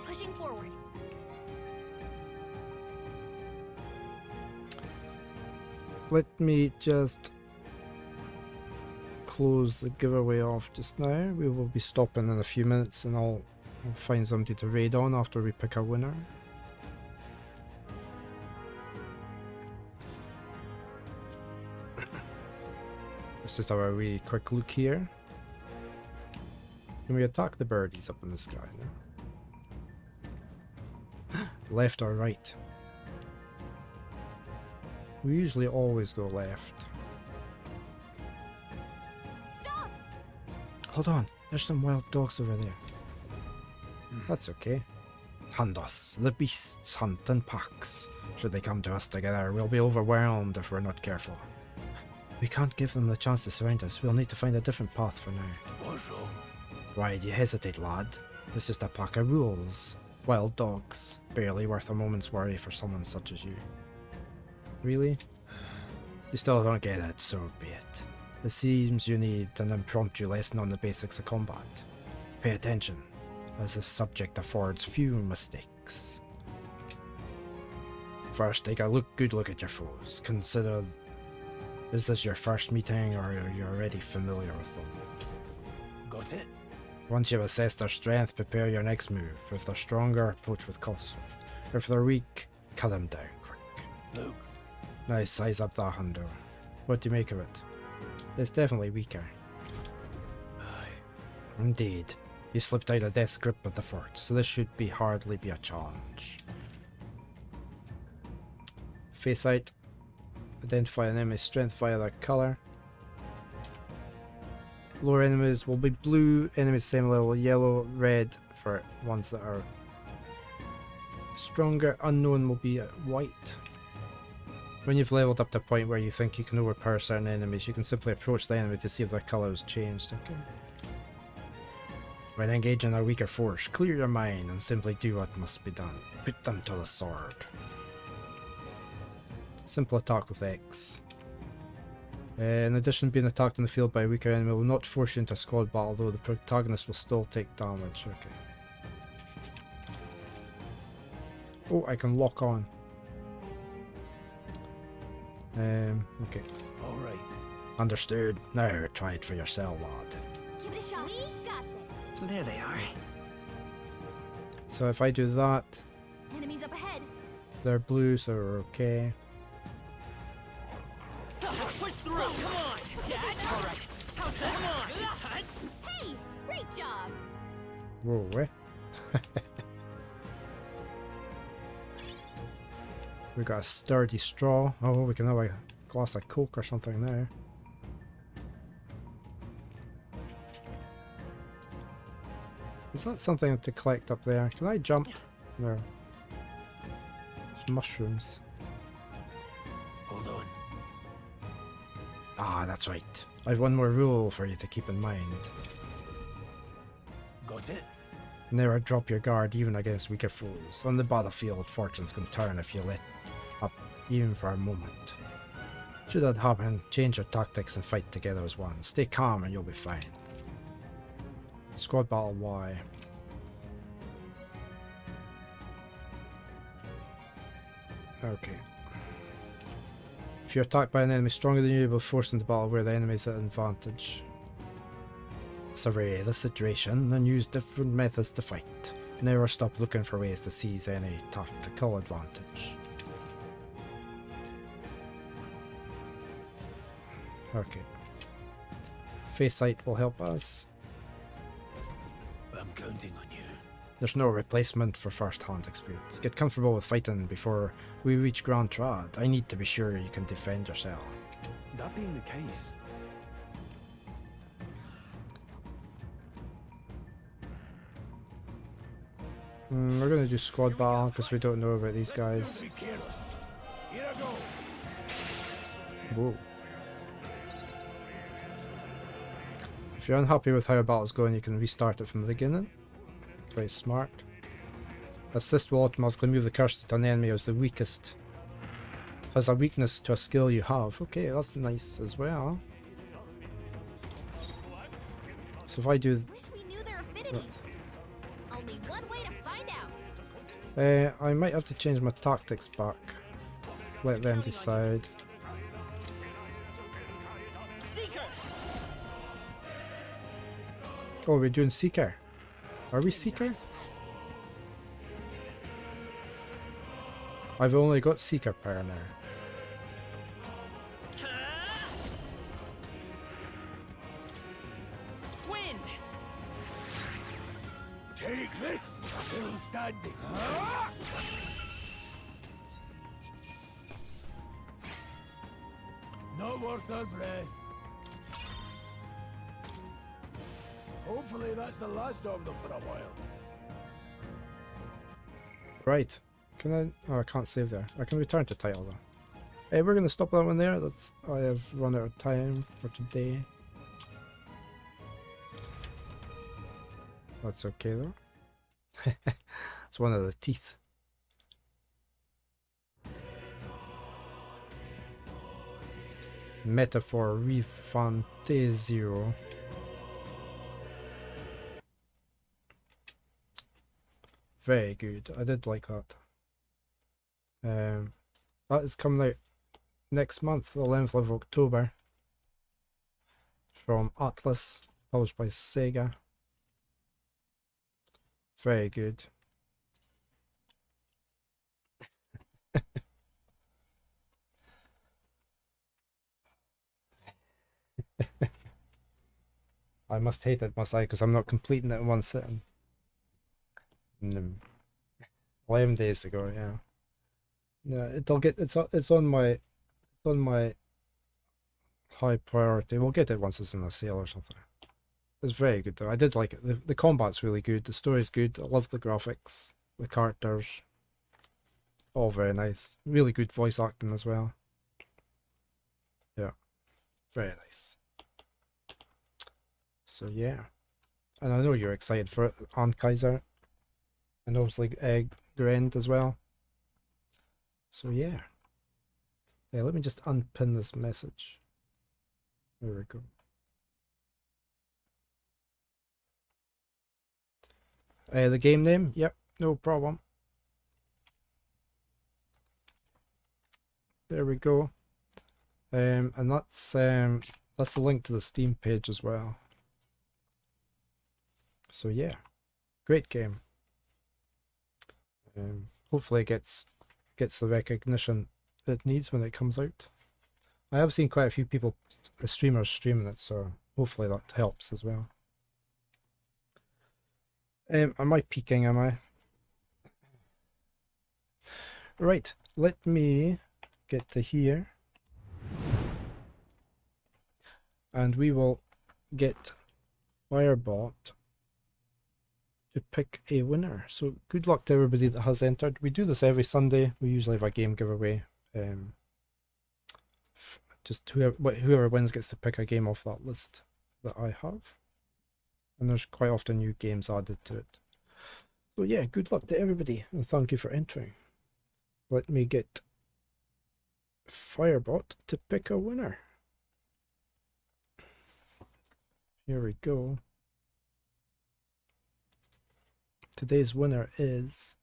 Pushing forward. Let me just close the giveaway off just now. We will be stopping in a few minutes and I'll find somebody to raid on after we pick a winner. Let's just have a wee quick look here. Can we attack the birdies up in the sky now? Left or right? We usually always go left. Stop! Hold on, there's some wild dogs over there. That's okay. Handos, the beasts hunt in packs. Should they come to us together, we'll be overwhelmed if we're not careful. We can't give them the chance to surround us. We'll need to find a different path for now. Bonjour. Why do you hesitate, lad? It's just a pack of rules. Wild dogs. Barely worth a moment's worry for someone such as you. Really? You still don't get it, so be it. It seems you need an impromptu lesson on the basics of combat. Pay attention, as this subject affords few mistakes. First, take a good look at your foes. Consider, is this your first meeting or are you already familiar with them? Got it? Once you've assessed their strength, prepare your next move. If they're stronger, approach with caution. If they're weak, cut them down quick. Look. Now size up that hundo. What do you make of it? It's definitely weaker. Aye. Indeed. You slipped out of death's grip of the fort, so this should hardly be a challenge. Face out. Identify an enemy's strength via their colour. Lower enemies will be blue, enemies same level yellow, red for ones that are stronger. Unknown will be white. When you've leveled up to a point where you think you can overpower certain enemies, you can simply approach the enemy to see if their colour has changed. Okay. When engaging a weaker force, clear your mind and simply do what must be done. Put them to the sword. Simple attack with X. In addition, being attacked in the field by a weaker enemy will not force you into a squad battle, though the protagonist will still take damage. Okay. Oh, I can lock on. Okay. Alright. Understood. Now try it for yourself, lad. Give it a shot. We got this. There they are. So if I do that, Enemies up ahead. they're blue, so we're okay. Push through! Come on! Yeah, all right. How's that? Come on! Hey, great job. Whoa, eh? We got a sturdy straw. Oh, we can have a glass of Coke or something there. Is that something to collect up there? Can I jump? No. It's mushrooms. Hold on. Ah, that's right. I've one more rule for you to keep in mind. Got it? Never drop your guard even against weaker foes. On the battlefield, fortunes can turn if you let up even for a moment. Should that happen, change your tactics and fight together as one. Stay calm and you'll be fine. Squad battle Y. Okay. If you're attacked by an enemy stronger than you, you will force into battle where the enemy is at advantage. Survey the situation and use different methods to fight. Never stop looking for ways to seize any tactical advantage. Okay. Face sight will help us. I'm counting on you. There's no replacement for first-hand experience. Get comfortable with fighting before we reach Grand Trad. I need to be sure you can defend yourself. That being the case, We're gonna do squad battle because we don't know about these guys. Here I go. Whoa. If you're unhappy with how a battle's going, you can restart it from the beginning. Very smart. Assist will automatically move the cursor to an enemy as the weakest. Has a weakness to a skill you have. Okay, that's nice as well. So if I do... Wish we knew their affinities. Only one way to find out. I might have to change my tactics back. Let them decide. Oh, we're doing Seeker. Are we Seeker? I've only got Seeker power now. Wind. Take this. Still standing. Not worth our breath. Hopefully that's the last of them for a while. Right. Can I... Oh, I can't save there. I can return to title though. Hey, we're going to stop that one there. That's... I have run out of time for today. That's okay though. It's one of the teeth. Metaphor ReFantazio. Very good. I did like that. That is coming out next month, the 11th of October. From Atlas, published by Sega. Very good. I must hate it, must I? Because I'm not completing it in one sitting. 11 days ago, yeah. Yeah, it'll get it's on my high priority. We'll get it once it's in a sale or something. It's very good though. I did like it. The combat's really good. The story's good. I love the graphics, the characters. All very nice. Really good voice acting as well. Yeah, very nice. So yeah, and I know you're excited for it, Aunt Kaiser, and obviously Grend as well. So yeah. Yeah, let me just unpin this message. There we go. The game name, yep, no problem. There we go. And that's the link to the Steam page as well. So yeah, great game. Hopefully it gets the recognition it needs when it comes out. I have seen quite a few people, streamers streaming it, so hopefully that helps as well. Am I peeking, am I? Right, let me get to here. And we will get Firebot to pick a winner. So good luck to everybody that has entered. We do this every Sunday. We usually have a game giveaway. Just whoever wins gets to pick a game off that list that I have. And there's quite often new games added to it. So yeah, good luck to everybody and thank you for entering. Let me get Firebot to pick a winner. Here we go. Today's winner is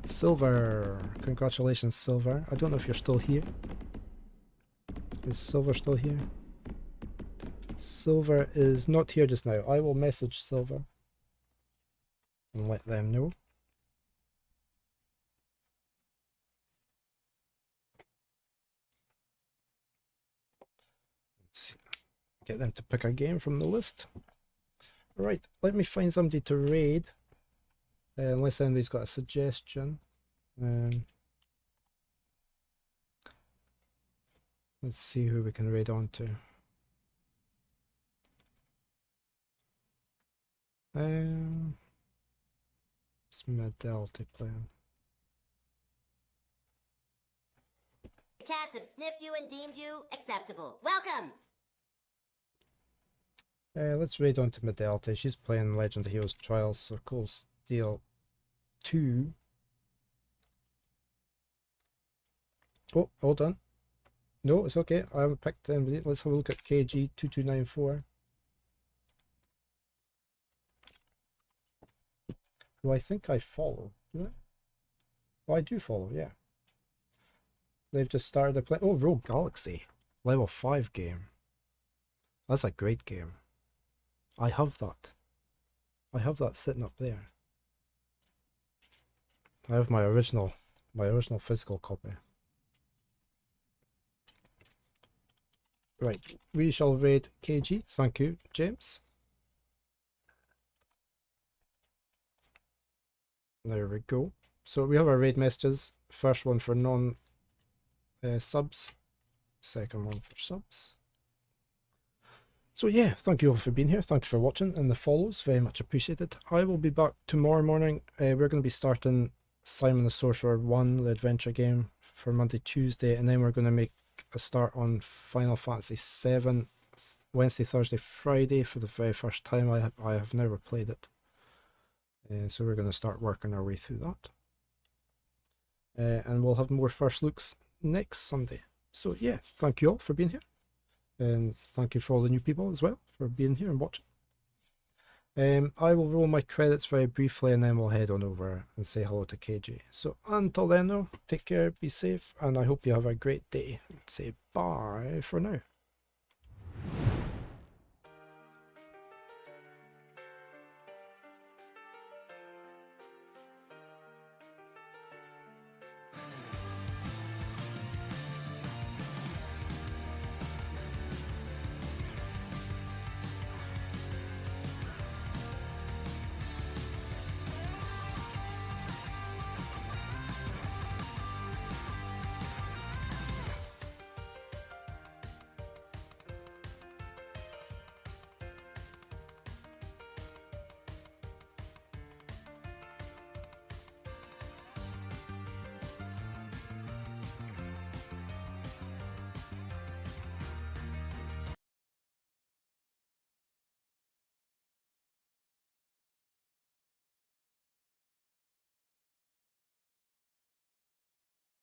Silver. Congratulations, Silver. I don't know if you're still here. Is Silver still here? Silver is not here just now. I will message Silver and let them know. Let's see. Get them to pick a game from the list. Right, let me find somebody to raid. Unless anybody's got a suggestion. Let's see who we can raid on to. It's Medalty playing. The cats have sniffed you and deemed you acceptable. Welcome! Let's raid on to Medalty. She's playing Legend of Heroes Trials Circle Steel 2. Oh, hold on. No, it's okay. I haven't picked anybody. Let's have a look at KG2294. Who I think I follow. Do I? Oh, I do follow, yeah. They've just started to play. Oh, Rogue Galaxy. Level 5 game. That's a great game. I have that. I have that sitting up there. I have my original physical copy. Right, we shall raid KG. Thank you, James. There we go. So we have our raid messages. First one for non-subs. Second one for subs. So yeah, thank you all for being here. Thank you for watching and the follows. Very much appreciated. I will be back tomorrow morning. We're going to be starting Simon the Sorcerer 1, the adventure game, for Monday, Tuesday. And then we're going to make a start on Final Fantasy 7 Wednesday, Thursday, Friday for the very first time. I have never played it. So we're going to start working our way through that. And we'll have more first looks next Sunday. So yeah, thank you all for being here. And thank you for all the new people as well for being here and watching. I will roll my credits very briefly and then we'll head on over and say hello to KJ. So until then though, take care, be safe, and I hope you have a great day. Say bye for now.